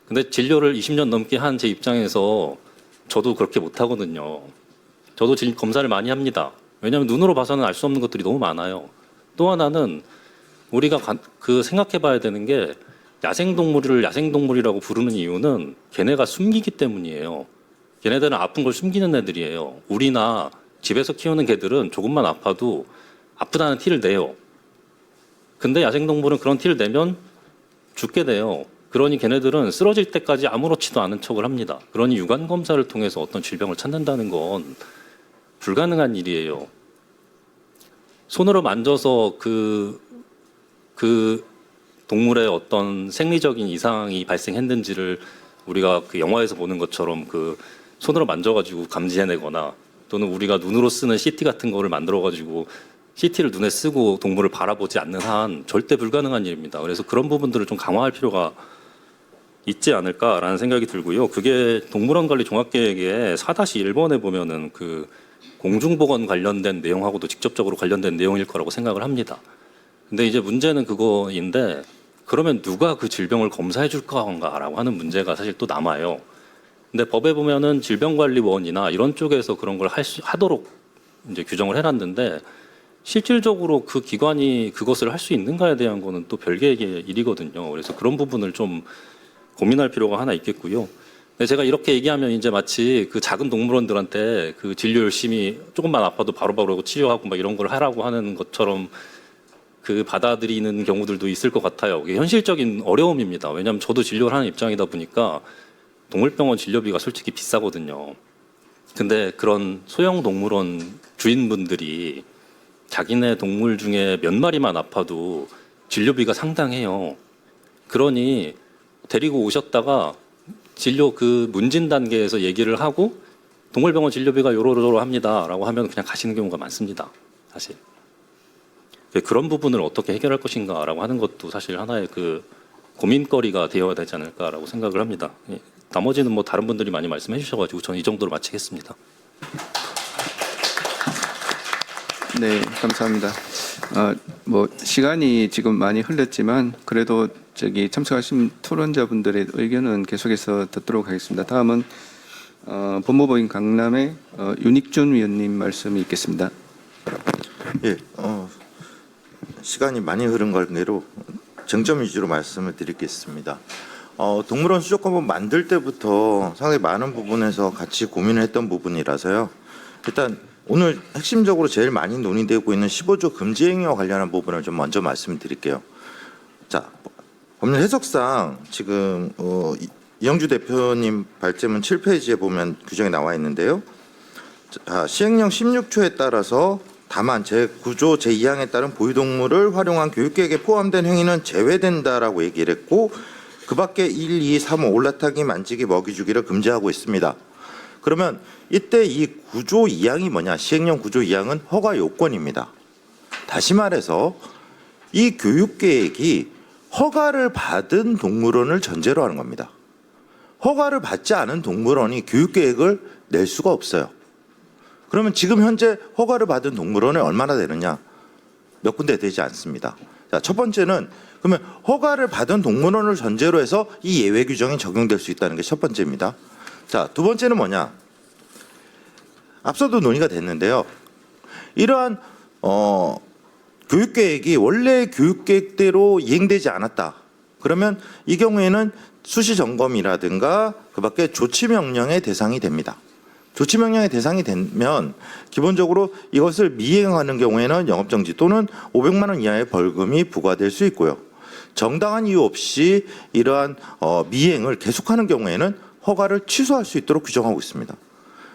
J: 근데 진료를 20년 넘게 한 제 입장에서 저도 그렇게 못 하거든요. 저도 검사를 많이 합니다. 왜냐하면 눈으로 봐서는 알 수 없는 것들이 너무 많아요. 또 하나는 우리가 생각해 봐야 되는 게 야생동물을 야생동물이라고 부르는 이유는 걔네가 숨기기 때문이에요. 걔네들은 아픈 걸 숨기는 애들이에요. 우리나 집에서 키우는 개들은 조금만 아파도 아프다는 티를 내요. 근데 야생동물은 그런 티를 내면 죽게 돼요. 그러니 걔네들은 쓰러질 때까지 아무렇지도 않은 척을 합니다. 그러니 유관 검사를 통해서 어떤 질병을 찾는다는 건 불가능한 일이에요. 손으로 만져서 그 동물의 어떤 생리적인 이상이 발생했는지를 우리가 그 영화에서 보는 것처럼 그 손으로 만져가지고 감지해내거나 또는 우리가 눈으로 쓰는 CT 같은 거를 만들어가지고 CT를 눈에 쓰고 동물을 바라보지 않는 한 절대 불가능한 일입니다. 그래서 그런 부분들을 좀 강화할 필요가 있지 않을까라는 생각이 들고요. 그게 동물원 관리 종합계획의 4-1번에 보면은 그 공중보건 관련된 내용하고도 직접적으로 관련된 내용일 거라고 생각을 합니다. 근데 이제 문제는 그거인데 그러면 누가 그 질병을 검사해 줄 건가라고 하는 문제가 사실 또 남아요. 근데 법에 보면은 질병관리원이나 이런 쪽에서 그런 걸 하도록 이제 규정을 해놨는데 실질적으로 그 기관이 그것을 할 수 있는가에 대한 거는 또 별개의 일이거든요. 그래서 그런 부분을 좀 고민할 필요가 하나 있겠고요. 근데 제가 이렇게 얘기하면 이제 마치 그 작은 동물원들한테 그 진료 열심히 조금만 아파도 바로바로 치료하고 막 이런 걸 하라고 하는 것처럼 그 받아들이는 경우들도 있을 것 같아요. 이게 현실적인 어려움입니다. 왜냐하면 저도 진료를 하는 입장이다 보니까 동물병원 진료비가 솔직히 비싸거든요. 근데 그런 소형 동물원 주인분들이 자기네 동물 중에 몇 마리만 아파도 진료비가 상당해요. 그러니 데리고 오셨다가 진료 그 문진 단계에서 얘기를 하고 동물병원 진료비가 요러요러 합니다라고 하면 그냥 가시는 경우가 많습니다. 사실. 그런 부분을 어떻게 해결할 것인가라고 하는 것도 사실 하나의 그 고민거리가 되어야 되지 않을까라고 생각을 합니다. 나머지는 뭐 다른 분들이 많이 말씀해 주셔가지고 저는 이 정도로 마치겠습니다.
E: 네, 감사합니다. 뭐 시간이 지금 많이 흘렀지만 그래도 참석하신 토론자분들의 의견은 계속해서 듣도록 하겠습니다. 다음은 법무부인 강남의 윤익준 위원님 말씀이 있겠습니다.
K: 예, 시간이 많이 흐른 관계로 정점 위주로 말씀을 드리겠습니다. 동물원 수족관법 만들 때부터 상당히 많은 부분에서 같이 고민을 했던 부분이라서요. 일단 오늘 핵심적으로 제일 많이 논의되고 있는 15조 금지 행위와 관련한 부분을 좀 먼저 말씀을 드릴게요. 자, 법률 해석상 지금 이영주 대표님 발제문 7페이지에 보면 규정이 나와 있는데요. 자, 시행령 16조에 따라서 다만 제9조 제2항에 따른 보유동물을 활용한 교육계획에 포함된 행위는 제외된다라고 얘기를 했고 그 밖에 1, 2, 3, 5 올라타기, 만지기, 먹이 주기를 금지하고 있습니다. 그러면 이때 이 9조 2항이 뭐냐? 시행령 9조 2항은 허가 요건입니다. 다시 말해서 이 교육계획이 허가를 받은 동물원을 전제로 하는 겁니다. 허가를 받지 않은 동물원이 교육계획을 낼 수가 없어요. 그러면 지금 현재 허가를 받은 동물원이 얼마나 되느냐? 몇 군데 되지 않습니다. 자, 첫 번째는 그러면 허가를 받은 동물원을 전제로 해서 이 예외 규정이 적용될 수 있다는 게 첫 번째입니다. 자, 두 번째는 뭐냐? 앞서도 논의가 됐는데요. 이러한 교육계획이 원래 교육계획대로 이행되지 않았다. 그러면 이 경우에는 수시 점검이라든가 그 밖에 조치명령의 대상이 됩니다. 조치명령의 대상이 되면 기본적으로 이것을 미행하는 경우에는 영업정지 또는 500만 원 이하의 벌금이 부과될 수 있고요. 정당한 이유 없이 이러한 미행을 계속하는 경우에는 허가를 취소할 수 있도록 규정하고 있습니다.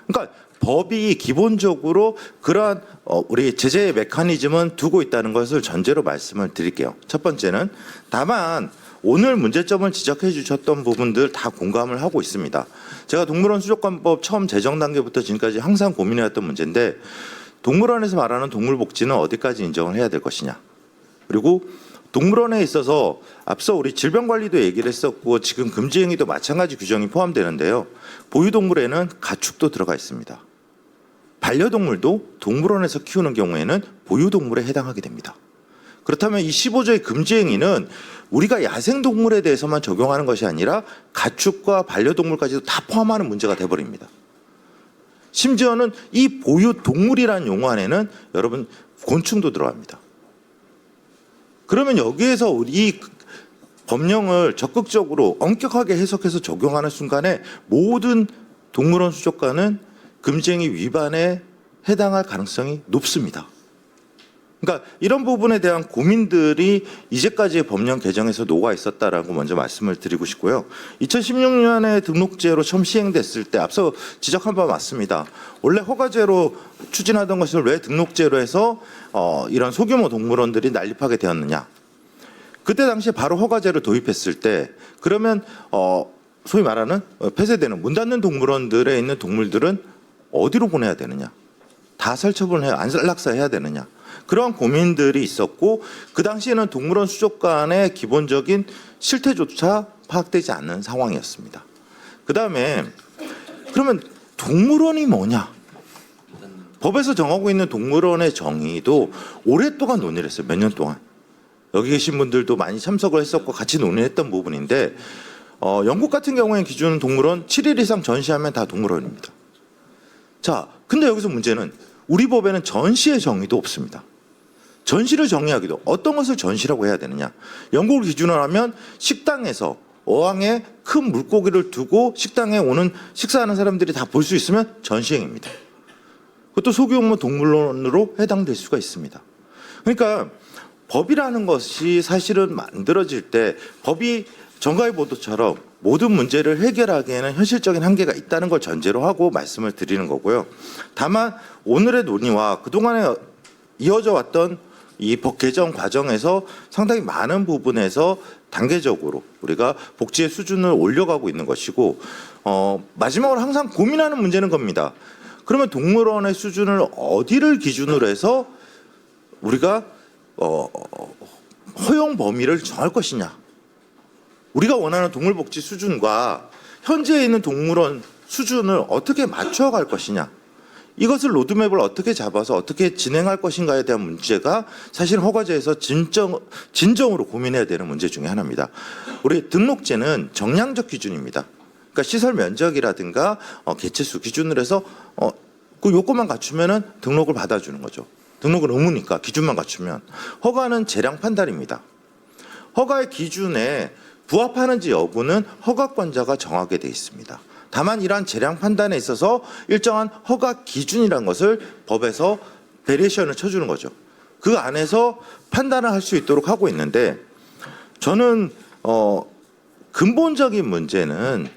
K: 그러니까 법이 기본적으로 그러한 우리 제재 메커니즘은 두고 있다는 것을 전제로 말씀을 드릴게요. 첫 번째는 다만 오늘 문제점을 지적해 주셨던 부분들 다 공감을 하고 있습니다. 제가 동물원 수족관법 처음 제정 단계부터 지금까지 항상 고민해왔던 문제인데 동물원에서 말하는 동물복지는 어디까지 인정을 해야 될 것이냐. 그리고 동물원에 있어서 앞서 우리 질병관리도 얘기를 했었고 지금 금지행위도 마찬가지 규정이 포함되는데요. 보유동물에는 가축도 들어가 있습니다. 반려동물도 동물원에서 키우는 경우에는 보유동물에 해당하게 됩니다. 그렇다면 이 15조의 금지행위는 우리가 야생동물에 대해서만 적용하는 것이 아니라 가축과 반려동물까지도 다 포함하는 문제가 돼버립니다. 심지어는 이 보유동물이라는 용어 안에는 여러분 곤충도 들어갑니다. 그러면 여기에서 우리 법령을 적극적으로 엄격하게 해석해서 적용하는 순간에 모든 동물원 수족관은 금지행위 위반에 해당할 가능성이 높습니다. 그러니까 이런 부분에 대한 고민들이 이제까지의 법령 개정에서 녹아 있었다라고 먼저 말씀을 드리고 싶고요. 2016년에 등록제로 처음 시행됐을 때 앞서 지적한 바 맞습니다. 원래 허가제로 추진하던 것을 왜 등록제로 해서 이런 소규모 동물원들이 난립하게 되었느냐. 그때 당시에 바로 허가제를 도입했을 때 그러면 소위 말하는 폐쇄되는 문 닫는 동물원들에 있는 동물들은 어디로 보내야 되느냐. 다 살처분을 해야 안락사해야 되느냐. 그런 고민들이 있었고 그 당시에는 동물원 수족관의 기본적인 실태조차 파악되지 않는 상황이었습니다. 그다음에 그러면 동물원이 뭐냐? 법에서 정하고 있는 동물원의 정의도 오랫동안 논의를 했어요. 몇 년 동안. 여기 계신 분들도 많이 참석을 했었고 같이 논의했던 부분인데 영국 같은 경우에는 기준 동물원 7일 이상 전시하면 다 동물원입니다. 자, 근데 여기서 문제는 우리 법에는 전시의 정의도 없습니다. 전시를 정의하기도 어떤 것을 전시라고 해야 되느냐. 영국을 기준으로 하면 식당에서 어항에 큰 물고기를 두고 식당에 오는 식사하는 사람들이 다 볼 수 있으면 전시행입니다. 그것도 소규모 동물원으로 해당될 수가 있습니다. 그러니까 법이라는 것이 사실은 만들어질 때 법이 정가의 보도처럼 모든 문제를 해결하기에는 현실적인 한계가 있다는 걸 전제로 하고 말씀을 드리는 거고요. 다만 오늘의 논의와 그동안에 이어져 왔던 이 법 개정 과정에서 상당히 많은 부분에서 단계적으로 우리가 복지의 수준을 올려가고 있는 것이고 마지막으로 항상 고민하는 문제는 겁니다. 그러면 동물원의 수준을 어디를 기준으로 해서 우리가 허용 범위를 정할 것이냐. 우리가 원하는 동물복지 수준과 현재 있는 동물원 수준을 어떻게 맞춰갈 것이냐. 이것을 로드맵을 어떻게 잡아서 어떻게 진행할 것인가에 대한 문제가 사실 허가제에서 진정으로 고민해야 되는 문제 중에 하나입니다. 우리 등록제는 정량적 기준입니다. 그러니까 시설 면적이라든가 개체수 기준으로 해서 그 요건만 갖추면은 등록을 받아주는 거죠. 등록은 의무니까 기준만 갖추면. 허가는 재량 판단입니다. 허가의 기준에 부합하는지 여부는 허가권자가 정하게 돼 있습니다. 다만 이러한 재량 판단에 있어서 일정한 허가 기준이라는 것을 법에서 베리에이션을 쳐주는 거죠. 그 안에서 판단을 할 수 있도록 하고 있는데 저는 근본적인 문제는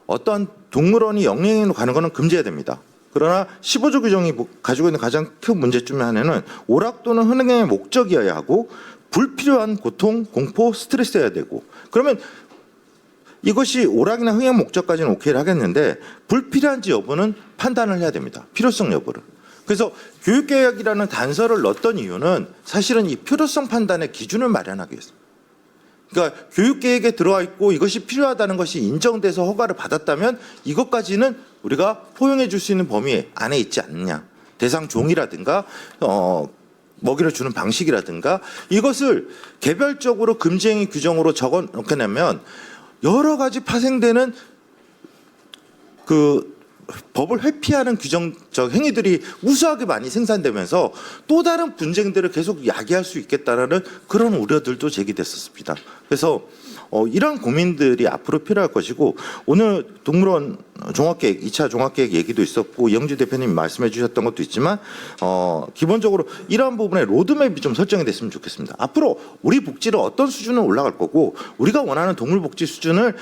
K: 어떠한 동물원이 영리행위로 가는 것은 금지해야 됩니다. 그러나 15조 규정이 가지고 있는 가장 큰 문제 중에 하나는 오락 또는 흥행의 목적이어야 하고 불필요한 고통, 공포, 스트레스여야 되고 그러면 이것이 오락이나 흥행 목적까지는 오케이를 하겠는데 불필요한지 여부는 판단을 해야 됩니다. 필요성 여부를. 그래서 교육계획이라는 단서를 넣었던 이유는 사실은 이 필요성 판단의 기준을 마련하기 위해서입니다. 그러니까 교육계획에 들어와 있고 이것이 필요하다는 것이 인정돼서 허가를 받았다면 이것까지는 우리가 포용해 줄 수 있는 범위 안에 있지 않느냐. 대상 종이라든가 먹이를 주는 방식이라든가 이것을 개별적으로 금지행위 규정으로 적어 놓게 되면 여러 가지 파생되는 그 법을 회피하는 규정적 행위들이 우수하게 많이 생산되면서 또 다른 분쟁들을 계속 야기할 수 있겠다라는 그런 우려들도 제기됐었습니다. 그래서 이런 고민들이 앞으로 필요할 것이고 오늘 동물원 종합계획 2차 종합계획 얘기도 있었고 이영주 대표님 말씀해 주셨던 것도 있지만 기본적으로 이러한 부분에 로드맵이 좀 설정이 됐으면 좋겠습니다. 앞으로 우리 복지를 어떤 수준으로 올라갈 거고 우리가 원하는 동물복지 수준을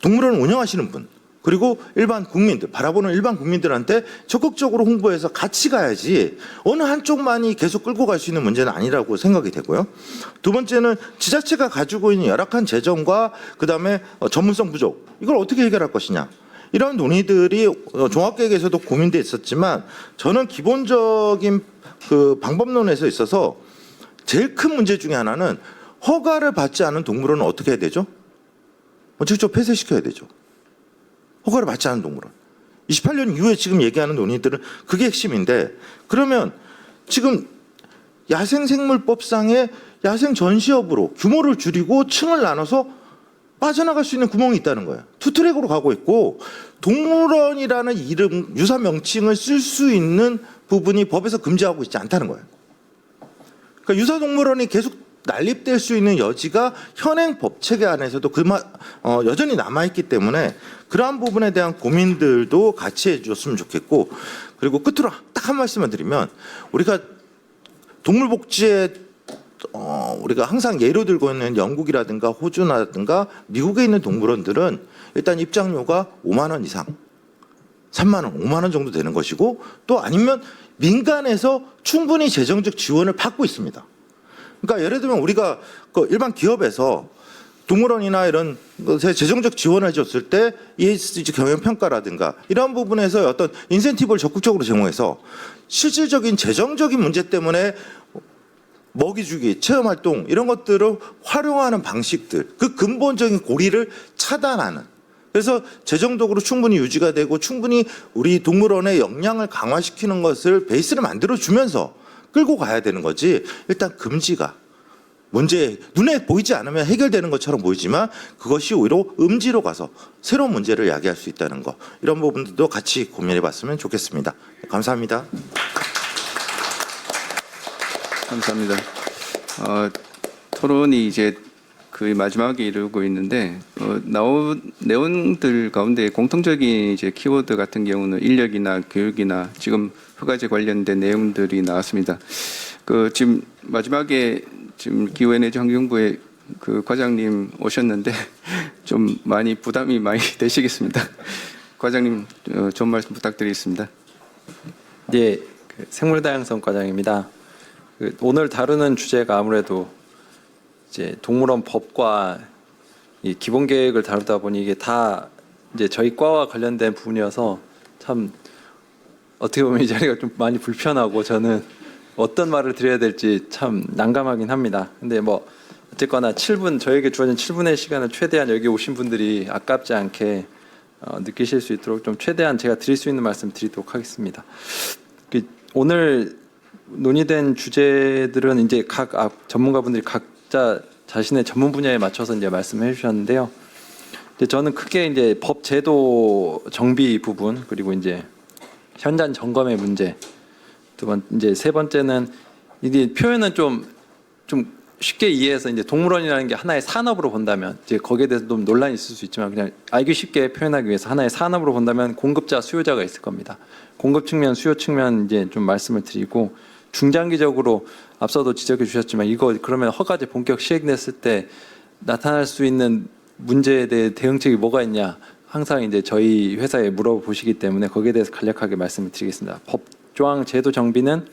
K: 동물원을 운영하시는 분 그리고 일반 국민들, 바라보는 일반 국민들한테 적극적으로 홍보해서 같이 가야지 어느 한쪽만이 계속 끌고 갈 수 있는 문제는 아니라고 생각이 되고요. 두 번째는 지자체가 가지고 있는 열악한 재정과 그다음에 전문성 부족, 이걸 어떻게 해결할 것이냐. 이런 논의들이 종합계획에서도 고민돼 있었지만 저는 기본적인 그 방법론에서 있어서 제일 큰 문제 중에 하나는 허가를 받지 않은 동물원은 어떻게 해야 되죠? 직접 폐쇄시켜야 되죠. 허가를 받지 않은 동물원. 28년 이후에 지금 얘기하는 논의들은 그게 핵심인데, 그러면 지금 야생생물법상의 야생 전시업으로 규모를 줄이고 층을 나눠서 빠져나갈 수 있는 구멍이 있다는 거예요. 투트랙으로 가고 있고, 동물원이라는 이름, 유사 명칭을 쓸 수 있는 부분이 법에서 금지하고 있지 않다는 거예요. 그러니까 유사동물원이 계속 난립될 수 있는 여지가 현행 법 체계 안에서도 여전히 남아있기 때문에 그러한 부분에 대한 고민들도 같이 해줬으면 좋겠고, 그리고 끝으로 딱 한 말씀을 드리면, 우리가 동물복지에 우리가 항상 예로 들고 있는 영국이라든가 호주라든가 미국에 있는 동물원들은 일단 입장료가 5만 원 이상, 3만 원, 5만 원 정도 되는 것이고, 또 아니면 민간에서 충분히 재정적 지원을 받고 있습니다. 그러니까 예를 들면 우리가 그 일반 기업에서 동물원이나 이런 것에 재정적 지원을 해줬을 때 ESG 경영평가라든가 이런 부분에서 어떤 인센티브를 적극적으로 제공해서 실질적인 재정적인 문제 때문에 먹이주기, 체험활동 이런 것들을 활용하는 방식들, 그 근본적인 고리를 차단하는, 그래서 재정적으로 충분히 유지가 되고 충분히 우리 동물원의 역량을 강화시키는 것을 베이스를 만들어주면서 끌고 가야 되는 거지, 일단 금지가 문제 눈에 보이지 않으면 해결되는 것처럼 보이지만 그것이 오히려 음지로 가서 새로운 문제를 야기할 수 있다는 거, 이런 부분들도 같이 고민해 봤으면 좋겠습니다. 감사합니다.
E: 감사합니다. 토론이 이제 거의 마지막에 이르고 있는데 나온 내용들 가운데 공통적인 이제 키워드 같은 경우는 인력이나 교육이나 지금 허가제 관련된 내용들이 나왔습니다. 그 지금 마지막에 지금 기후에너지 환경부의 그 과장님 오셨는데 좀 많이 부담이 많이 되시겠습니다. 과장님 좋은 말씀 부탁드리겠습니다.
L: 네, 생물다양성 과장입니다. 오늘 다루는 주제가 아무래도 이제 동물원 법과 이 기본 계획을 다루다 보니 이게 다 이제 저희 과와 관련된 부분이어서 참 어떻게 보면 이 자리가 좀 많이 불편하고 저는 어떤 말을 드려야 될지 참 난감하긴 합니다. 근데 뭐 어쨌거나 7분, 저에게 주어진 7분의 시간을 최대한 여기 오신 분들이 아깝지 않게 느끼실 수 있도록 좀 최대한 제가 드릴 수 있는 말씀 드리도록 하겠습니다. 오늘 논의된 주제들은 이제 각 전문가분들이 각자 자신의 전문 분야에 맞춰서 이제 말씀해 주셨는데요. 저는 크게 이제 법 제도 정비 부분, 그리고 이제 현장 점검의 문제, 이제 세 번째는 이게 표현은 좀 쉽게 이해해서 이제 동물원이라는 게 하나의 산업으로 본다면, 이제 거기에 대해서 좀 논란이 있을 수 있지만 그냥 알기 쉽게 표현하기 위해서 하나의 산업으로 본다면 공급자, 수요자가 있을 겁니다. 공급 측면, 수요 측면 이제 좀 말씀을 드리고, 중장기적으로 앞서도 지적해 주셨지만 이거 그러면 허가제 본격 시행됐을 때 나타날 수 있는 문제에 대해 대응책이 뭐가 있냐, 항상 이제 저희 회사에 물어보시기 때문에 거기에 대해서 간략하게 말씀을 드리겠습니다. 법조항 제도 정비는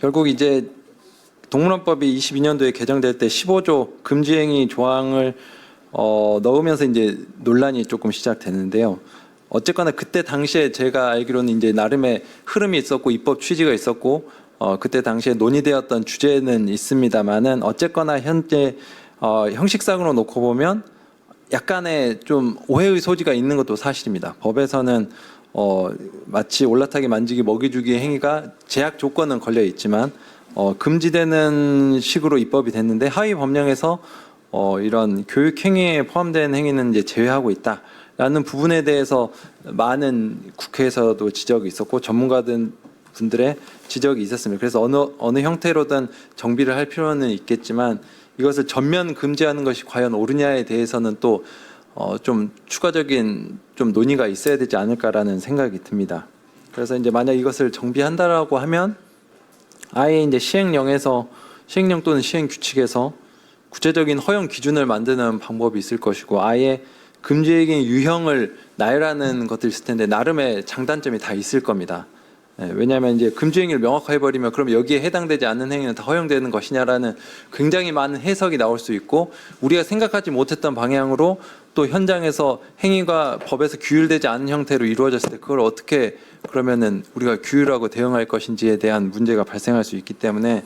L: 결국 이제 동물원법이 22년도에 개정될 때 15조 금지행위 조항을 넣으면서 이제 논란이 조금 시작됐는데요. 어쨌거나 그때 당시에 제가 알기로는 이제 나름의 흐름이 있었고 입법 취지가 있었고 그때 당시에 논의되었던 주제는 있습니다만은 어쨌거나 현재 형식상으로 놓고 보면 약간의 좀 오해의 소지가 있는 것도 사실입니다. 법에서는 마치 올라타기 만지기 먹이주기 행위가 제약 조건은 걸려 있지만 금지되는 식으로 입법이 됐는데 하위 법령에서 이런 교육 행위에 포함된 행위는 이제 제외하고 있다라는 부분에 대해서 많은 국회에서도 지적이 있었고 전문가분들의 지적이 있었습니다. 그래서 어느 형태로든 정비를 할 필요는 있겠지만 이것을 전면 금지하는 것이 과연 옳으냐에 대해서는 또 좀 추가적인 좀 논의가 있어야 되지 않을까라는 생각이 듭니다. 그래서 이제 만약 이것을 정비한다라고 하면 아예 이제 시행령 또는 시행 규칙에서 구체적인 허용 기준을 만드는 방법이 있을 것이고, 아예 금주행위 유형을 나열하는 것들이 있을 텐데 나름의 장단점이 다 있을 겁니다. 예, 왜냐하면 이제 금주행위를 명확하게 해버리면 그럼 여기에 해당되지 않는 행위는 다 허용되는 것이냐라는 굉장히 많은 해석이 나올 수 있고 우리가 생각하지 못했던 방향으로 또 현장에서 행위가 법에서 규율되지 않은 형태로 이루어졌을 때 그걸 어떻게 그러면은 우리가 규율하고 대응할 것인지에 대한 문제가 발생할 수 있기 때문에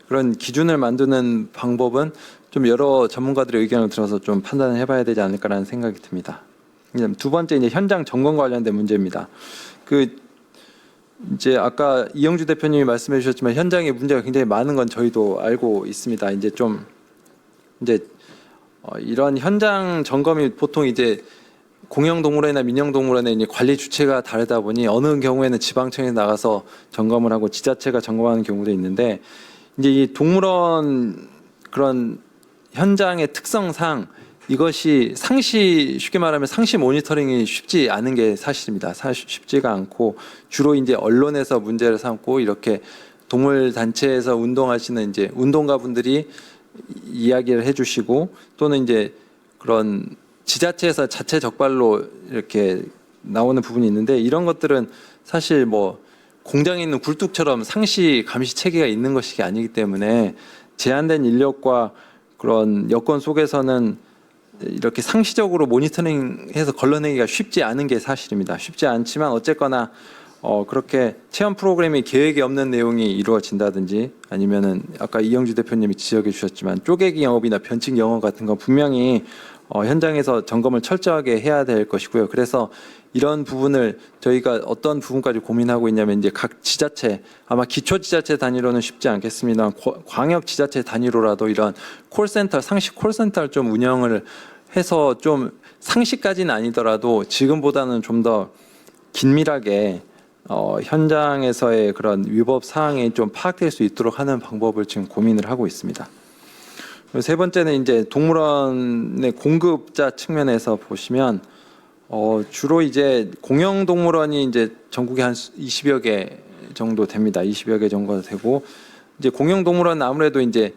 L: 그런 기준을 만드는 방법은 좀 여러 전문가들의 의견을 들어서 좀 판단을 해봐야 되지 않을까라는 생각이 듭니다. 두 번째 이제 현장 점검 관련된 문제입니다. 이제 아까 이영주 대표님이 말씀해 주셨지만 현장에 문제가 굉장히 많은 건 저희도 알고 있습니다. 이제 이런 현장 점검이 보통 이제 공영동물원이나 민영동물원의 이제 관리 주체가 다르다 보니 어느 경우에는 지방청에 나가서 점검을 하고 지자체가 점검하는 경우도 있는데 이제 이 동물원 그런 현장의 특성상 이것이 쉽게 말하면 상시 모니터링이 쉽지 않은 게 사실입니다. 쉽지가 않고 주로 이제 언론에서 문제를 삼고 이렇게 동물 단체에서 운동하시는 이제 운동가분들이 이야기를 해주시고 또는 이제 그런 지자체에서 자체 적발로 이렇게 나오는 부분이 있는데 이런 것들은 사실 뭐 공장에 있는 굴뚝처럼 상시 감시 체계가 있는 것이 아니기 때문에 제한된 인력과 그런 여건 속에서는 이렇게 상시적으로 모니터링해서 걸러내기가 쉽지 않은 게 사실입니다. 쉽지 않지만 어쨌거나 그렇게 체험 프로그램이 계획이 없는 내용이 이루어진다든지 아니면은 아까 이영주 대표님이 지적해 주셨지만 쪼개기 영업이나 변칙 영업 같은 건 분명히 현장에서 점검을 철저하게 해야 될 것이고요. 그래서 이런 부분을 저희가 어떤 부분까지 고민하고 있냐면 이제 각 지자체 아마 기초지자체 단위로는 쉽지 않겠습니다. 광역 지자체 단위로라도 이런 콜센터 상시 콜센터를 좀 운영을 해서 좀 상시까지는 아니더라도 지금보다는 좀 더 긴밀하게 현장에서의 그런 위법 사항이 좀 파악될 수 있도록 하는 방법을 지금 고민을 하고 있습니다. 세 번째는 이제 동물원의 공급자 측면에서 보시면 주로 이제 공영동물원이 이제 전국에 한 20여 개 정도 됩니다. 20여 개 정도 되고 이제 공영동물원은 아무래도 이제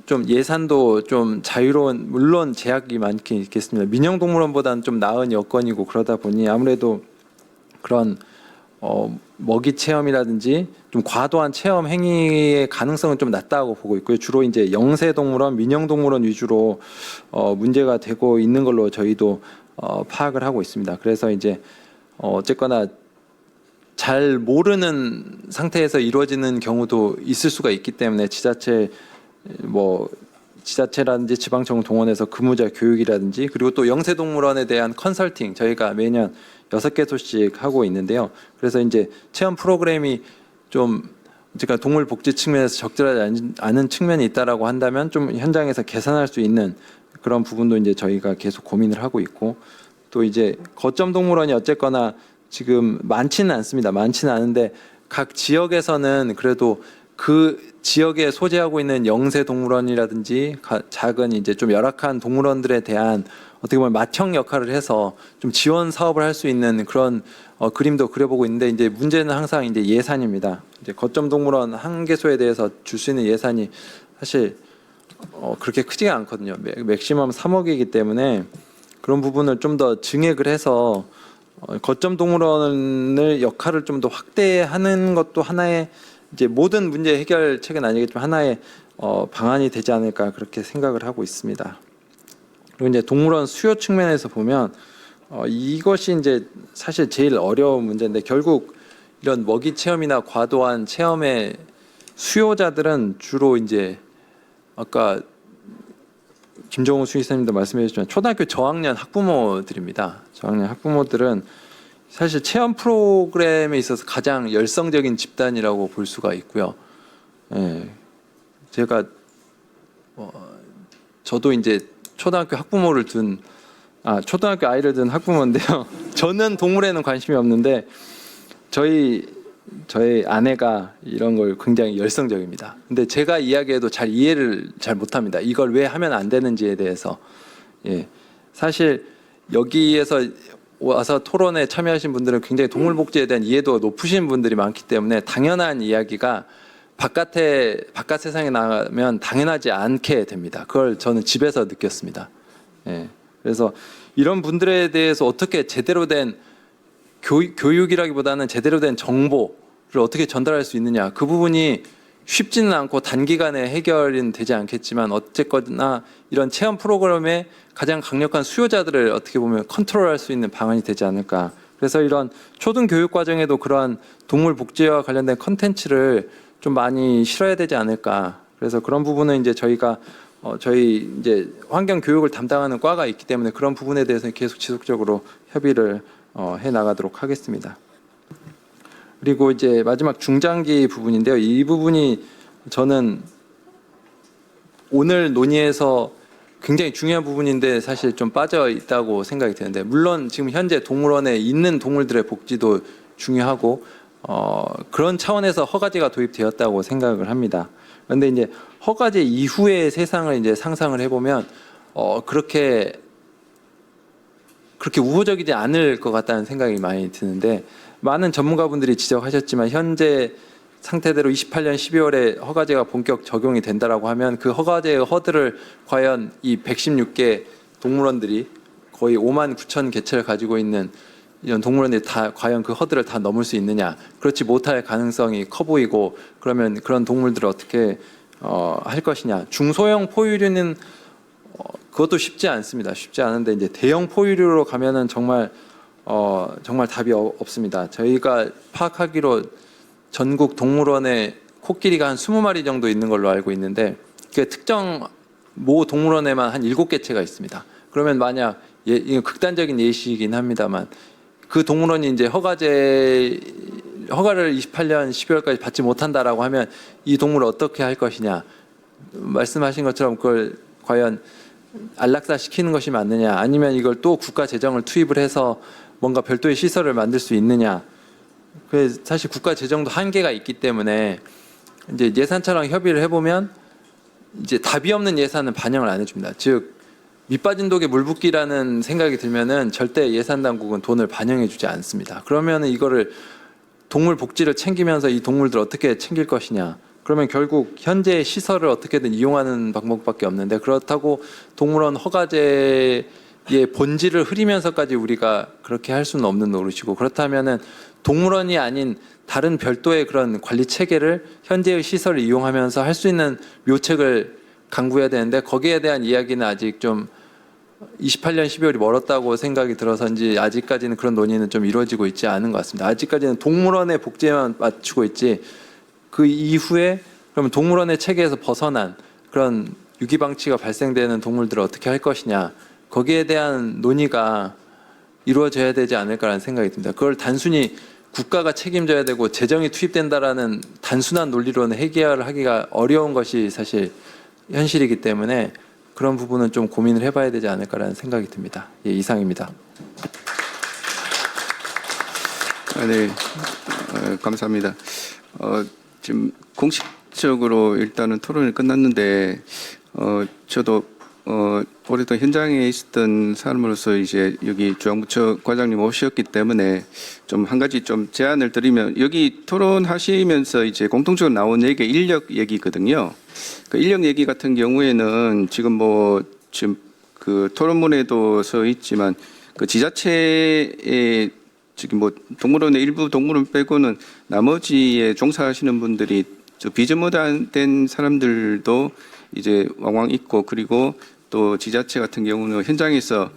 L: 좀 예산도 좀 자유로운 물론 제약이 많긴 있겠습니다. 민영동물원보다는 좀 나은 여건이고 그러다 보니 아무래도 그런 먹이 체험이라든지 좀 과도한 체험 행위의 가능성은 좀 낮다고 보고 있고요. 주로 이제 영세동물원, 민영동물원 위주로 문제가 되고 있는 걸로 저희도 파악을 하고 있습니다. 그래서 이제 어쨌거나 잘 모르는 상태에서 이루어지는 경우도 있을 수가 있기 때문에 지자체라든지 지방청 동원해서 근무자 교육이라든지 그리고 또 영세동물원에 대한 컨설팅 저희가 매년 6개소씩 하고 있는데요. 그래서 이제 체험 프로그램이 좀 그러니까 동물 복지 측면에서 적절하지 않은 측면이 있다라고 한다면 좀 현장에서 개선할 수 있는 그런 부분도 이제 저희가 계속 고민을 하고 있고 또 이제 거점 동물원이 어쨌거나 지금 많지는 않습니다. 많지는 않은데 각 지역에서는 그래도 그 지역에 소재하고 있는 영세 동물원이라든지 작은 이제 좀 열악한 동물원들에 대한 어떻게 보면 맏형 역할을 해서 좀 지원 사업을 할 수 있는 그런 그림도 그려보고 있는데 이제 문제는 항상 이제 예산입니다. 이제 거점 동물원 한 개소에 대해서 줄 수 있는 예산이 사실 그렇게 크지가 않거든요. 맥시멈 3억이기 때문에 그런 부분을 좀 더 증액을 해서 거점 동물원의 역할을 좀 더 확대하는 것도 하나의 이제 모든 문제 해결책은 아니겠지만 하나의 방안이 되지 않을까 그렇게 생각을 하고 있습니다. 그리고 이제 동물원 수요 측면에서 보면 이것이 이제 사실 제일 어려운 문제인데 결국 이런 먹이 체험이나 과도한 체험의 수요자들은 주로 이제 아까 김정우 수의사님도 말씀해 주셨지만 초등학교 저학년 학부모들입니다. 저학년 학부모들은 사실 체험 프로그램에 있어서 가장 열성적인 집단이라고 볼 수가 있고요. 예, 제가 저도 이제 초등학교 아이를 둔 학부모인데요. 저는 동물에는 관심이 없는데 저희 아내가 이런 걸 굉장히 열성적입니다. 근데 제가 이야기해도 잘 이해를 잘 못합니다. 이걸 왜 하면 안 되는지에 대해서. 예, 사실 여기에서 와서 토론에 참여하신 분들은 굉장히 동물복지에 대한 이해도가 높으신 분들이 많기 때문에 당연한 이야기가 바깥 세상에 나가면 당연하지 않게 됩니다. 그걸 저는 집에서 느꼈습니다. 예. 그래서 이런 분들에 대해서 어떻게 제대로 된 교육이라기보다는 제대로 된 정보를 어떻게 전달할 수 있느냐, 그 부분이 쉽지는 않고 단기간에 해결은 되지 않겠지만 어쨌거나 이런 체험 프로그램의 가장 강력한 수요자들을 어떻게 보면 컨트롤할 수 있는 방안이 되지 않을까. 그래서 이런 초등 교육 과정에도 그러한 동물 복지와 관련된 컨텐츠를 좀 많이 실어야 되지 않을까. 그래서 그런 부분은 이제 저희가 저희 이제 환경 교육을 담당하는 과가 있기 때문에 그런 부분에 대해서는 계속 지속적으로 협의를 해 나가도록 하겠습니다. 그리고 이제 마지막 중장기 부분인데요. 이 부분이 저는 오늘 논의에서 굉장히 중요한 부분인데 사실 좀 빠져 있다고 생각이 드는데, 물론 지금 현재 동물원에 있는 동물들의 복지도 중요하고 그런 차원에서 허가제가 도입되었다고 생각을 합니다. 그런데 이제 허가제 이후의 세상을 이제 상상을 해보면 그렇게 우호적이지 않을 것 같다는 생각이 많이 드는데, 많은 전문가분들이 지적하셨지만 현재 상태대로 28년 12월에 허가제가 본격 적용이 된다라고 하면 그 허가제의 허들을 과연 이 116개 동물원들이 거의 5만 9천 개체를 가지고 있는 이런 동물원들이 다 과연 그 허들을 다 넘을 수 있느냐, 그렇지 못할 가능성이 커 보이고, 그러면 그런 동물들을 어떻게 할 것이냐. 중소형 포유류는 그것도 쉽지 않습니다. 쉽지 않은데 이제 대형 포유류로 가면은 정말 답이 없습니다. 저희가 파악하기로 전국 동물원에 코끼리가 한 20마리 정도 있는 걸로 알고 있는데, 그 특정 모 동물원에만 한 7개체가 있습니다. 그러면 만약 이거 극단적인 예시이긴 합니다만 그 동물원이 이제 허가를 28년 12월까지 받지 못한다라고 하면 이 동물을 어떻게 할 것이냐. 말씀하신 것처럼 그걸 과연 안락사시키는 것이 맞느냐, 아니면 이걸 또 국가 재정을 투입을 해서 뭔가 별도의 시설을 만들 수 있느냐. 그래서 사실 국가 재정도 한계가 있기 때문에 이제 예산처랑 협의를 해보면 이제 답이 없는 예산은 반영을 안 해줍니다. 즉 밑빠진 독에 물 붓기라는 생각이 들면은 절대 예산 당국은 돈을 반영해주지 않습니다. 그러면은 이거를 동물 복지를 챙기면서 이 동물들 어떻게 챙길 것이냐. 그러면 결국 현재 시설을 어떻게든 이용하는 방법밖에 없는데, 그렇다고 동물원 허가제의 본질을 흐리면서까지 우리가 그렇게 할 수는 없는 노릇이고, 그렇다면은 동물원이 아닌 다른 별도의 그런 관리 체계를 현재의 시설을 이용하면서 할 수 있는 묘책을 강구해야 되는데, 거기에 대한 이야기는 아직 좀 28년 12월이 멀었다고 생각이 들어서인지 아직까지는 그런 논의는 좀 이루어지고 있지 않은 것 같습니다. 아직까지는 동물원의 복지에만 맞추고 있지, 그 이후에 그러면 동물원의 체계에서 벗어난 그런 유기방치가 발생되는 동물들을 어떻게 할 것이냐, 거기에 대한 논의가 이루어져야 되지 않을까라는 생각이 듭니다. 그걸 단순히 국가가 책임져야 되고 재정이 투입된다라는 단순한 논리로는 해결하기가 어려운 것이 사실 현실이기 때문에 그런 부분은 좀 고민을 해봐야 되지 않을까라는 생각이 듭니다. 예, 이상입니다.
E: 네, 감사합니다. 지금 공식적으로 일단은 토론이 끝났는데 저도 오랫동안 현장에 있었던 사람으로서 이제 여기 중앙부처 과장님 오셨기 때문에 좀 한 가지 좀 제안을 드리면, 여기 토론하시면서 이제 공통적으로 나온 얘기가 인력 얘기거든요. 그 인력 얘기 같은 경우에는 지금 지금 그 토론문에도 써 있지만 그 지자체에 지금 동물원의 일부 동물원 빼고는 나머지에 종사하시는 분들이 비전무된 사람들도 이제 왕왕 있고, 그리고 또 지자체 같은 경우는 현장에서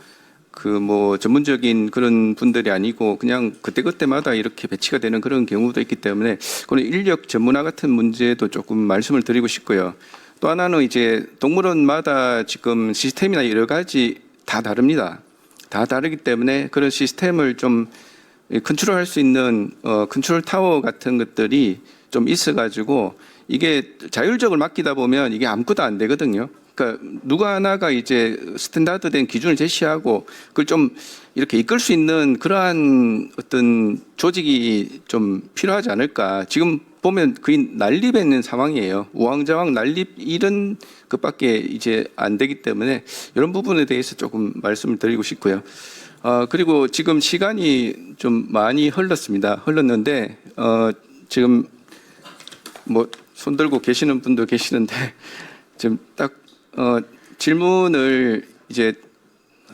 E: 전문적인 그런 분들이 아니고 그냥 그때그때마다 이렇게 배치가 되는 그런 경우도 있기 때문에 그런 인력 전문화 같은 문제도 조금 말씀을 드리고 싶고요. 또 하나는 이제 동물원마다 지금 시스템이나 여러 가지 다 다릅니다. 다 다르기 때문에 그런 시스템을 좀 컨트롤할 수 있는 컨트롤 타워 같은 것들이 좀 있어가지고 이게 자율적으로 맡기다 보면 이게 아무것도 안 되거든요. 그러니까 누가 하나가 이제 스탠다드된 기준을 제시하고 그걸 좀 이렇게 이끌 수 있는 그러한 어떤 조직이 좀 필요하지 않을까. 지금 보면 거의 난립에 있는 상황이에요. 우왕좌왕 난립 이런 것밖에 이제 안 되기 때문에 이런 부분에 대해서 조금 말씀을 드리고 싶고요. 그리고 지금 시간이 좀 많이 흘렀는데 지금 손 들고 계시는 분도 계시는데 지금 딱 질문을 이제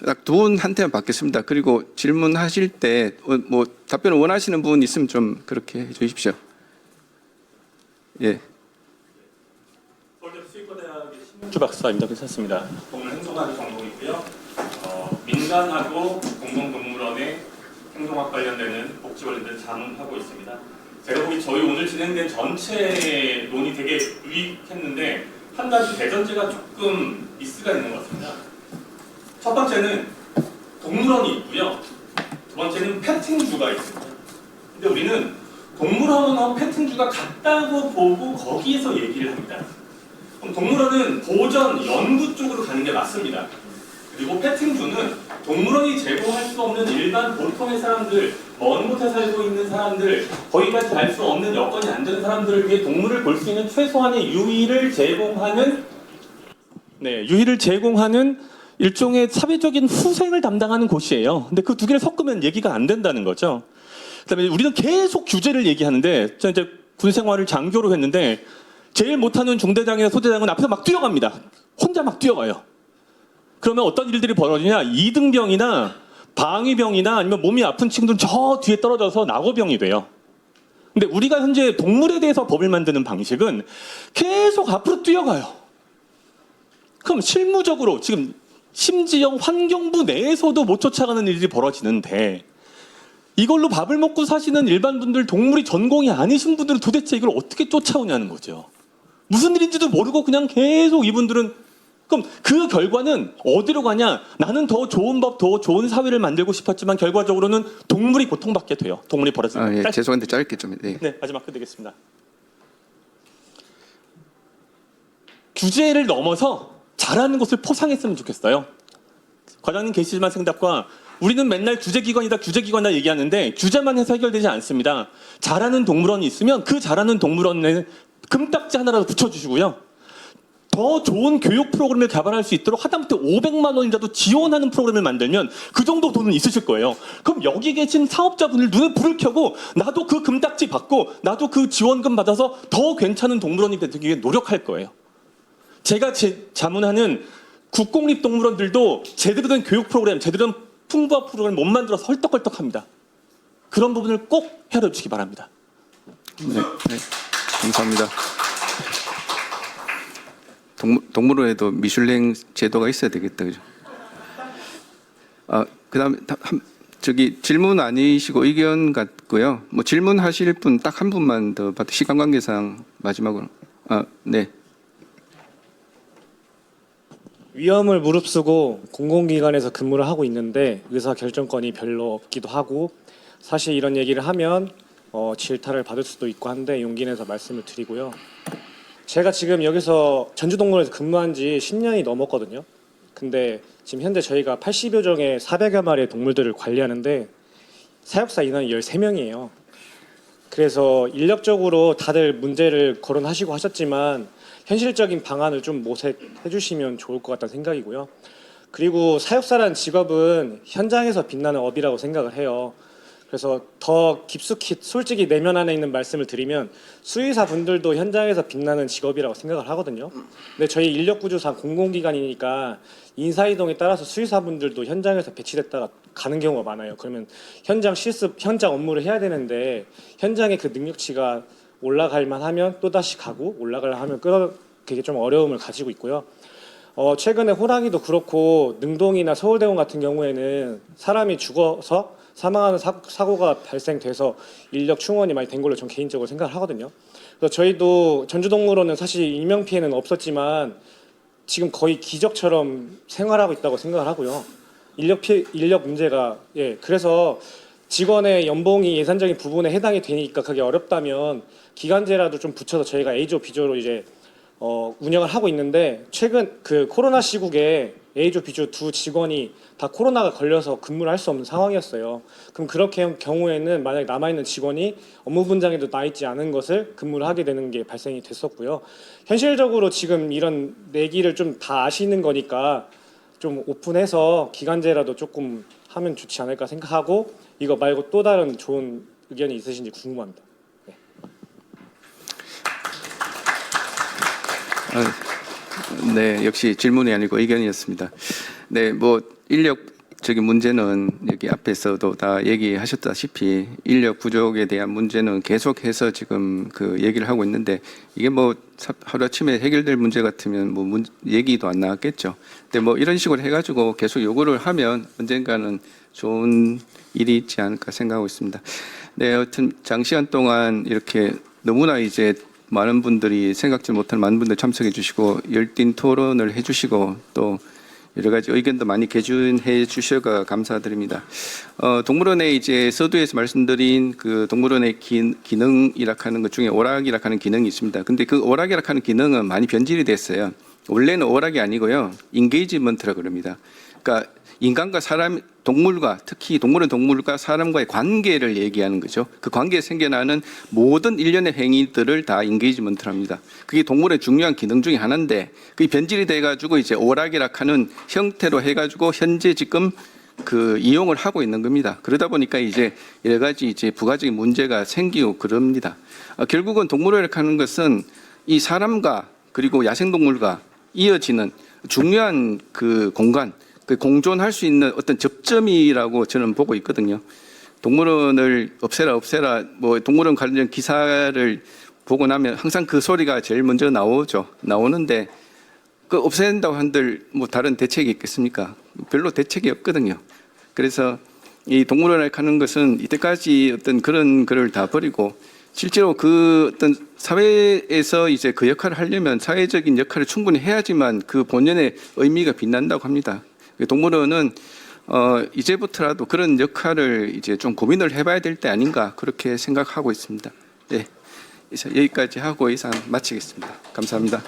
E: 딱 두 분한테만 받겠습니다. 그리고 질문하실 때 뭐 답변을 원하시는 분 있으면 좀 그렇게 해 주십시오. 예.
M: 주 박사입니다. 괜찮습니다. 동물 행동학이 전공이고요. 민간하고 공공동물원의 행동학 관련되는 복지 관련된 자문하고 있습니다. 제가 보기 저희 오늘 진행된 전체 논의 되게 유익했는데 한 가지 대전제가 조금 미스가 있는 것 같습니다. 첫 번째는 동물원이 있고요. 두 번째는 패팅주가 있습니다. 근데 우리는 동물원하고 패팅주가 같다고 보고 거기에서 얘기를 합니다. 그럼 동물원은 보전, 연구 쪽으로 가는 게 맞습니다. 그리고 패팅주는 동물원이 제공할 수 없는 일반 보통의 사람들, 먼 곳에 살고 있는 사람들, 거기까지 갈 수 없는 여건이 안 되는 사람들을 위해 동물을 볼 수 있는 최소한의 유의를 제공하는 일종의 사회적인 후생을 담당하는 곳이에요. 근데 그 두 개를 섞으면 얘기가 안 된다는 거죠. 그다음에 우리는 계속 규제를 얘기하는데, 저 이제 군 생활을 장교로 했는데 제일 못하는 중대장이나 소대장은 앞에서 막 뛰어갑니다. 혼자 막 뛰어가요. 그러면 어떤 일들이 벌어지냐? 이등병이나 방위병이나 아니면 몸이 아픈 친구들은 저 뒤에 떨어져서 낙오병이 돼요. 근데 우리가 현재 동물에 대해서 법을 만드는 방식은 계속 앞으로 뛰어가요. 그럼 실무적으로 지금 심지어 환경부 내에서도 못 쫓아가는 일이 벌어지는데, 이걸로 밥을 먹고 사시는 일반 분들, 동물이 전공이 아니신 분들은 도대체 이걸 어떻게 쫓아오냐는 거죠. 무슨 일인지도 모르고 그냥 계속 이분들은, 그럼 그 결과는 어디로 가냐? 나는 더 좋은 법, 더 좋은 사회를 만들고 싶었지만 결과적으로는 동물이 고통받게 돼요. 동물이 벌어지는.
E: 예, 죄송한데 짧게 좀. 네.
M: 네, 마지막 끝내겠습니다. 규제를 넘어서 잘하는 것을 포상했으면 좋겠어요. 과장님 계시지만 생답과 우리는 맨날 규제기관이다 얘기하는데 규제만 해서 해결되지 않습니다. 잘하는 동물원이 있으면 그 잘하는 동물원에 금딱지 하나라도 붙여주시고요. 더 좋은 교육 프로그램을 개발할 수 있도록 하다못해 500만 원이라도 지원하는 프로그램을 만들면 그 정도 돈은 있으실 거예요. 그럼 여기 계신 사업자분들 눈에 불을 켜고 나도 그 금딱지 받고 나도 그 지원금 받아서 더 괜찮은 동물원이 되기 위해 노력할 거예요. 제가 자문하는 국공립동물원들도 제대로 된 교육 프로그램, 제대로 된 풍부한 프로그램을 못 만들어서 헐떡헐떡합니다. 그런 부분을 꼭 헤아려 주시기 바랍니다.
E: 네, 감사합니다. 동물원에도 미슐랭 제도가 있어야 되겠다, 그죠? 그다음에 저기 질문 아니시고 의견 같고요. 뭐 질문하실 분 딱 한 분만 더 받고 시간 관계상 마지막으로. 네.
N: 위험을 무릅쓰고 공공기관에서 근무를 하고 있는데 의사 결정권이 별로 없기도 하고, 사실 이런 얘기를 하면 질타를 받을 수도 있고 한데 용기 내서 말씀을 드리고요. 제가 지금 여기서 전주동물원에서 근무한 지 10년이 넘었거든요. 근데 지금 현재 저희가 80여 종의 400여 마리의 동물들을 관리하는데 사육사 인원이 13명이에요. 그래서 인력적으로 다들 문제를 거론하시고 하셨지만 현실적인 방안을 좀 모색해 주시면 좋을 것 같다는 생각이고요. 그리고 사육사라는 직업은 현장에서 빛나는 업이라고 생각을 해요. 그래서 더 깊숙이 솔직히 내면 안에 있는 말씀을 드리면 수의사분들도 현장에서 빛나는 직업이라고 생각을 하거든요. 근데 저희 인력구조상 공공기관이니까 인사이동에 따라서 수의사분들도 현장에서 배치됐다가 가는 경우가 많아요. 그러면 현장 실습, 현장 업무를 해야 되는데 현장의 그 능력치가 올라갈만 하면 또다시 가고 올라가려 하면 그게 좀 어려움을 가지고 있고요. 최근에 호랑이도 그렇고 능동이나 서울대공원 같은 경우에는 사람이 죽어서 사망하는 사고가 발생돼서 인력 충원이 많이 된 걸로 전 개인적으로 생각을 하거든요. 그래서 저희도 전주동물원은 사실 인명 피해는 없었지만 지금 거의 기적처럼 생활하고 있다고 생각을 하고요. 인력 문제가 그래서 직원의 연봉이 예산적인 부분에 해당이 되니까 그게 어렵다면 기간제라도 좀 붙여서 저희가 A조, B조로 이제 운영을 하고 있는데 최근 그 코로나 시국에 A조, B조 두 직원이 다 코로나가 걸려서 근무를 할 수 없는 상황이었어요. 그럼 그렇게 경우에는 만약에 남아있는 직원이 업무 분장에도 나 있지 않은 것을 근무를 하게 되는 게 발생이 됐었고요. 현실적으로 지금 이런 내기를 좀 다 아시는 거니까 좀 오픈해서 기간제라도 조금 하면 좋지 않을까 생각하고 이거 말고 또 다른 좋은 의견이 있으신지 궁금합니다.
E: 네, 역시 질문이 아니고 의견이었습니다. 네, 뭐 인력적인 문제는 여기 앞에서도 다 얘기하셨다시피 인력 부족에 대한 문제는 계속해서 지금 그 얘기를 하고 있는데 이게 뭐 하루아침에 해결될 문제 같으면 뭐 얘기도 안 나왔겠죠. 근데 뭐 이런 식으로 해가지고 계속 요구를 하면 언젠가는 좋은 일이 있지 않을까 생각하고 있습니다. 네, 여튼 장시간 동안 이렇게 너무나 이제 많은 분들이 생각지 못한 많은 분들 참석해 주시고 열띤 토론을 해 주시고 또 여러 가지 의견도 많이 개진해 주셔서 감사드립니다. 동물원에 이제 서두에서 말씀드린 그 동물원의 기능이라 하는 것 중에 오락이라 하는 기능이 있습니다. 근데 그 오락이라 하는 기능은 많이 변질이 됐어요. 원래는 오락이 아니고요. 인게이지먼트라 그럽니다. 그러니까 인간과 사람, 동물과 특히 동물은 동물과 사람과의 관계를 얘기하는 거죠. 그 관계에 생겨나는 모든 일련의 행위들을 다 인게이지먼트를 합니다. 그게 동물의 중요한 기능 중에 하나인데 그게 변질이 돼가지고 이제 오락이라 하는 형태로 해가지고 현재 지금 그 이용을 하고 있는 겁니다. 그러다 보니까 이제 여러 가지 이제 부가적인 문제가 생기고 그럽니다. 결국은 동물원이라고 하는 것은 이 사람과 그리고 야생동물과 이어지는 중요한 그 공간, 그 공존할 수 있는 어떤 접점이라고 저는 보고 있거든요. 동물원을 없애라 뭐 동물원 관련 기사를 보고 나면 항상 그 소리가 제일 먼저 나오는데 그 없앤다고 한들 뭐 다른 대책이 있겠습니까? 별로 대책이 없거든요. 그래서 이 동물원을 가는 것은 이때까지 어떤 그런 거를 다 버리고 실제로 그 어떤 사회에서 이제 그 역할을 하려면 사회적인 역할을 충분히 해야지만 그 본연의 의미가 빛난다고 합니다. 동물원은 이제부터라도 그런 역할을 이제 좀 고민을 해봐야 될 때 아닌가 그렇게 생각하고 있습니다. 네, 여기까지 하고 이상 마치겠습니다. 감사합니다.